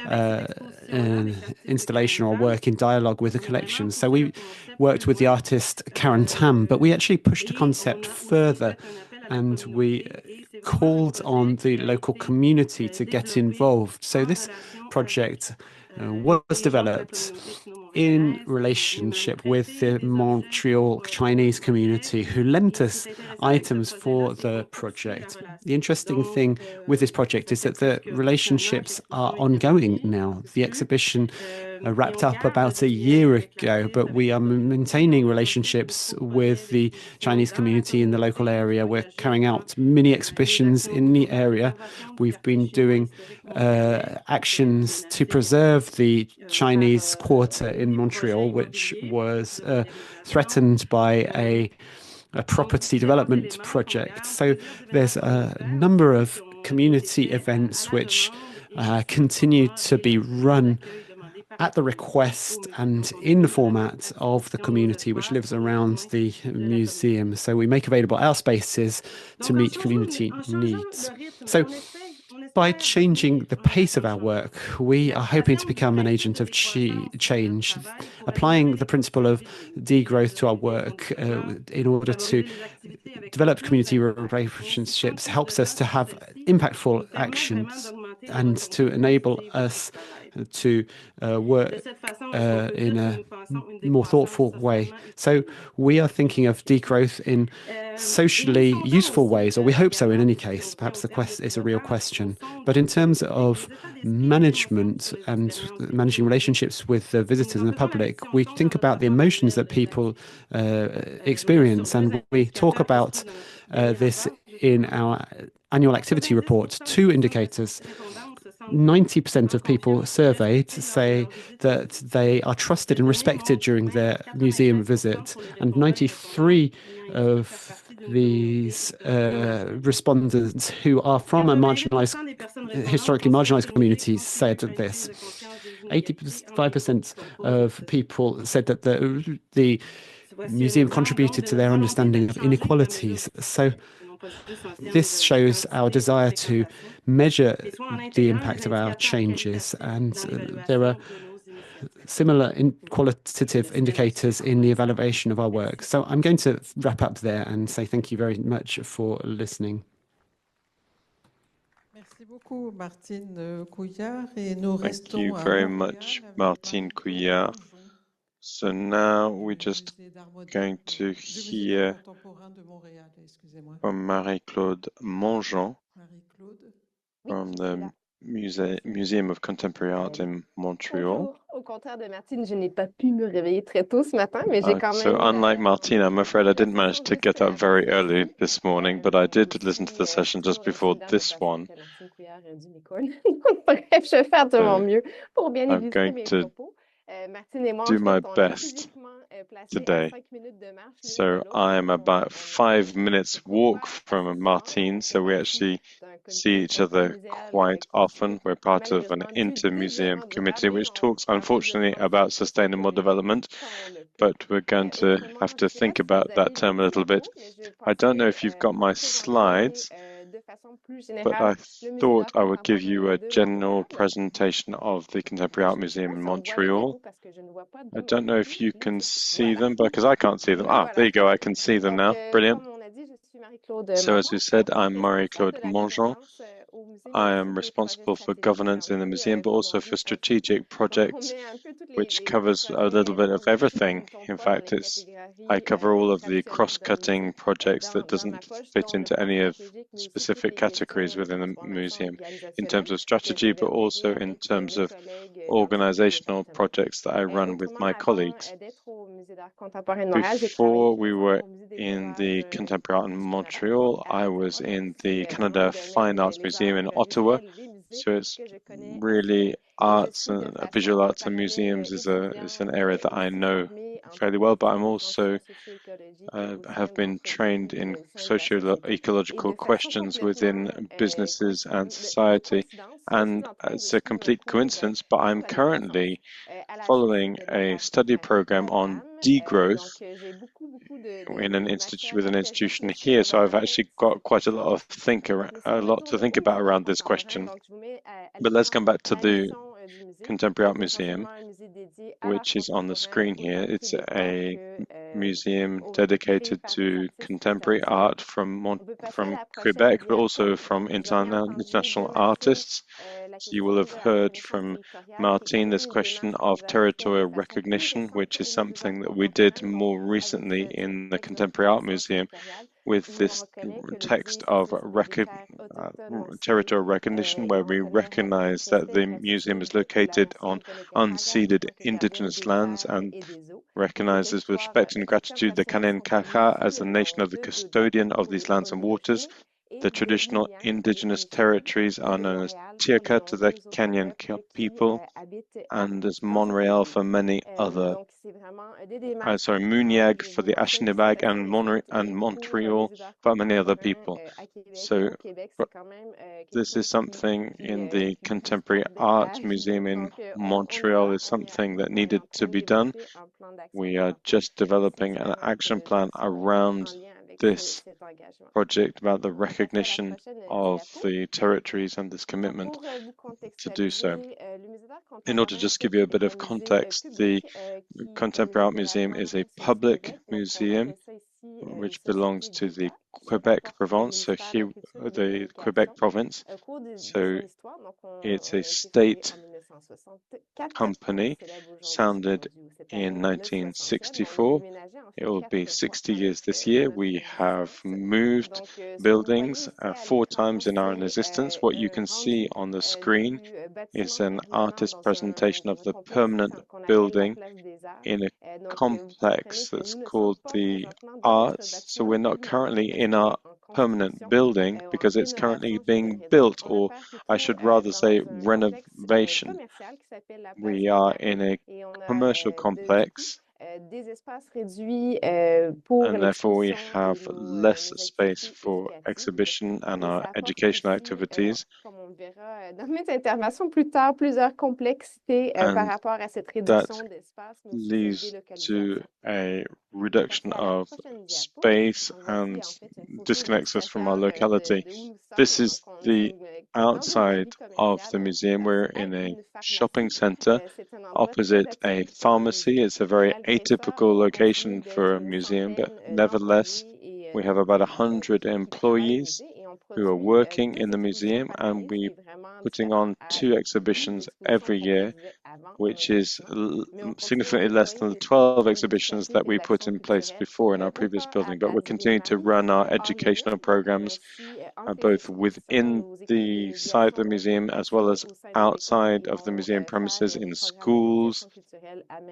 an installation or work in dialogue with the collections. So we worked with the artist Karen Tam, but we actually pushed the concept further, and we called on the local community to get involved. So this project was developed in relationship with the Montreal Chinese community who lent us items for the project. The interesting thing with this project is that the relationships are ongoing now. The exhibition wrapped up about a year ago, but we are maintaining relationships with the Chinese community in the local area. We're carrying out mini exhibitions in the area. We've been doing actions to preserve the Chinese quarter in Montreal, which was threatened by a property development project. So there's a number of community events which continue to be run at the request and in the format of the community which lives around the museum. So we make available our spaces to meet community needs. So by changing the pace of our work, we are hoping to become an agent of change, applying the principle of degrowth to our work in order to develop community relationships helps us to have impactful actions and to enable us to work in a more thoughtful way. So we are thinking of degrowth in socially useful ways, or we hope so in any case. Perhaps the question is a real question. But in terms of management and managing relationships with the visitors and the public, we think about the emotions that people experience, and we talk about this in our annual activity report. 2 indicators. 90% of people surveyed say that they are trusted and respected during their museum visit, and 93 of these respondents who are from historically marginalized communities said this. 85% of people said that the museum contributed to their understanding of inequalities. So this shows our desire to measure the impact of our changes, and there are similar qualitative indicators in the evaluation of our work. So I'm going to wrap up there and say thank you very much for listening. Thank you very much, Martine Couillard. So now we're just going to hear from Marie-Claude Mongeon from the Museum of Contemporary Art in Montreal. Au contraire de Martine, je n'ai pas pu me réveiller très tôt ce matin, mais j'ai quand même. So unlike Martine, I'm afraid I didn't manage to get up very early this morning, but I did listen to the session just before this one. Bref, je vais faire de mon mieux pour bien I'm illustrer going mes to propos. Martine et moi, do my best today. So I am about 5 minutes walk from Martine, so we actually see each other quite often. We're part of an inter-museum committee which talks, unfortunately, about sustainable development, but we're going to have to think about that term a little bit. I don't know if you've got my slides, but I thought I would give you a general presentation of the Contemporary Art Museum in Montreal. I don't know if you can see them, because I can't see them. Ah, there you go, I can see them now. Brilliant. So as we said, I'm Marie-Claude Mongeon. I am responsible for governance in the museum, but also for strategic projects, which covers a little bit of everything. In fact, I cover all of the cross-cutting projects that doesn't fit into any of specific categories within the museum in terms of strategy, but also in terms of organizational projects that I run with my colleagues. Before we were in the Contemporary Art in Montreal, I was in the Canada Fine Arts Museum in Ottawa. So it's really arts and visual arts and museums is an area that I know fairly well, but I'm also have been trained in socio-ecological questions within businesses and society. And it's a complete coincidence, but I'm currently following a study program on degrowth in an with an institution here. So I've actually got quite a lot to think about around this question. But let's come back to the Contemporary Art Museum. which is on the screen here. It's a museum dedicated to contemporary art from Quebec, but also from international artists. So you will have heard from Martine this question of territorial recognition, which is something that we did more recently in the Contemporary Art Museum with this text of territorial recognition, where we recognize that the museum is located on unceded indigenous lands and recognizes with respect and gratitude the Kanen Kaka as the nation of the custodian of these lands and waters. The traditional indigenous territories are known as Tirka to the Kenyan people, and as Montreal for many other, Muniag for the Ashinibag, and Montreal for many other people. So this is something in the Contemporary Art Museum in Montreal is something that needed to be done. We are just developing an action plan around this project about the recognition of the territories and this commitment to do so. In order to just give you a bit of context, the Contemporary Art Museum is a public museum which belongs to the Quebec province, so here, the Quebec province. So it's a state company founded in 1964. It will be 60 years this year. We have moved buildings 4 times in our existence. What you can see on the screen is an artist presentation of the permanent building in a complex that's called the Arts. So we're not currently in our permanent building because it's currently being built, or I should rather say renovation. We are in a commercial complex, and therefore we have less space for exhibition and our educational activities. And that leads to a reduction of space and disconnects us from our locality. This is the outside of the museum. We're in a shopping center opposite a pharmacy. It's a very atypical location for a museum, but nevertheless, we have about 100 employees who are working in the museum, and we're putting on 2 exhibitions every year, which is significantly less than the 12 exhibitions that we put in place before in our previous building. But we're continuing to run our educational programs both within the site of the museum as well as outside of the museum premises, in schools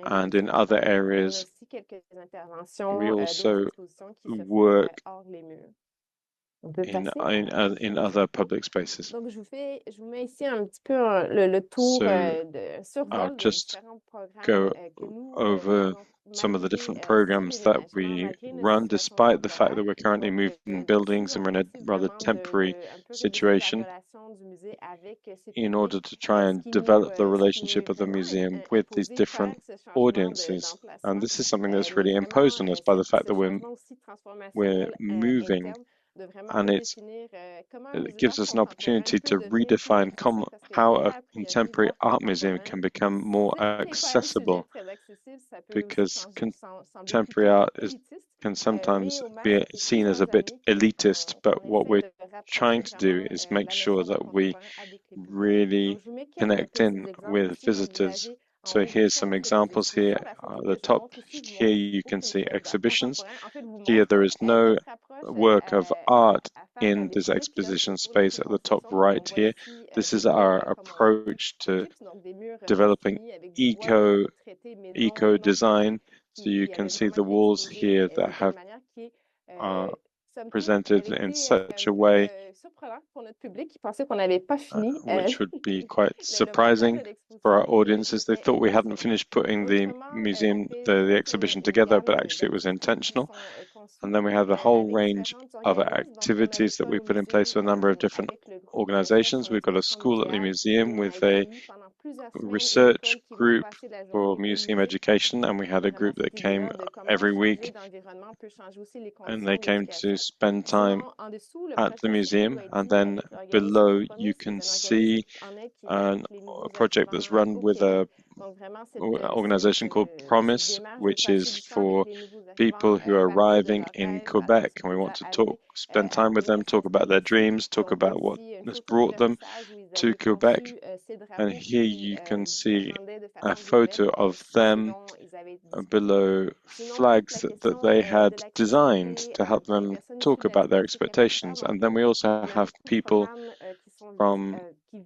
and in other areas. We also work in other public spaces. So I'll just go over some of the different programs that we run, despite the fact that we're currently moving buildings and we're in a rather temporary situation, in order to try and develop the relationship of the museum with these different audiences. And this is something that's really imposed on us by the fact that we're moving, and it gives us an opportunity to redefine how a contemporary art museum can become more accessible, because contemporary art can sometimes be seen as a bit elitist, but what we're trying to do is make sure that we really connect in with visitors. So here's some examples here. At the top here you can see exhibitions. Here there is no work of art in this exposition space at the top right here. This is our approach to developing eco design. So you can see the walls here that have presented in such a way which would be quite surprising for our audiences. They thought we hadn't finished putting the museum, the exhibition together, but actually it was intentional. And then we have a whole range of activities that we put in place with a number of different organizations. We've got a school at the museum with a research group for museum education, and we had a group that came every week, and they came to spend time at the museum. And then below you can see a project that's run with a organization called Promise, which is for people who are arriving in Quebec, and we want to spend time with them, talk about their dreams, talk about what has brought them to Quebec. And here you can see a photo of them below flags that they had designed to help them talk about their expectations. And then we also have people from, we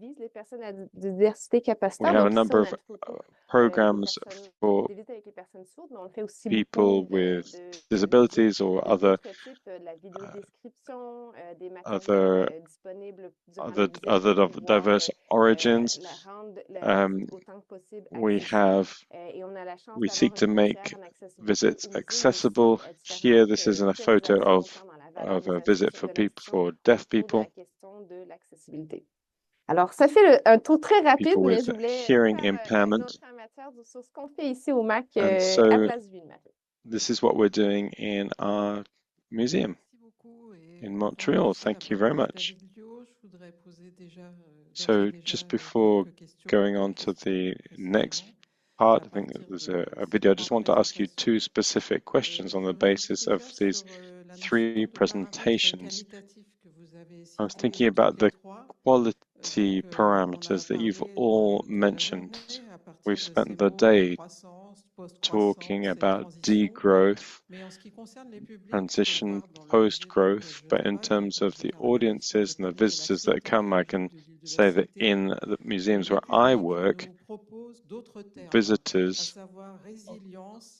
have a number of programs for people with disabilities or other diverse origins. We seek to make visits accessible. Here, this is a photo of a visit for deaf people. Alors, ça fait un tour très rapide, People mais with je voulais hearing faire impairment. une autre matière sur ce qu'on fait ici au MAC And à so Place Ville-Marie. this is what we're doing in our museum in Montreal. Thank you very much. So just before going on to the next part, I think there's a video. I just want to ask you two specific questions on the basis of these three presentations. I was thinking about the quality parameters that you've all mentioned. We've spent the day talking about degrowth, transition, post-growth, but in terms of the audiences and the visitors that come, I can say that in the museums where I work, visitors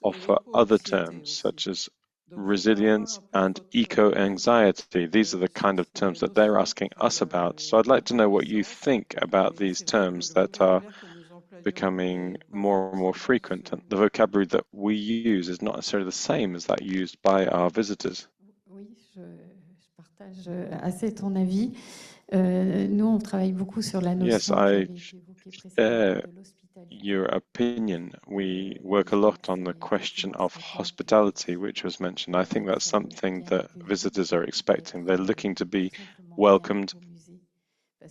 offer other terms such as resilience and eco-anxiety. These are the kind of terms that they're asking us about. So I'd like to know what you think about these terms that are becoming more and more frequent. And the vocabulary that we use is not necessarily the same as that used by our visitors. Oui, je partage assez ton avis. Nous, on travaille beaucoup sur la notion qui avait été évoquée précédemment de l'hospitalité. Your opinion. We work a lot on the question of hospitality, which was mentioned. I think that's something that visitors are expecting. They're looking to be welcomed.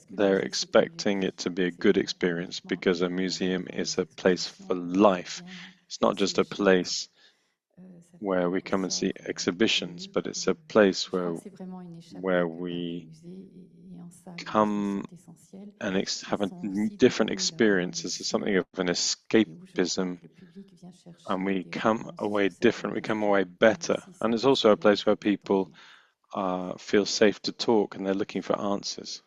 They're expecting it to be a good experience because a museum is a place for life. It's not just a place where we come and see exhibitions, but it's a place where we come and have a different experience. This is something of an escapism, and we come away different, we come away better. And it's also a place where people feel safe to talk and they're looking for answers.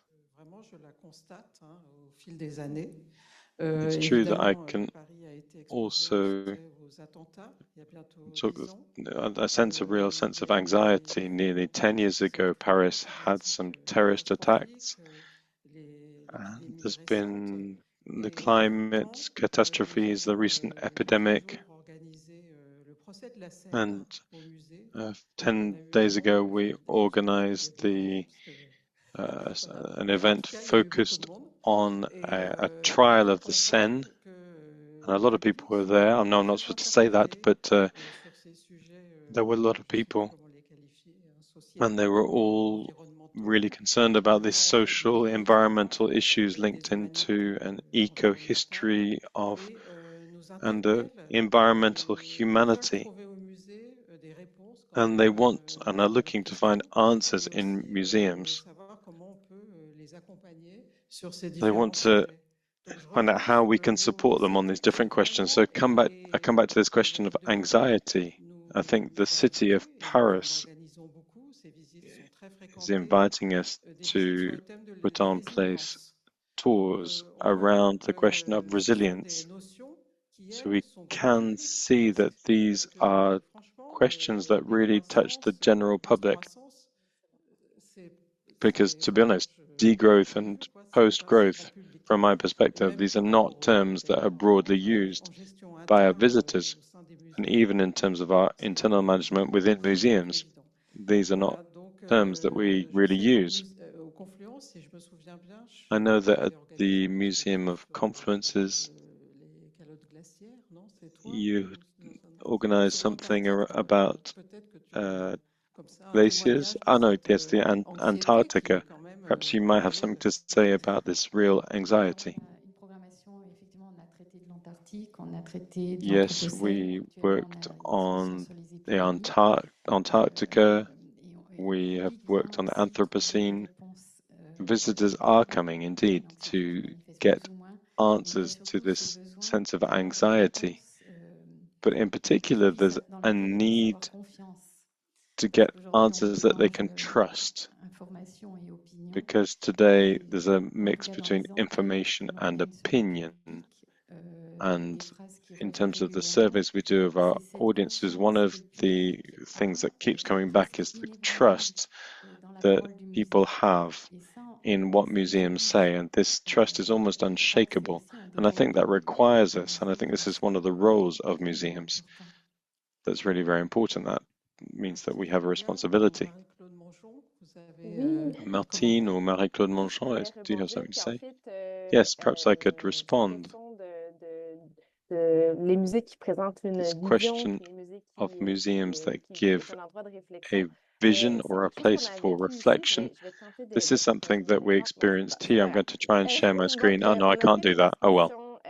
It's true that I can also took a real sense of anxiety. Nearly 10 years ago, Paris had some terrorist attacks. And there's been the climate catastrophes, the recent epidemic. And 10 days ago, we organized an event focused on a trial of the Seine. And a lot of people were there. I know I'm not supposed to say that, but there were a lot of people. And they were all really concerned about these social, environmental issues linked into an eco-history and environmental humanity. And they want and are looking to find answers in museums. They want to find out how we can support them on these different questions. So I come back to this question of anxiety. I think the city of Paris is inviting us to put on place tours around the question of resilience. So we can see that these are questions that really touch the general public. Because, to be honest, degrowth and post-growth, from my perspective, these are not terms that are broadly used by our visitors. And even in terms of our internal management within museums, these are not terms that we really use. I know that at the Museum of Confluences, you organized something about glaciers. Oh no, yes, the Antarctica. Perhaps you might have something to say about this real anxiety. Yes, we worked on the Antarctica. We have worked on the Anthropocene. Visitors are coming indeed to get answers to this sense of anxiety. But in particular, there's a need to get answers that they can trust. Because today there's a mix between information and opinion. And in terms of the surveys we do of our audiences, one of the things that keeps coming back is the trust that people have in what museums say, and this trust is almost unshakable. And I think that requires us, and I think this is one of the roles of museums that's really very important. That means that we have a responsibility. Martine or Marie-Claude Monchon, do you have something to say? Yes, perhaps I could respond. This question of museums that give a vision or a place for reflection. This is something that we experienced here. I'm going to try and share my screen. Oh no, I can't do that. Oh well.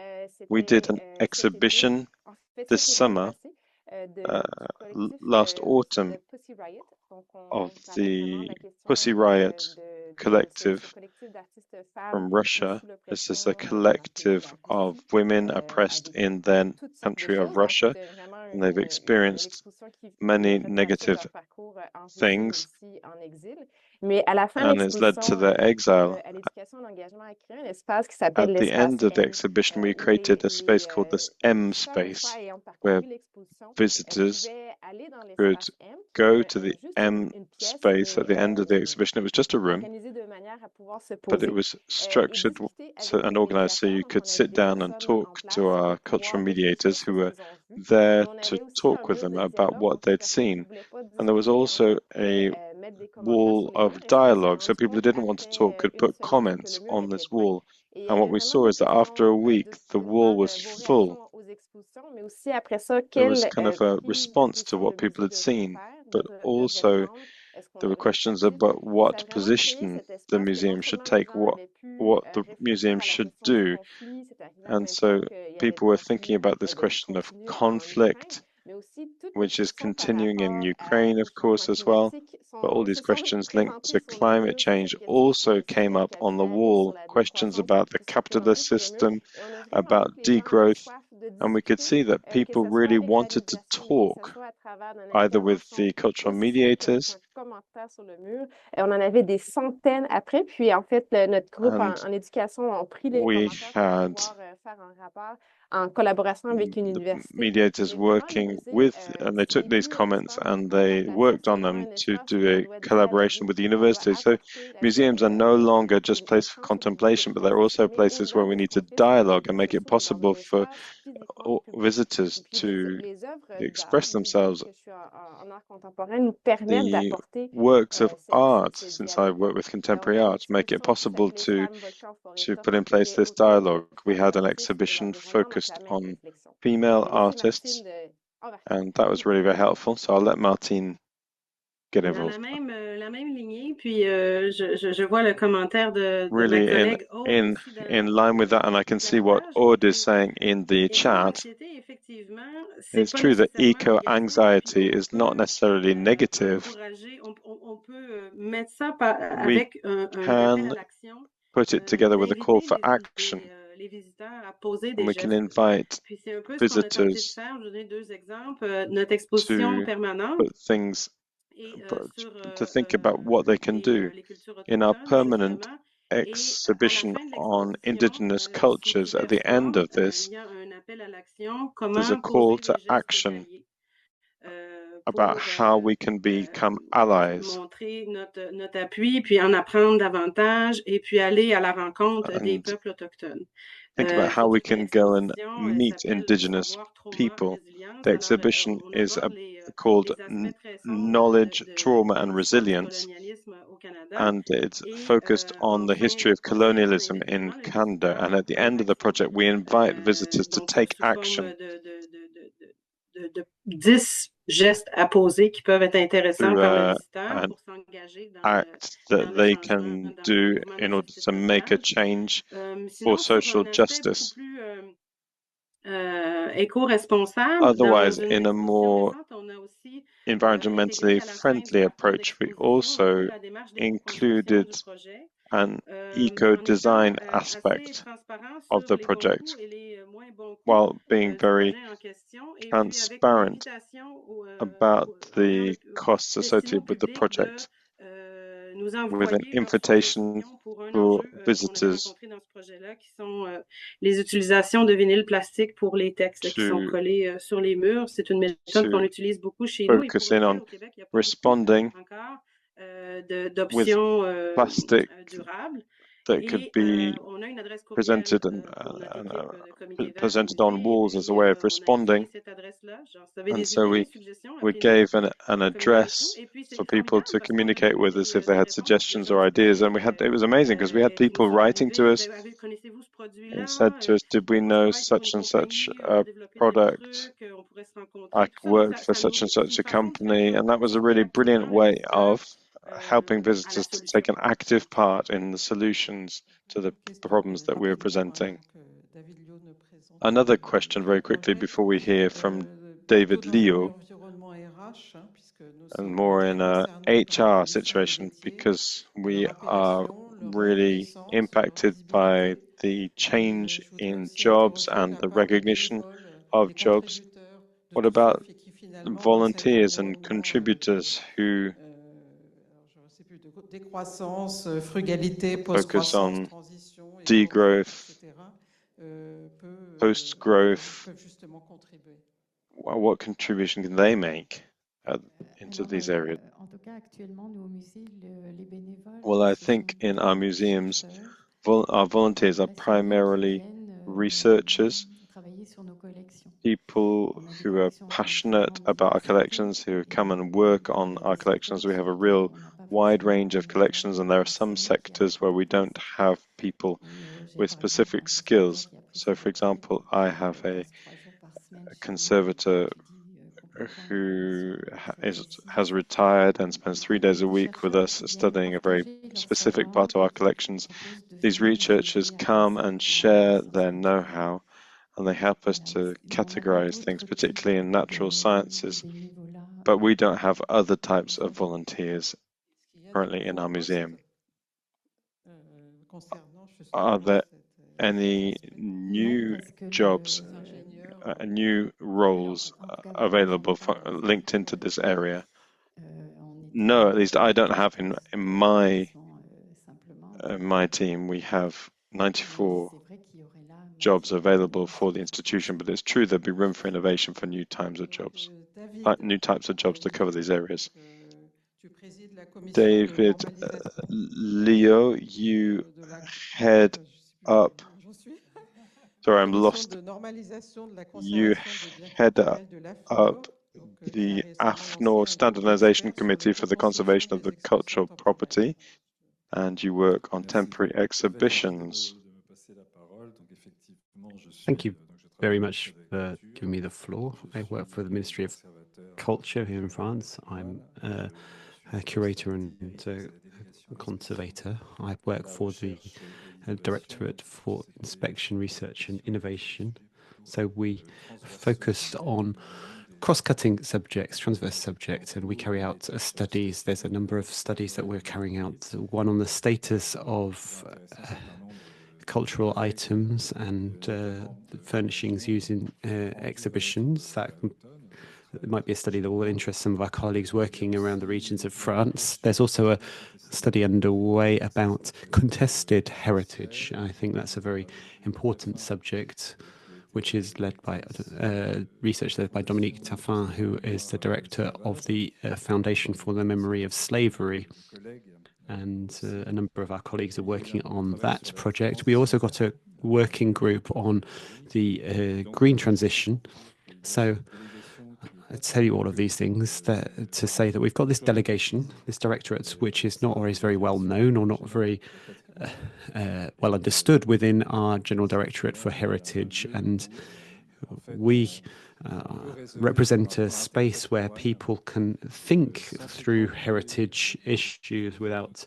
We did an exhibition this summer, last autumn, of the Pussy Riot collective from Russia. This is a collective of women oppressed in their country of Russia, and they've experienced many negative things, and it's led to their exile. At the end of the exhibition, we created a space called this M space, where visitors could go to the M space at the end of the exhibition. It was just a room, but it was structured and organized so you could sit down and talk to our cultural mediators who were there to talk with them about what they'd seen. And there was also a wall of dialogue, so people who didn't want to talk could put comments on this wall. And what we saw is that after a week, the wall was full. There was kind of a response to what people had seen, but also there were questions about what position the museum should take, what the museum should do. And so people were thinking about this question of conflict, which is continuing in Ukraine, of course, as well. But all these questions linked to climate change also came up on the wall, questions about the capitalist system, about degrowth, and we could see that people really wanted to talk, either with the cultural mediators, we had the mediators working with, and they took these comments and they worked on them to do a collaboration with the university. So museums are no longer just places for contemplation, but they're also places where we need to dialogue and make it possible for visitors to express themselves. The works of art, since I work with contemporary art, make it possible to put in place this dialogue. We had an exhibition focused on female artists, and that was really very helpful. So I'll let Martine get involved. Really in line with that, and I can see what Aude is saying in the chat. It's true that eco-anxiety is not necessarily negative. We can put it together with a call for action, and we can invite visitors to put things, to think about what they can do. In our permanent exhibition on indigenous cultures, at the end of this, there's a call to action about how we can become allies. Think about how we can go and meet indigenous people. The exhibition is called Knowledge, Trauma and Resilience, and it's focused on the history of colonialism in Canada. And at the end of the project, we invite visitors to take action. An act that they can do in order to make a change for social justice. Otherwise, in a more environmentally friendly approach, we also included an eco-design aspect of the project while being very transparent about the costs associated with the project, with an invitation for visitors les utilisations de vinyle plastique pour les textes qui sont collés sur les murs. C'est une méthode qu'on utilise beaucoup chez nous. Focus in on responding with plastic that could be presented presented on walls as a way of responding. And so we gave an address for people to communicate with us if they had suggestions or ideas. And it was amazing because we had people writing to us and said to us, did we know such and such a product? I worked for such and such a company. And that was a really brilliant way of helping visitors to take an active part in the solutions to the problems that we were presenting. Another question very quickly before we hear from David Leo, and more in a HR situation, because we are really impacted by the change in jobs and the recognition of jobs. What about volunteers and contributors who focus on degrowth, post-growth? What contribution can they make into these areas? Well, I think in our museums, our volunteers are primarily researchers, people who are passionate about our collections, who come and work on our collections. We have a real wide range of collections, and there are some sectors where we don't have people with specific skills. So, for example, I have a conservator who has retired and spends 3 days a week with us studying a very specific part of our collections. These researchers come and share their know-how, and they help us to categorize things, particularly in natural sciences. But we don't have other types of volunteers currently in our museum. Are there any new jobs, new roles available linked into this area? No, at least I don't have in my team. We have 94 jobs available for the institution, but it's true there'd be room for innovation for new types of jobs to cover these areas. David Leo, you head up. Sorry, I'm lost. You head up the AFNOR Standardization Committee for the Conservation of the Cultural Property, and you work on temporary exhibitions. Thank you very much for giving me the floor. I work for the Ministry of Culture here in France. I'm a curator and a conservator. I work for the Directorate for Inspection, Research and Innovation. So we focus on cross-cutting subjects, transverse subjects, and we carry out studies. There's a number of studies that we're carrying out. One on the status of cultural items and furnishings used in exhibitions. It might be a study that will interest some of our colleagues working around the regions of France. There's also a study underway about contested heritage. I think that's a very important subject, which is led by research led by Dominique Taffin, who is the director of the Foundation for the Memory of Slavery. And a number of our colleagues are working on that project. We also got a working group on the green transition. So I tell you all of these things to say that we've got this delegation, this directorate, which is not always very well known or not very well understood within our General Directorate for Heritage. And we represent a space where people can think through heritage issues without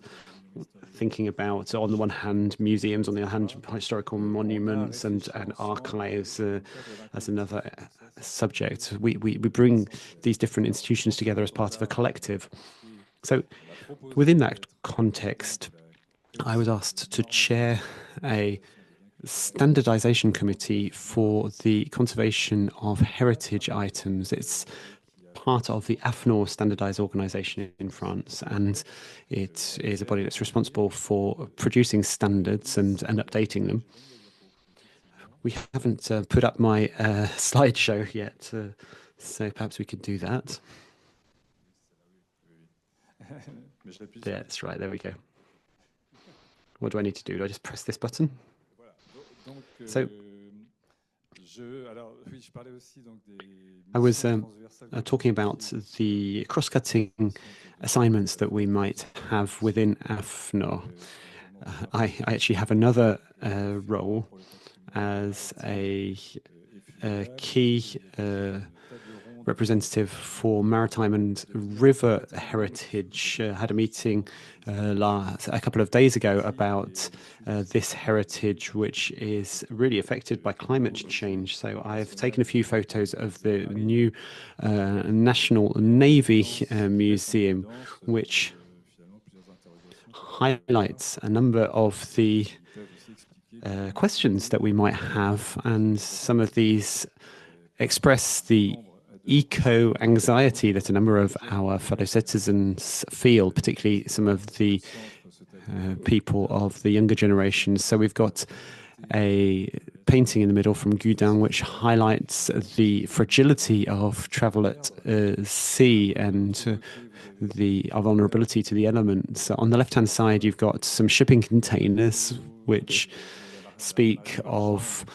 thinking about, on the one hand, museums, on the other hand, historical monuments and archives as another subject. We bring these different institutions together as part of a collective. So within that context, I was asked to chair a standardization committee for the conservation of heritage items. It's part of the AFNOR standardized organization in France, and it is a body that's responsible for producing standards and updating them. We haven't put up my slideshow yet, so perhaps we could do that. Yeah, that's right, there we go. What do I need to do? Do I just press this button? So I was talking about the cross-cutting assignments that we might have within AFNOR. I actually have another role as a key representative for maritime and river heritage. Had a meeting a couple of days ago about this heritage, which is really affected by climate change. So I've taken a few photos of the new National Navy Museum, which highlights a number of the questions that we might have, and some of these express the eco-anxiety that a number of our fellow citizens feel, particularly some of the people of the younger generations. So we've got a painting in the middle from Gudin, which highlights the fragility of travel at sea and our vulnerability to the elements. On the left-hand side, you've got some shipping containers, which speak of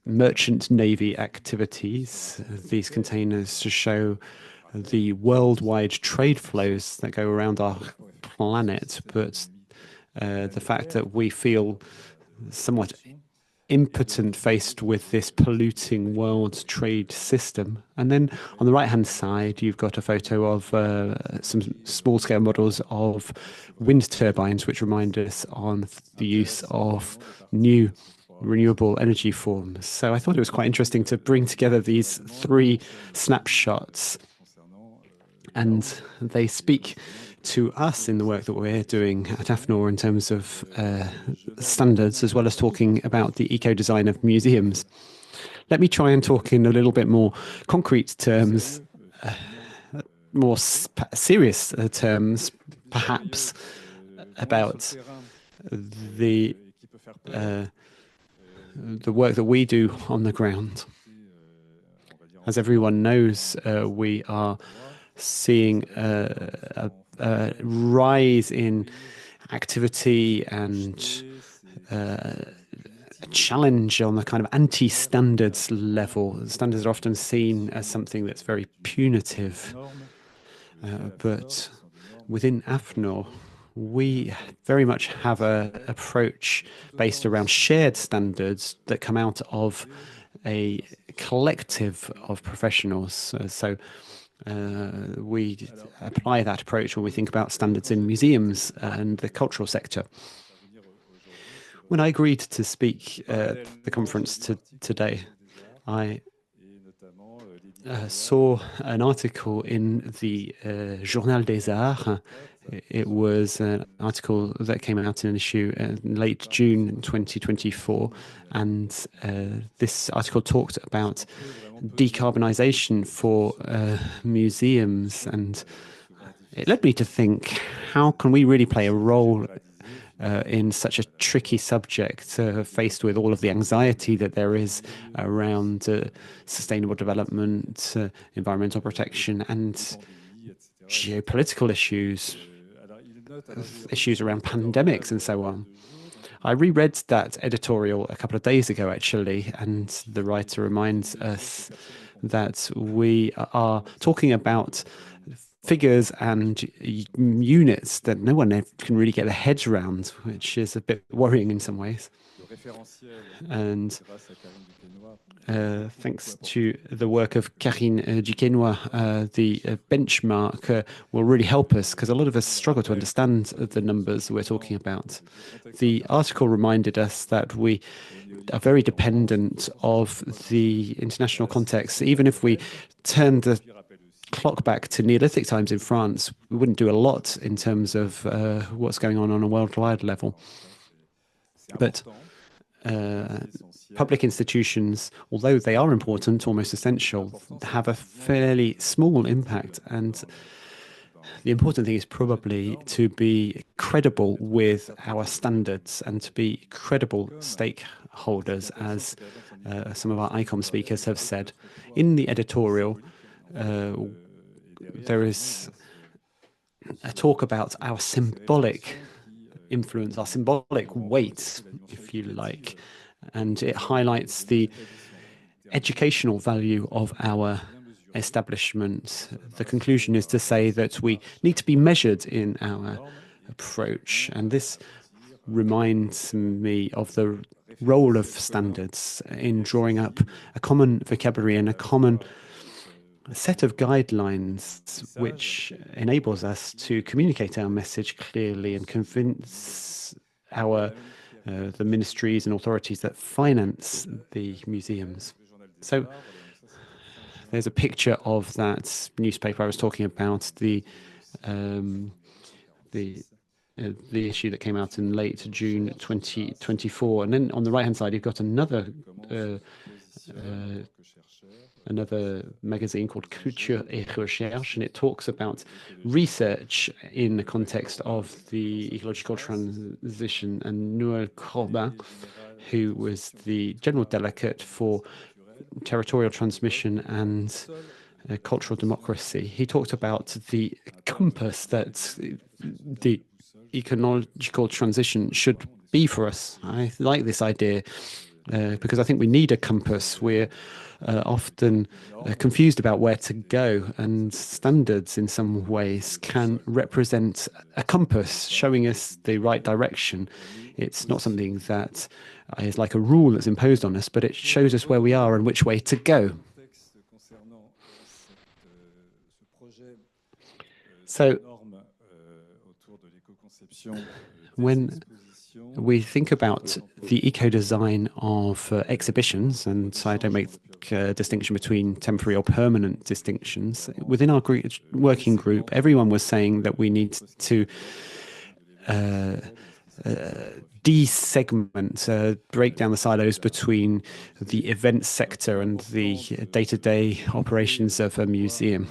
merchant navy activities. These containers to show the worldwide trade flows that go around our planet, but the fact that we feel somewhat impotent faced with this polluting world trade system. And then on the right-hand side, you've got a photo of some small-scale models of wind turbines, which remind us on the use of new renewable energy forms. So I thought it was quite interesting to bring together these three snapshots, and they speak to us in the work that we're doing at AFNOR in terms of standards, as well as talking about the eco-design of museums. Let me try and talk in a little bit more concrete terms, more serious terms, perhaps, about the work that we do on the ground. As everyone knows, we are seeing a rise in activity and a challenge on the kind of anti-standards level. Standards are often seen as something that's very punitive, but within AFNOR, we very much have an approach based around shared standards that come out of a collective of professionals. So we apply that approach when we think about standards in museums and the cultural sector. When I agreed to speak at the conference today, I saw an article in the Journal des Arts. It was an article that came out in an issue in late June 2024, and this article talked about decarbonization for museums, and it led me to think, how can we really play a role in such a tricky subject, faced with all of the anxiety that there is around sustainable development, environmental protection, and geopolitical issues around pandemics and so on. I reread that editorial a couple of days ago, actually, and the writer reminds us that we are talking about figures and units that no one can really get their heads around, which is a bit worrying in some ways. And thanks to the work of Karine Duquesnoy, the benchmark will really help us, because a lot of us struggle to understand the numbers we're talking about. The article reminded us that we are very dependent of the international context. Even if we turn the clock back to Neolithic times in France, we wouldn't do a lot in terms of what's going on a worldwide level. But public institutions, although they are important, almost essential, have a fairly small impact. And the important thing is probably to be credible with our standards and to be credible stakeholders, as some of our ICOM speakers have said. In the editorial, there is a talk about our symbolic influence, our symbolic weight, if you like, and it highlights the educational value of our establishment. The conclusion is to say that we need to be measured in our approach, and this reminds me of the role of standards in drawing up a common vocabulary and a common set of guidelines which enables us to communicate our message clearly and convince the ministries and authorities that finance the museums. So there's a picture of that newspaper I was talking about, the issue that came out in late June 2024. And then on the right-hand side, you've got another magazine called Culture et Recherche, and it talks about research in the context of the ecological transition. And Noël Corbin, who was the general delegate for territorial transmission and cultural democracy, he talked about the compass that the ecological transition should be for us. I like this idea because I think we need a compass. We're often confused about where to go, and standards in some ways can represent a compass showing us the right direction. It's not something that is like a rule that's imposed on us, but it shows us where we are and which way to go. So when we think about the eco-design of exhibitions, and I don't make a distinction between temporary or permanent distinctions, within our working group, everyone was saying that we need to desegment, break down the silos between the event sector and the day-to-day operations of a museum.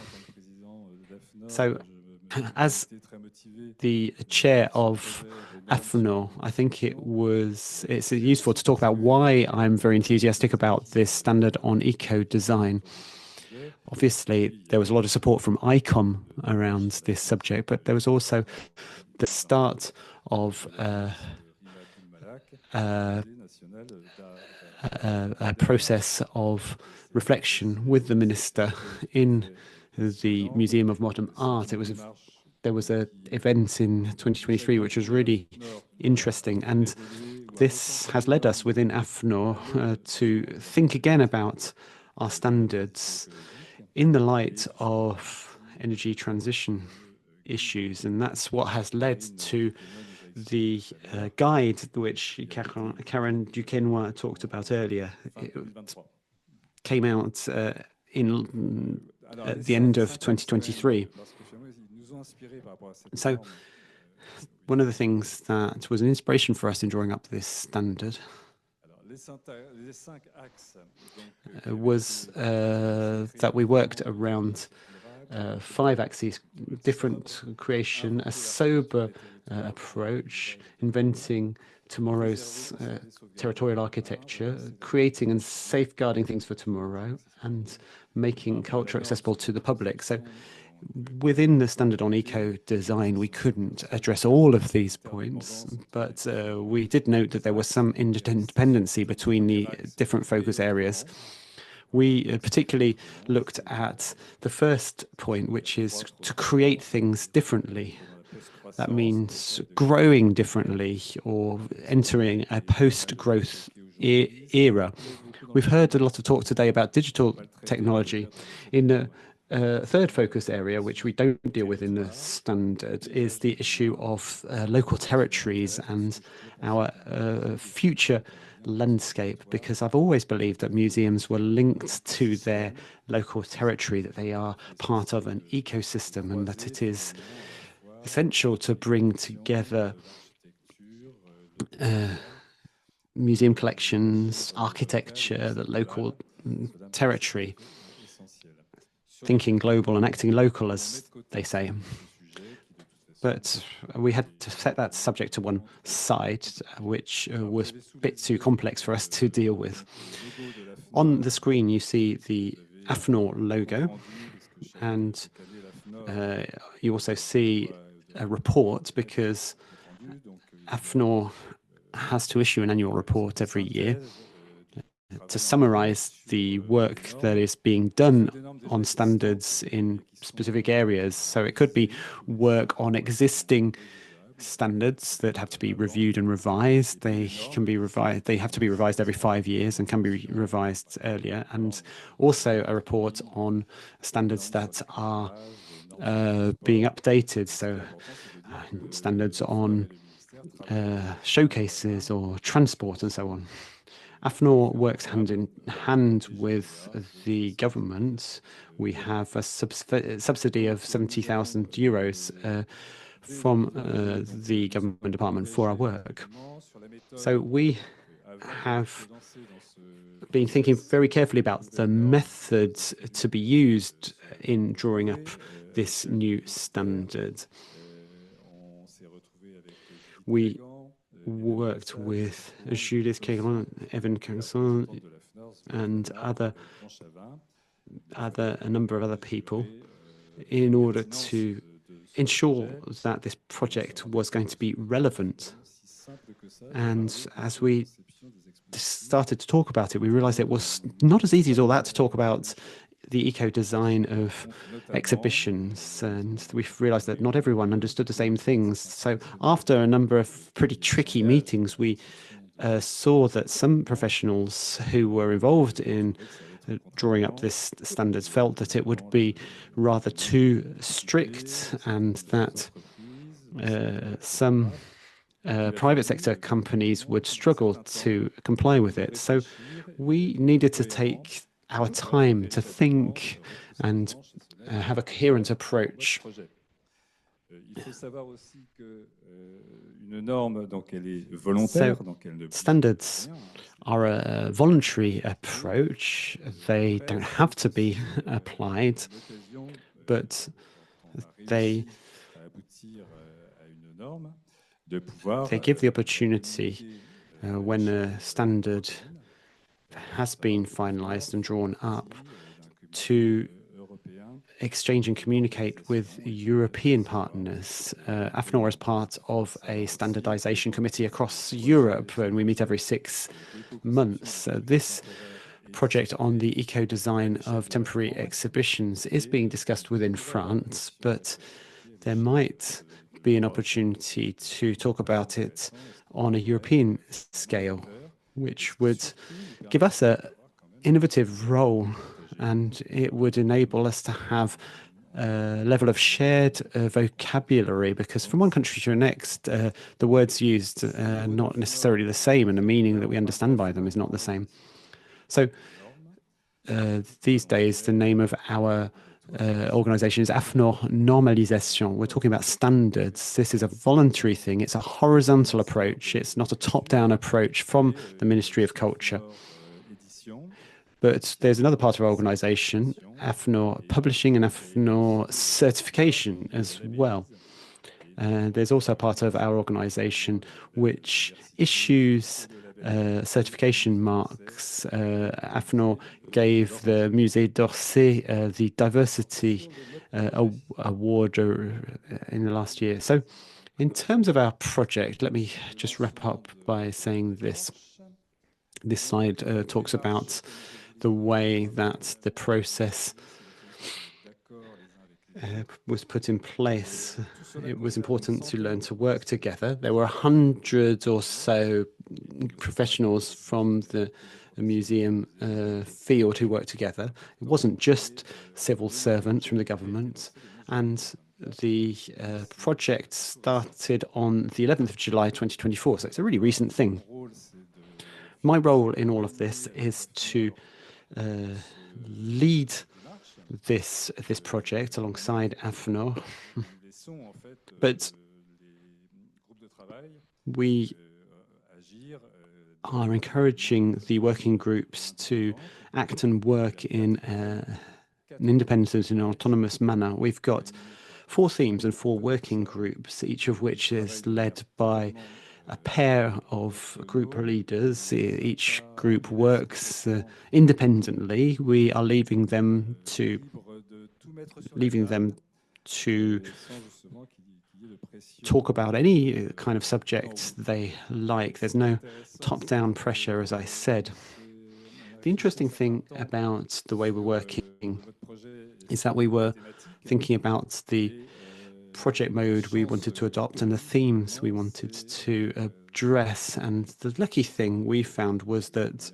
So, as the chair of AFNOR, I think it's useful to talk about why I'm very enthusiastic about this standard on eco-design. Obviously, there was a lot of support from ICOM around this subject, but there was also the start of a process of reflection with the minister in the Museum of Modern Art. There was an event in 2023 which was really interesting, and this has led us within AFNOR to think again about our standards in the light of energy transition issues, and that's what has led to the guide which Karine Duquesnoy talked about earlier. It came out at the end of 2023. So one of the things that was an inspiration for us in drawing up this standard was that we worked around 5 axes: different creation, a sober approach, inventing tomorrow's territorial architecture, creating and safeguarding things for tomorrow, and making culture accessible to the public. So within the standard on eco-design, we couldn't address all of these points, but we did note that there was some interdependency between the different focus areas. We particularly looked at the first point, which is to create things differently. That means growing differently or entering a post-growth era. We've heard a lot of talk today about digital technology. In the third focus area, which we don't deal with in the standard, is the issue of local territories and our future landscape, because I've always believed that museums were linked to their local territory, that they are part of an ecosystem, and that it is essential to bring together museum collections, architecture, the local territory, thinking global and acting local, as they say. But we had to set that subject to one side, which was a bit too complex for us to deal with. On the screen, you see the AFNOR logo, and you also see a report, because AFNOR has to issue an annual report every year to summarize the work that is being done on standards in specific areas. So it could be work on existing standards that have to be reviewed and revised. They can be revised. They have to be revised every 5 years and can be revised earlier. And also a report on standards that are being updated. So standards on showcases or transport and so on. AFNOR works hand in hand with the government. We have a subsidy of 70,000 euros from the government department for our work. So we have been thinking very carefully about the methods to be used in drawing up this new standard. We worked with Judith Keglin, Evan Canson, and a number of other people in order to ensure that this project was going to be relevant. And as we started to talk about it, we realized it was not as easy as all that to talk about the eco-design of exhibitions, and we've realized that not everyone understood the same things. So after a number of pretty tricky meetings, we saw that some professionals who were involved in drawing up this standards felt that it would be rather too strict, and that some private sector companies would struggle to comply with it. So we needed to take our time to think and have a coherent approach. So standards are a voluntary approach. They don't have to be applied, but they give the opportunity when a standard has been finalized and drawn up to exchange and communicate with European partners. AFNOR is part of a standardization committee across Europe, and we meet every 6 months. This project on the eco-design of temporary exhibitions is being discussed within France, but there might be an opportunity to talk about it on a European scale, which would give us an innovative role, and it would enable us to have a level of shared vocabulary, because from one country to the next, the words used are not necessarily the same, and the meaning that we understand by them is not the same. So these days, the name of our organization is AFNOR Normalisation. We're talking about standards. This is a voluntary thing. It's a horizontal approach. It's not a top-down approach from the Ministry of Culture. But there's another part of our organization, AFNOR Publishing and AFNOR Certification as well. There's also a part of our organization which issues certification marks. AFNOR gave the Musée d'Orsay the Diversity Award in the last year. So in terms of our project, let me just wrap up by saying this. This slide talks about the way that the process was put in place, it was important to learn to work together. There were 100 or so professionals from the museum field who worked together. It wasn't just civil servants from the government. And the project started on the 11th of July 2024, so it's a really recent thing. My role in all of this is to lead this project alongside AFNOR, but we are encouraging the working groups to act and work in an independent and autonomous manner. We've got 4 themes and 4 working groups, each of which is led by a pair of group leaders. Each group works independently. We are leaving them to talk about any kind of subject they like. There's no top-down pressure, as I said. The interesting thing about the way we're working is that we were thinking about the project mode we wanted to adopt and the themes we wanted to address. And the lucky thing we found was that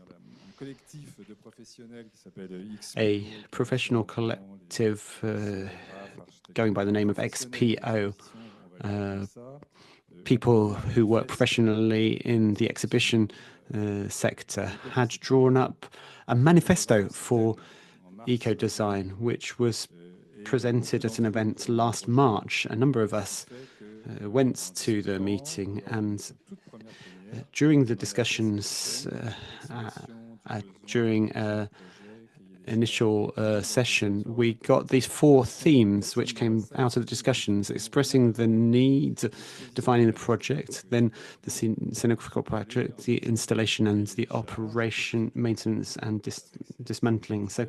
a professional collective going by the name of XPO, people who work professionally in the exhibition sector, had drawn up a manifesto for eco-design, which was presented at an event last March. A number of us went to the meeting, and during the discussions, during initial session, we got these 4 themes which came out of the discussions: expressing the need, defining the project, then the scenical project, the installation and the operation, maintenance and dismantling. So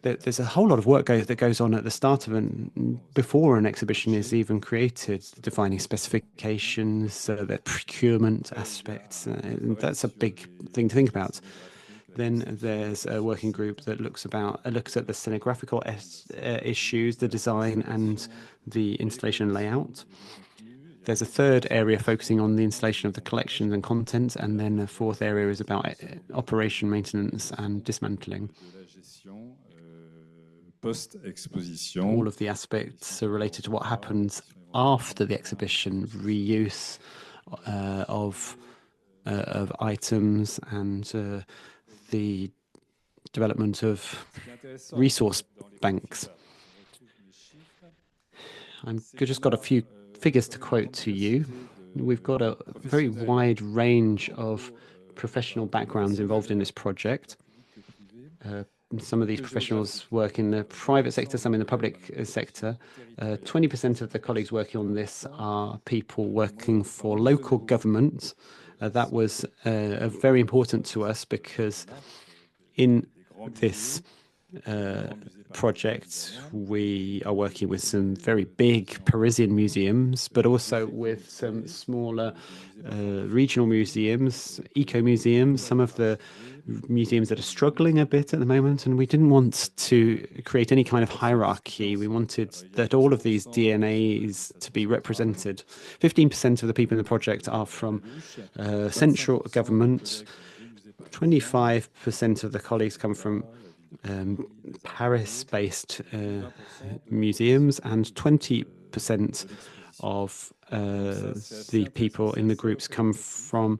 there's a whole lot of work that goes on at the start of before an exhibition is even created, defining specifications, the procurement aspects. That's a big thing to think about. Then there's a working group that looks at the scenographical issues, the design and the installation layout. There's a third area focusing on the installation of the collections and content, and then a fourth area is about operation, maintenance and dismantling. All of the aspects are related to what happens after the exhibition, reuse of items and the development of resource banks. I've just got a few figures to quote to you. We've got a very wide range of professional backgrounds involved in this project. Some of these professionals work in the private sector, some in the public sector. 20% of the colleagues working on this are people working for local governments. That was very important to us because in this project, we are working with some very big Parisian museums, but also with some smaller regional museums, eco-museums, some of the museums that are struggling a bit at the moment, and we didn't want to create any kind of hierarchy. We wanted that all of these DNAs to be represented. 15% of the people in the project are from central government. 25% of the colleagues come from Paris-based museums, and 20% of the people in the groups come from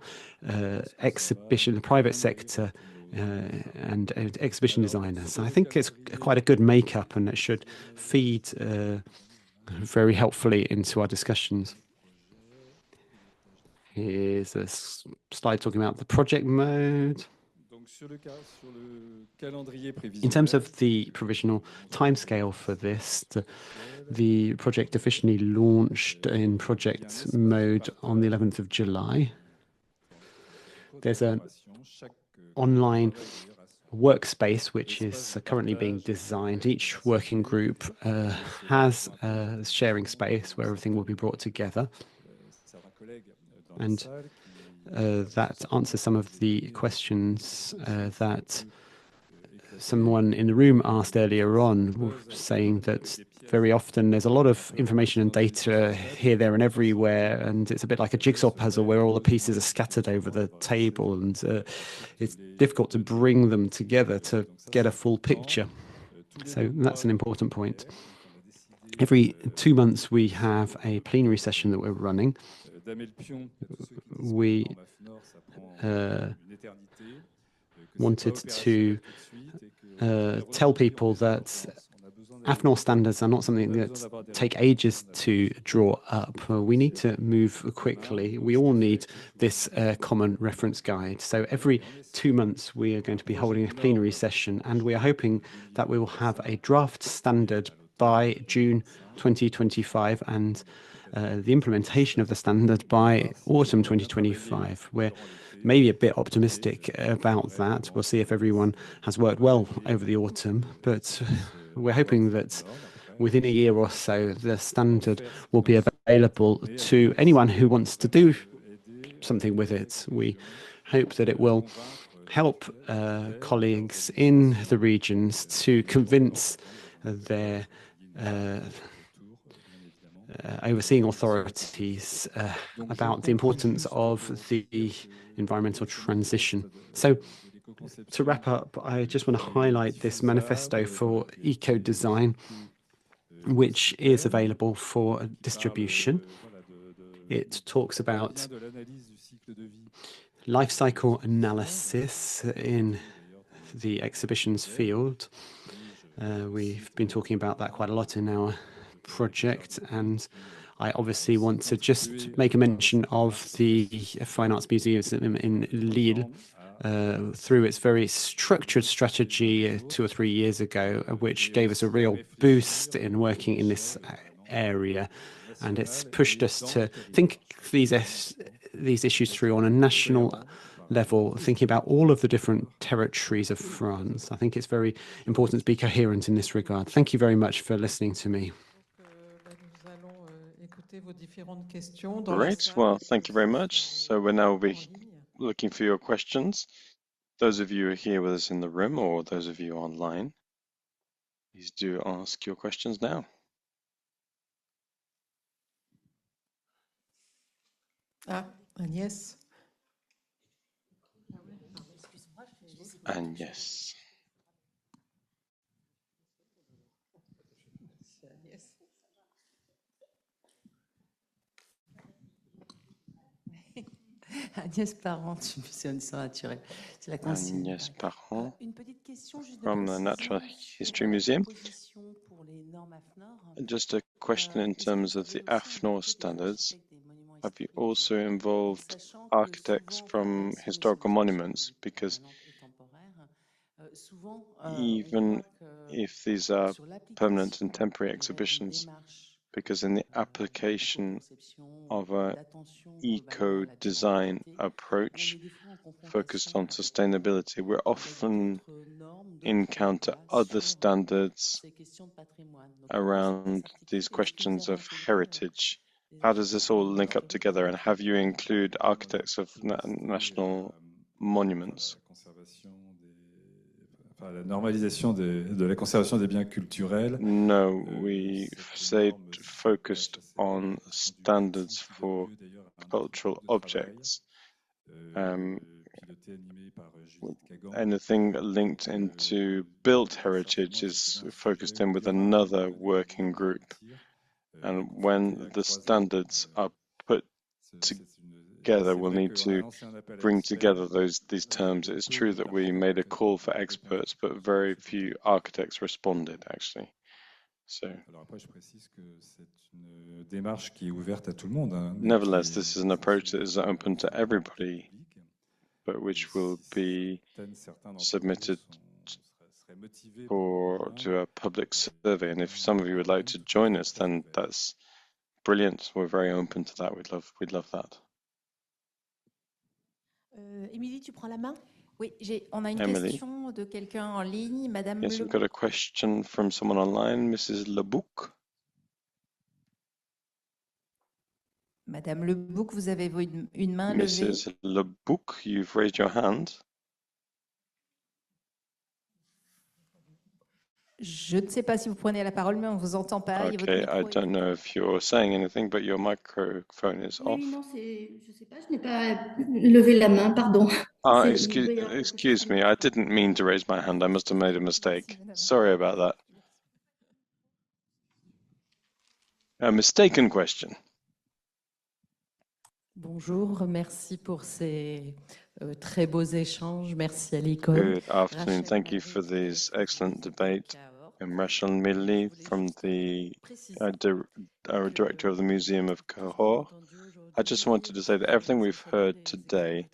exhibition, the private sector, and exhibition designers. So I think it's quite a good makeup, and it should feed very helpfully into our discussions. Here's a slide talking about the project mode. In terms of the provisional timescale for this, the project officially launched in project mode on the 11th of July. There's an online workspace which is currently being designed. Each working group has a sharing space where everything will be brought together. And that answers some of the questions that someone in the room asked earlier on, saying that very often there's a lot of information and data here, there, and everywhere, and it's a bit like a jigsaw puzzle where all the pieces are scattered over the table, and it's difficult to bring them together to get a full picture. So that's an important point. Every 2 months, we have a plenary session that we're running. We wanted to tell people that AFNOR standards are not something that take ages to draw up. We need to move quickly. We all need this common reference guide. So every 2 months, we are going to be holding a plenary session, and we are hoping that we will have a draft standard by June 2025 and the implementation of the standard by autumn 2025. We're maybe a bit optimistic about that. We'll see if everyone has worked well over the autumn, but we're hoping that within a year or so, the standard will be available to anyone who wants to do something with it. We hope that it will help colleagues in the regions to convince their overseeing authorities about the importance of the environmental transition. So to wrap up, I just want to highlight this manifesto for eco-design, which is available for distribution. It talks about life cycle analysis in the exhibitions field. We've been talking about that quite a lot in our project, and I obviously want to just make a mention of the Fine Arts Museum in Lille. Through its very structured strategy 2 or 3 years ago, which gave us a real boost in working in this area, and it's pushed us to think these issues through on a national level, thinking about all of the different territories of France. I think it's very important to be coherent in this regard. Thank you very much for listening to me. Great. Well, thank you very much. So we're now looking for your questions. Those of you who are here with us in the room or those of you online, please do ask your questions now. Agnès. Agnès. Agnès Parent, c'est une histoire naturelle. C'est la consigne. Agnès Parent, Une petite question juste from the Natural History Museum. Pour les normes AFNOR. Just a question in terms of the AFNOR standards. Have you also involved architects from historical monuments? Because even if these are permanent and temporary exhibitions, because in the application of an eco-design approach focused on sustainability, we often encounter other standards around these questions of heritage. How does this all link up together, and have you include architects of national monuments? La normalisation de la conservation des biens culturels. No, we stayed focused on standards for cultural objects. Anything linked into built heritage is focused in with another working group. And when the standards are put together, we'll need to bring together these terms. It's true that we made a call for experts, but very few architects responded, actually. So, nevertheless, this is an approach that is open to everybody, but which will be submitted to a public survey. And if some of you would like to join us, then that's brilliant. We're very open to that. We'd love that. Émilie, tu prends la main? Oui, on a une question de quelqu'un en ligne, Madame Yes, we've got a question from someone online, Mrs. Lebouc. Madame Lebouc, vous avez une main levée. Mrs. Lebouc, you've raised your hand. Je ne sais pas si vous prenez la parole, mais on ne vous entend pas. Okay, I don't know if you're saying anything, but your microphone is off. Oui, non, je sais pas, je n'ai pas levé la main, pardon. Excuse me, I didn't mean to raise my hand. I must have made a mistake. Sorry about that. A mistaken question. Bonjour, merci pour ces très beaux échanges. Merci à l'ICOM. Good afternoon. Thank you for this excellent debate. I'm Rachel Milli from the director of the Museum of Cahors. I just wanted to say that everything we've heard today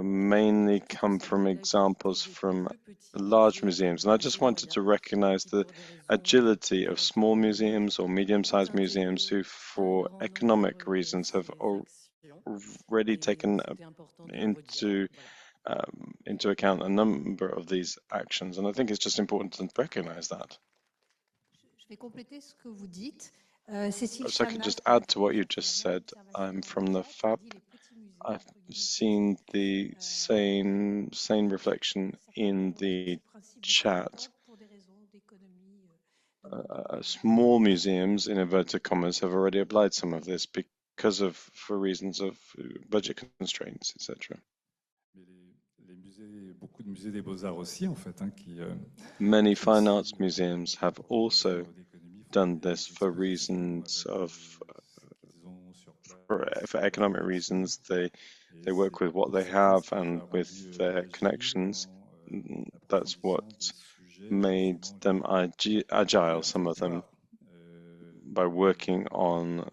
mainly come from examples from large museums. And I just wanted to recognize the agility of small museums or medium-sized museums who, for economic reasons, have already taken into account a number of these actions. And I think it's just important to recognize that. Je vais compléter ce que vous dites. So I could just add to what you just said. I'm from the FAB. I've seen the same reflection in the chat. Small museums, in inverted commas, have already applied some of this for reasons of budget constraints, etc. Many fine arts museums have also done this for reasons of for economic reasons. They work with what they have and with their connections. That's what made them agile, some of them, by working on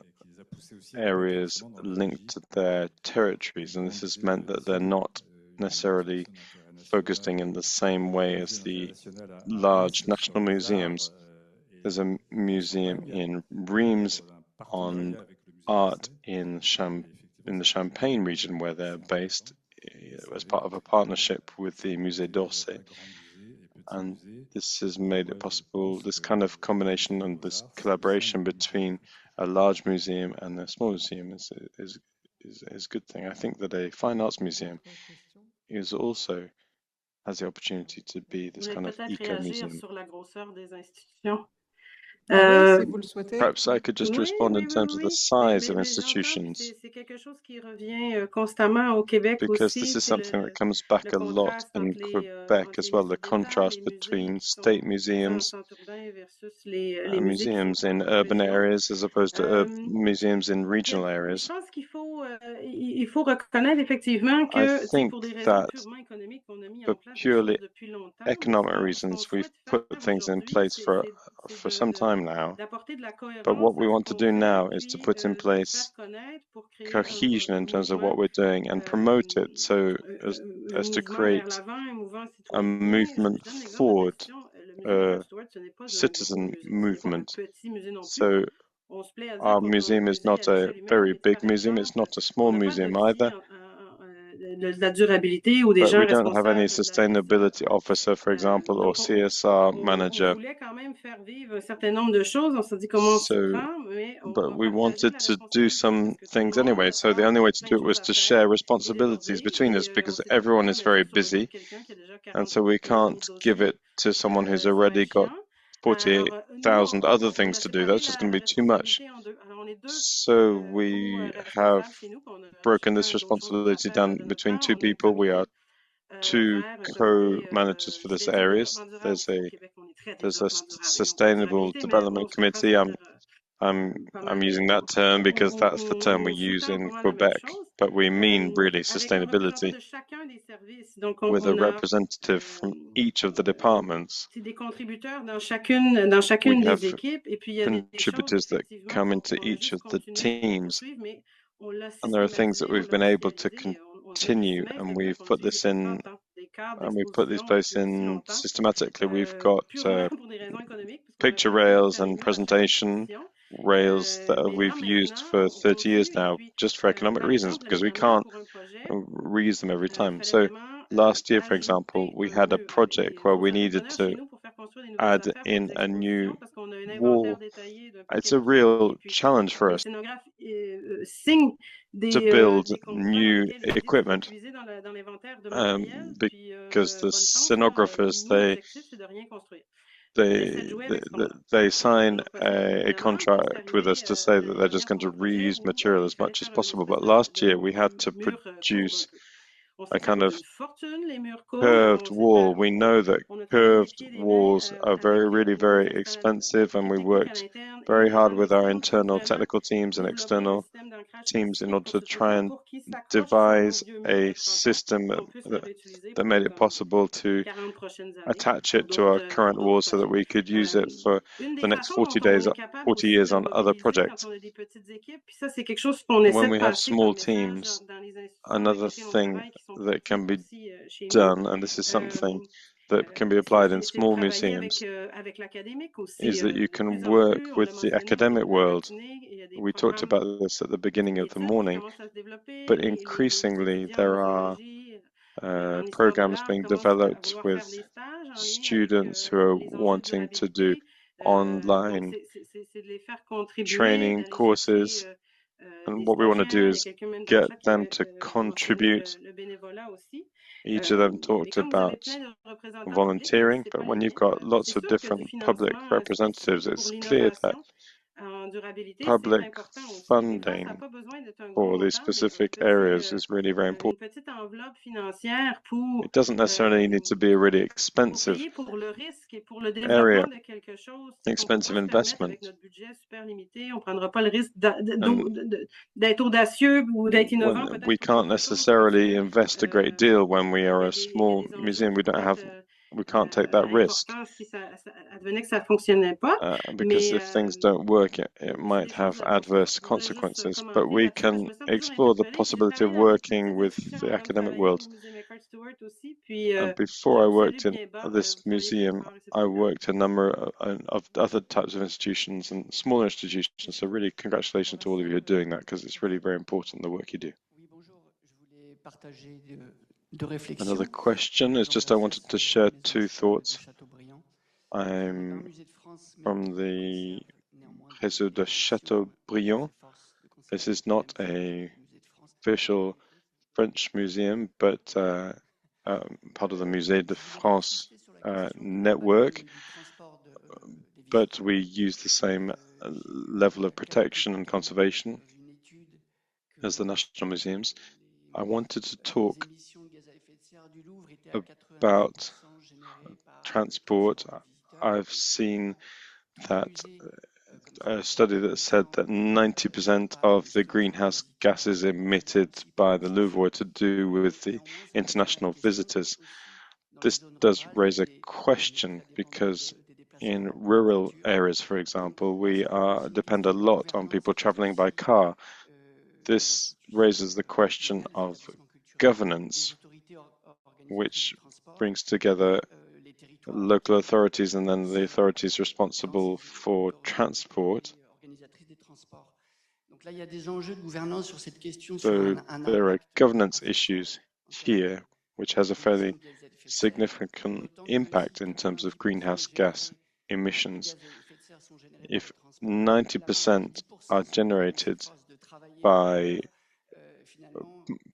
areas linked to their territories. And this has meant that they're not necessarily focusing in the same way as the large national museums. There's a museum in Reims on art in the Champagne region where they're based as part of a partnership with the Musée d'Orsay. And this has made it possible, this kind of combination and this collaboration between a large museum and a small museum is a good thing. I think that a fine arts museum is also has the opportunity to be this kind of eco-museum. Perhaps I could just respond in terms of the size of institutions, because this is something that comes back a lot in Quebec as well, the contrast between state museums and museums in urban areas as opposed to museums in regional areas. I think that for purely economic reasons, we've put things in place for some time now. But what we want to do now is to put in place cohesion in terms of what we're doing and promote it so as to create a movement forward, a citizen movement. So our museum is not a very big museum, it's not a small museum either. But we don't have any sustainability officer, for example, or CSR manager. But we wanted to do some things anyway, so the only way to do it was to share responsibilities between us, because everyone is very busy, and so we can't give it to someone who's already got 48,000 other things to do. That's just going to be too much. So we have broken this responsibility down between two people. We are two co-managers for this areas. There's a sustainable development committee. I'm using that term because that's the term we use in Quebec, but we mean really sustainability, with a representative from each of the departments. We have contributors that come into each of the teams, and there are things that we've been able to continue, and we've put this in, and we've put these places in systematically. We've got picture rails and presentation rails that we've used for 30 years now, just for economic reasons, because we can't reuse them every time. So last year, for example, we had a project where we needed to add in a new wall. It's a real challenge for us. to build new equipment because the scenographers, they sign a contract with us to say that they're just going to reuse material as much as possible. But last year we had to produce a kind of curved wall. We know that curved walls are really very expensive, and we worked very hard with our internal technical teams and external teams in order to try and devise a system that made it possible to attach it to our current walls so that we could use it for the next 40 years on other projects. When we have small teams, another thing that can be done, and this is something that can be applied in small museums, is that you can work with the academic world. We talked about this at the beginning of the morning, but increasingly there are programs being developed with students who are wanting to do online training courses. And what we want to do is get them to contribute. Each of them talked about volunteering, but when you've got lots of different public representatives, it's clear that public funding for these specific areas is really very important. It doesn't necessarily need to be a really expensive area, expensive investment. We can't necessarily invest a great deal when we are a small museum. We can't take that risk because if things don't work, it might have adverse consequences. But we can explore the possibility of working with the academic world. And before I worked in this museum, I worked in a number of other types of institutions and smaller institutions. So really, congratulations to all of you who are doing that, because it's really very important, the work you do. Another question is just I wanted to share two thoughts. I'm from the Réseau de Chateaubriand. This is not an official French museum, but part of the Musée de France network. But we use the same level of protection and conservation as the national museums. I wanted to talk about transport. I've seen that a study that said that 90% of the greenhouse gases emitted by the Louvre were to do with the international visitors. This does raise a question because in rural areas, for example, we depend a lot on people traveling by car. This raises the question of governance, which brings together local authorities and then the authorities responsible for transport. So there are governance issues here, which has a fairly significant impact in terms of greenhouse gas emissions. If 90% are generated by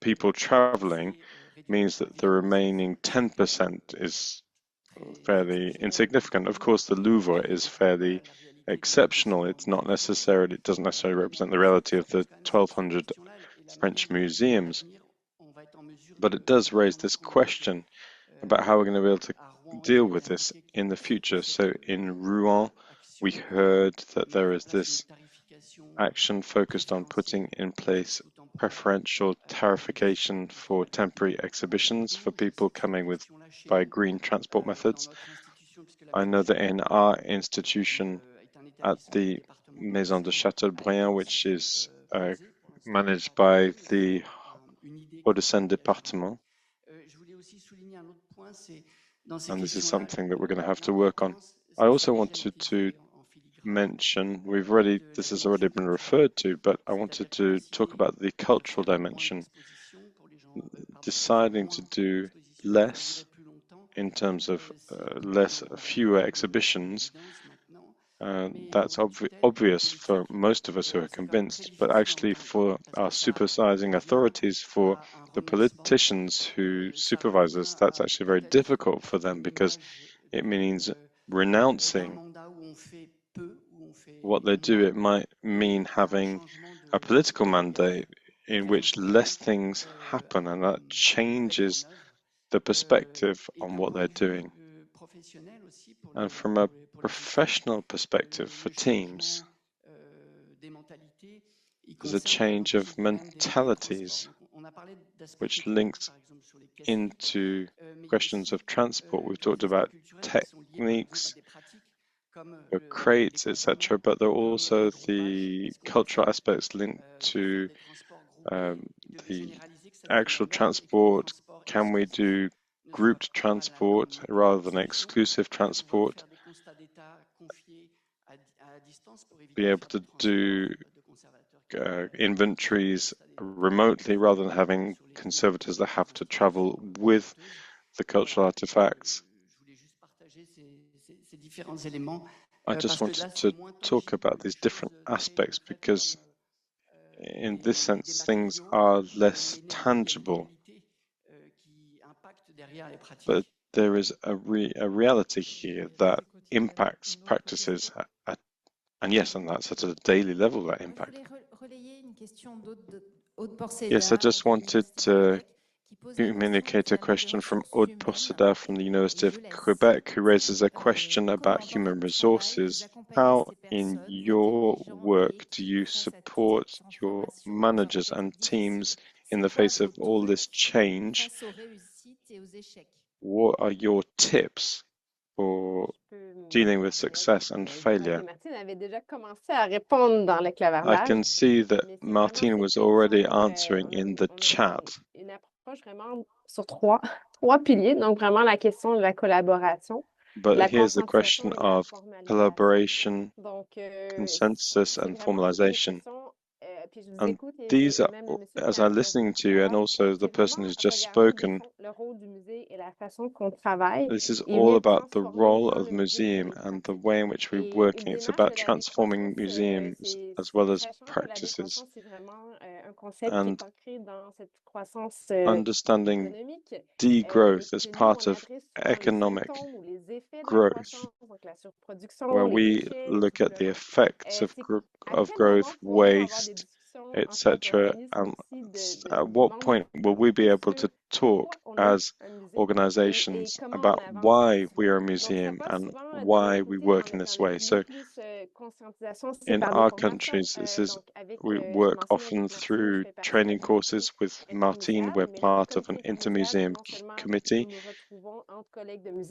people traveling, means that the remaining 10% is fairly insignificant. Of course, the Louvre is fairly exceptional. It doesn't necessarily represent the reality of the 1,200 French museums, but it does raise this question about how we're going to be able to deal with this in the future. So in Rouen, we heard that there is this action focused on putting in place preferential tarification for temporary exhibitions for people coming by green transport methods. I know that in our institution at the Maison de Chateaubriand, which is managed by the Hauts-de-Seine département, and this is something that we're going to have to work on. I also wanted to mention, this has already been referred to, but I wanted to talk about the cultural dimension. Deciding to do less in terms of fewer exhibitions That's obvious for most of us who are convinced, but actually for our supervising authorities, for the politicians who supervise us, that's actually very difficult for them because it means renouncing what they do. It might mean having a political mandate in which less things happen, and that changes the perspective on what they're doing. And from a professional perspective for teams, there's a change of mentalities which links into questions of transport. We've talked about techniques, the crates, etc., but there are also the cultural aspects linked to the actual transport. Can we do grouped transport rather than exclusive transport? Be able to do inventories remotely rather than having conservators that have to travel with the cultural artifacts. I just wanted to talk about these different aspects because in this sense things are less tangible, but there is a reality here that impacts practices and yes, and that's at a daily level, that impact. Yes, I just wanted to communicate a question from Aude Posada from the University of Quebec, who raises a question about human resources. How, in your work, do you support your managers and teams in the face of all this change? What are your tips for dealing with success and failure? I can see that Martine was already answering in the chat. But here's the question of collaboration, consensus, and formalization. And these are, as I'm listening to you, and also the person who's just spoken, this is all about the role of the museum and the way in which we're working. It's about transforming museums as well as practices. And understanding degrowth as part of economic growth, where we look at the effects of growth, waste, etc. At what point will we be able to talk as organizations about why we are a museum and why we work in this way? So in our countries, we work often through training courses with Martine. We're part of an inter-museum committee,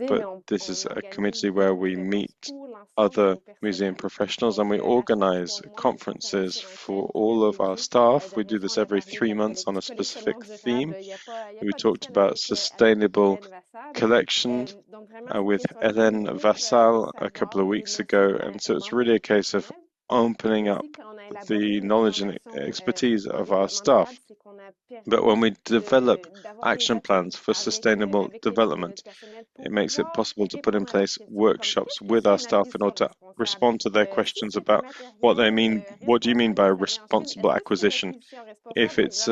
but this is a committee where we meet other museum professionals and we organize conferences for all of our staff. We do this every 3 months on a specific theme. We talked about sustainable collection with Hélène Vassal a couple of weeks ago, and so it's really a case of opening up the knowledge and expertise of our staff. But when we develop action plans for sustainable development, it makes it possible to put in place workshops with our staff in order to respond to their questions about what they mean. What do you mean by responsible acquisition? If it's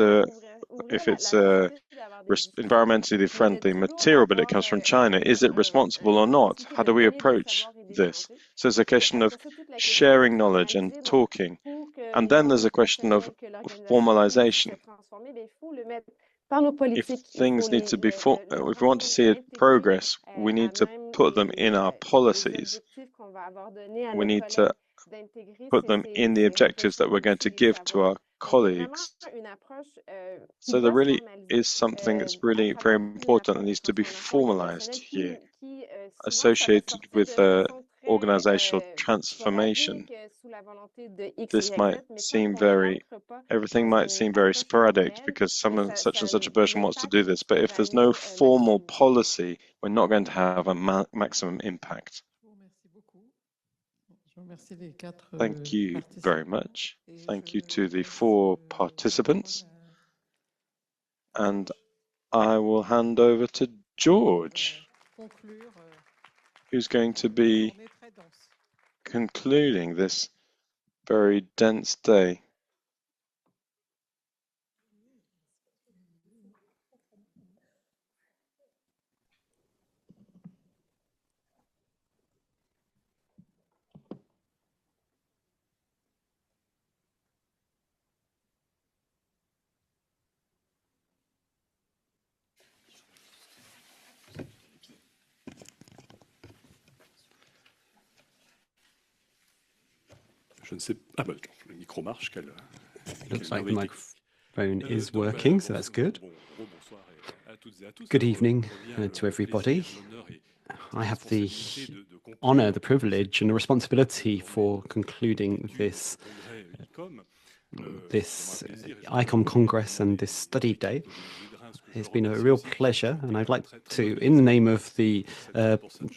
environmentally friendly material, but it comes from China, is it responsible or not? How do we approach this? So it's a question of sharing knowledge and talking. And then there's a question of formalization. If things need to be, if we want to see progress, we need to put them in our policies. We need to put them in the objectives that we're going to give to our colleagues. So there really is something that's really very important that needs to be formalized here, associated with organizational transformation. This might seem everything might seem very sporadic because someone such and such a person wants to do this, but if there's no formal policy, we're not going to have a maximum impact. Thank you very much. Thank you to the 4 participants. And I will hand over to George, who's going to be concluding this very dense day. Je ne sais. Ah, le micro marche. Looks like the microphone is working, so that's good. Good evening to everybody. I have the honor, the privilege, and the responsibility for concluding this ICOM Congress and this study day. It's been a real pleasure, and I'd like to, in the name of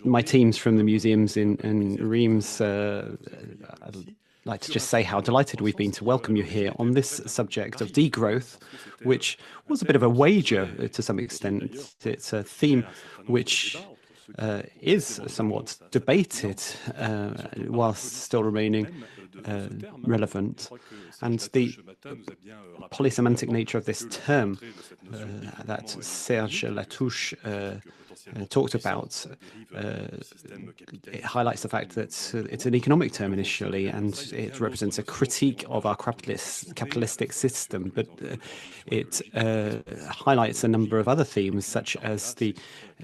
my teams from the museums in Reims, I'd like to just say how delighted we've been to welcome you here on this subject of degrowth, which was a bit of a wager to some extent. It's a theme which is somewhat debated whilst still remaining relevant. And the polysemantic nature of this term that Serge Latouche talked about, it highlights the fact that it's an economic term initially, and it represents a critique of our capitalistic system, but it highlights a number of other themes, such as the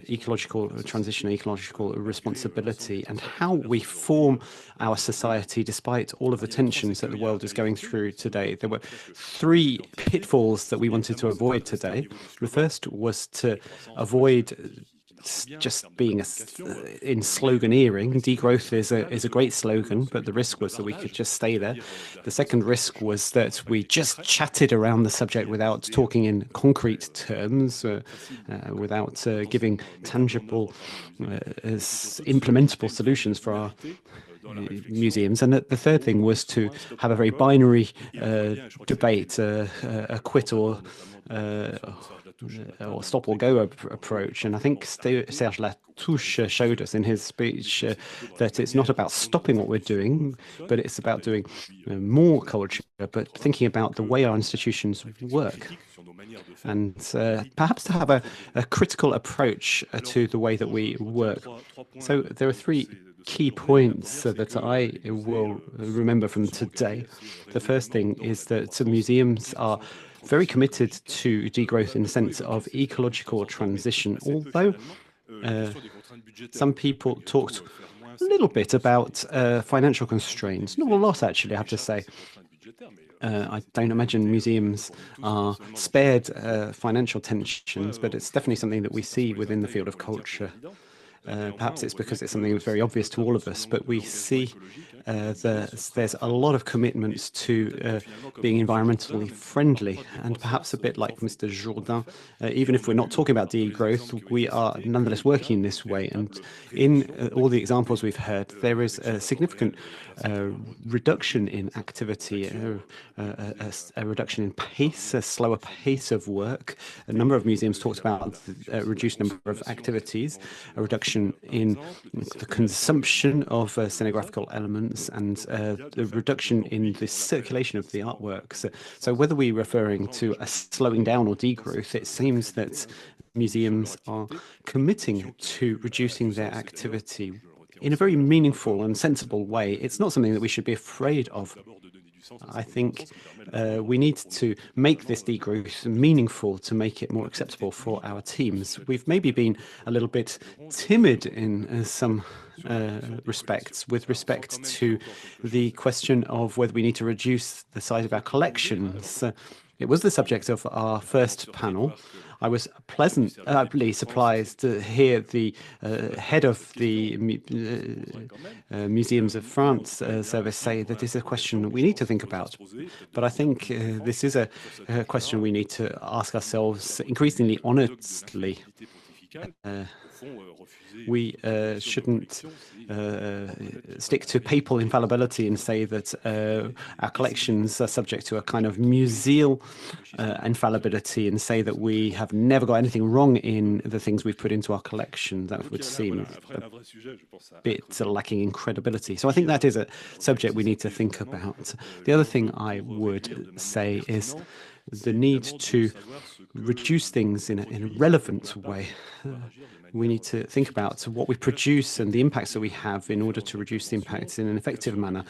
ecological transition, ecological responsibility, and how we form our society despite all of the tensions that the world is going through today. There were three pitfalls that we wanted to avoid today. The first was to avoid just being in sloganeering. Degrowth is a great slogan, but the risk was that we could just stay there. The second risk was that we just chatted around the subject without talking in concrete terms, without giving tangible, implementable solutions for our museums. And the third thing was to have a very binary debate, a quit or stop or go approach. And I think Serge Latouche showed us in his speech that it's not about stopping what we're doing, but it's about doing more culture, but thinking about the way our institutions work. And perhaps to have a critical approach to the way that we work. So there are three key points that I will remember from today. The first thing is that museums are very committed to degrowth in the sense of ecological transition, although some people talked a little bit about financial constraints. Not a lot, actually, I have to say. I don't imagine museums are spared financial tensions, but it's definitely something that we see within the field of culture. Perhaps it's because it's something that's very obvious to all of us, but we see there's a lot of commitments to being environmentally friendly, and perhaps a bit like Mr. Jourdain, even if we're not talking about degrowth, we are nonetheless working this way. And in all the examples we've heard, there is a significant reduction in activity, a reduction in pace, a slower pace of work. A number of museums talked about a reduced number of activities, a reduction in the consumption of scenographical elements, and the reduction in the circulation of the artworks. So whether we're referring to a slowing down or degrowth, it seems that museums are committing to reducing their activity in a very meaningful and sensible way. It's not something that we should be afraid of. I think we need to make this degrowth meaningful to make it more acceptable for our teams. We've maybe been a little bit timid in some respects with respect to the question of whether we need to reduce the size of our collections. It was the subject of our first panel. I was pleasantly surprised to hear the head of the Museums of France service say that this is a question we need to think about. But I think this is a question we need to ask ourselves increasingly honestly. we shouldn't stick to papal infallibility and say that our collections are subject to a kind of museal infallibility and say that we have never got anything wrong in the things we've put into our collection. That would seem a bit lacking in credibility. So I think that is a subject we need to think about. The other thing I would say is the need to reduce things in a relevant way. We need to think about what we produce and the impacts that we have in order to reduce the impacts in an effective manner.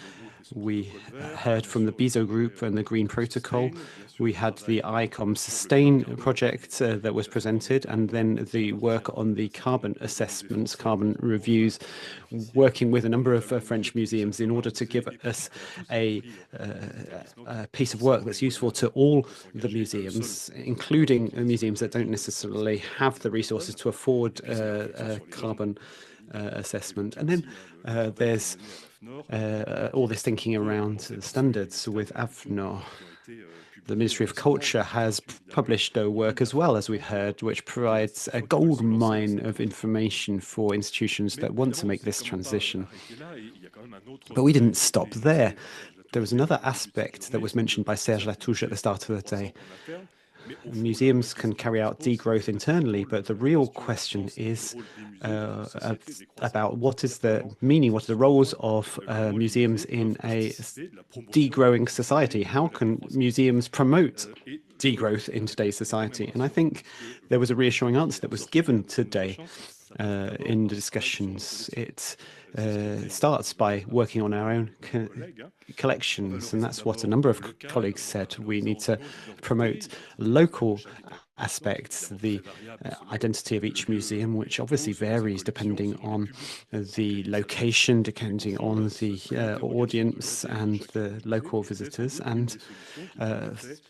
We heard from the Bezo Group and the Green Protocol. We had the ICOM Sustain project that was presented, and then the work on the carbon assessments, carbon reviews, working with a number of French museums in order to give us a piece of work that's useful to all the museums, including museums that don't necessarily have the resources to afford carbon assessment. And then there's all this thinking around standards with AFNOR. The Ministry of Culture has published a work as well, as we've heard, which provides a gold mine of information for institutions that want to make this transition. But we didn't stop there. There was another aspect that was mentioned by Serge Latouche at the start of the day. Museums can carry out degrowth internally, but the real question is about what is the meaning, what are the roles of museums in a degrowing society? How can museums promote degrowth in today's society? And I think there was a reassuring answer that was given today in the discussions. It starts by working on our own collections, and that's what a number of colleagues said. We need to promote local aspects, the identity of each museum, which obviously varies depending on the location, depending on the audience and the local visitors. And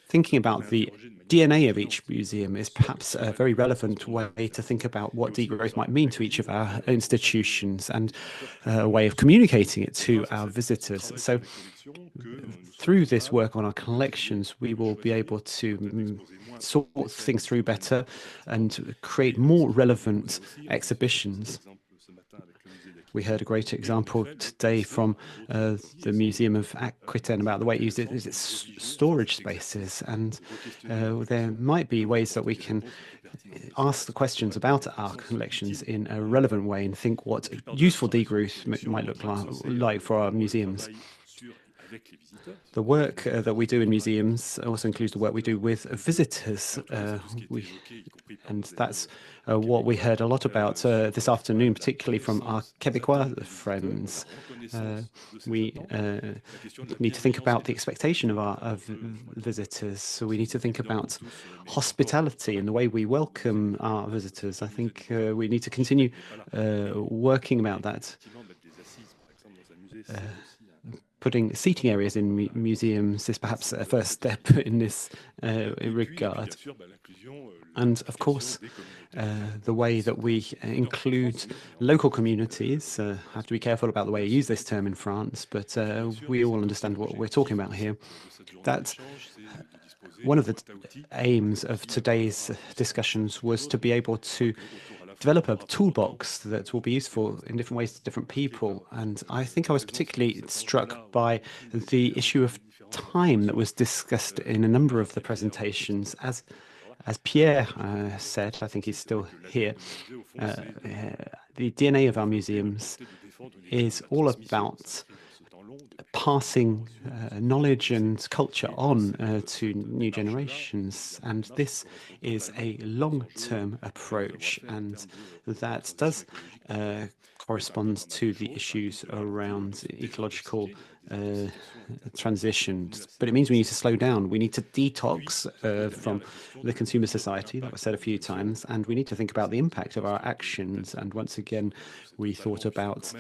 thinking about the DNA of each museum is perhaps a very relevant way to think about what degrowth might mean to each of our institutions and a way of communicating it to our visitors. So through this work on our collections, we will be able to sort things through better and create more relevant exhibitions. We heard a great example today from the Museum of Aquitaine about the way it uses its storage spaces, and there might be ways that we can ask the questions about our collections in a relevant way and think what useful degrowth might look like for our museums. The work that we do in museums also includes the work we do with visitors, and that's what we heard a lot about this afternoon, particularly from our Québécois friends. We need to think about the expectation of our visitors, so we need to think about hospitality and the way we welcome our visitors. I think we need to continue working about that. Putting seating areas in museums is perhaps a first step in this regard. And of course, the way that we include local communities, have to be careful about the way I use this term in France, but we all understand what we're talking about here. That's one of the aims of today's discussions was to be able to develop a toolbox that will be useful in different ways to different people. And I think I was particularly struck by the issue of time that was discussed in a number of the presentations. As Pierre said, I think he's still here, the DNA of our museums is all about passing knowledge and culture on to new generations, and this is a long-term approach, and that does correspond to the issues around ecological transitions. But it means we need to slow down. We need to detox from the consumer society, that was said a few times, and we need to think about the impact of our actions. And once again, we thought about,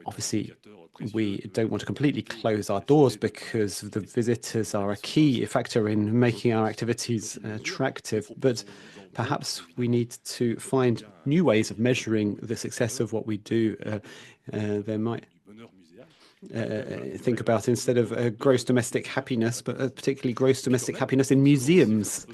obviously, we don't want to completely close our doors because the visitors are a key factor in making our activities attractive, but perhaps we need to find new ways of measuring the success of what we do. There might think about, instead of gross domestic happiness, but particularly gross domestic happiness in museums.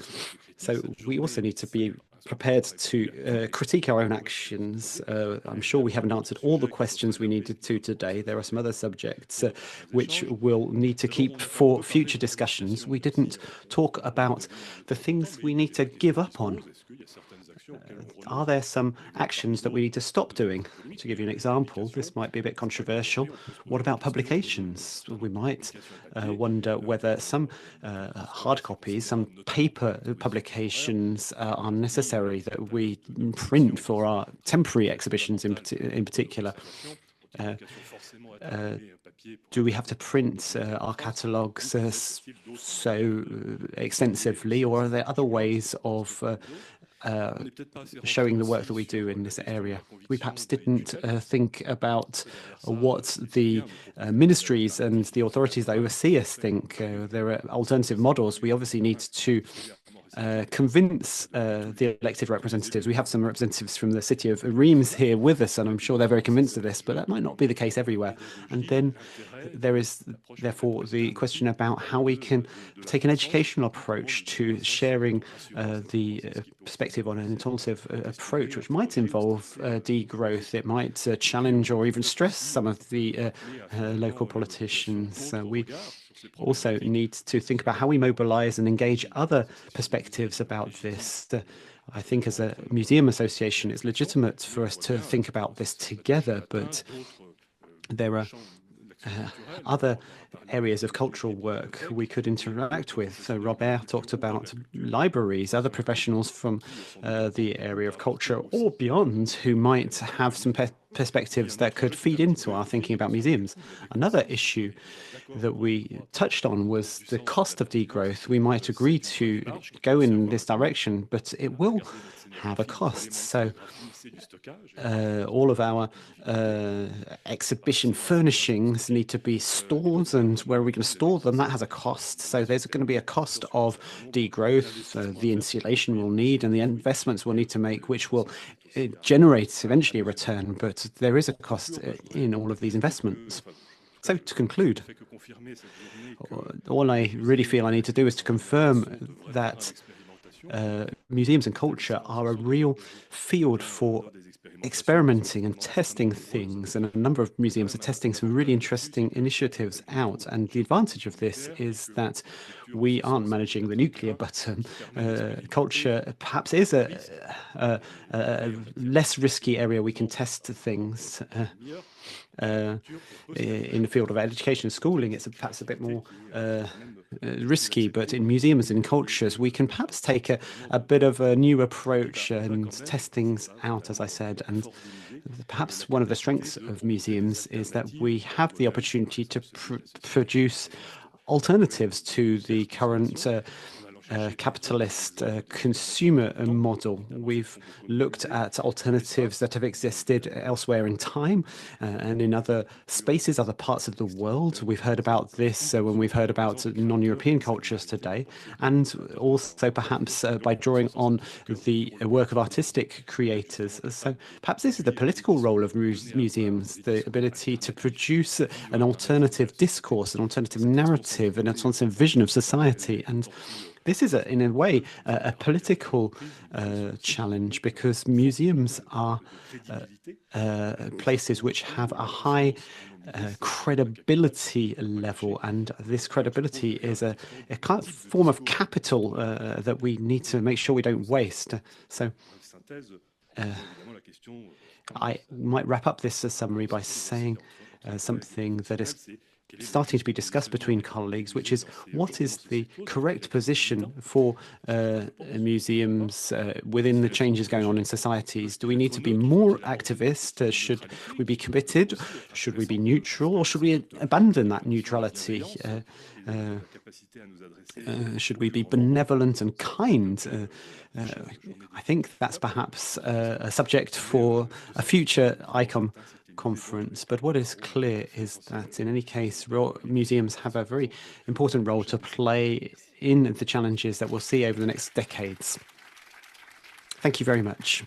So we also need to be prepared to critique our own actions. I'm sure we haven't answered all the questions we needed to today. There are some other subjects which we'll need to keep for future discussions. We didn't talk about the things we need to give up on. Are there some actions that we need to stop doing? To give you an example, this might be a bit controversial. What about publications? We might wonder whether some hard copies, some paper publications are necessary that we print for our temporary exhibitions in particular. Do we have to print our catalogues so extensively, or are there other ways of showing the work that we do in this area? We perhaps didn't think about what the ministries and the authorities that oversee us think. There are alternative models. We obviously need to convince the elected representatives. We have some representatives from the city of Reims here with us, and I'm sure they're very convinced of this, but that might not be the case everywhere. And then there is therefore the question about how we can take an educational approach to sharing the perspective on an intensive approach, which might involve degrowth. It might challenge or even stress some of the local politicians. We also need to think about how we mobilize and engage other perspectives about this. I think as a museum association, it's legitimate for us to think about this together, but there are other areas of cultural work we could interact with. So Robert talked about libraries, other professionals from the area of culture or beyond who might have some perspectives that could feed into our thinking about museums. Another issue that we touched on was the cost of degrowth. We might agree to go in this direction, but it will have a cost. So all of our exhibition furnishings need to be stored, and where are we going to store them? That has a cost. So there's going to be a cost of degrowth, the insulation we'll need, and the investments we'll need to make, which will generate eventually a return. But there is a cost in all of these investments. So to conclude, all I really feel I need to do is to confirm that museums and culture are a real field for experimenting and testing things, and a number of museums are testing some really interesting initiatives out. And the advantage of this is that we aren't managing the nuclear button. Culture perhaps is a less risky area we can test things. In the field of education and schooling, it's perhaps a bit more risky, but in museums and cultures, we can perhaps take a bit of a new approach and test things out, as I said. And perhaps one of the strengths of museums is that we have the opportunity to produce alternatives to the current capitalist consumer model. We've looked at alternatives that have existed elsewhere in time and in other spaces, other parts of the world. We've heard about this when we've heard about non-European cultures today, and also perhaps by drawing on the work of artistic creators. So perhaps this is the political role of museums, the ability to produce an alternative discourse, an alternative narrative, an alternative vision of society. And this is, in a way, a political challenge, because museums are places which have a high credibility level, and this credibility is a kind of form of capital that we need to make sure we don't waste. So I might wrap up this summary by saying something that is starting to be discussed between colleagues, which is what is the correct position for museums within the changes going on in societies? Do we need to be more activist? Should we be committed? Should we be neutral? Or should we abandon that neutrality? Should we be benevolent and kind? I think that's perhaps a subject for a future ICOM conference, but what is clear is that in any case, museums have a very important role to play in the challenges that we'll see over the next decades. Thank you very much.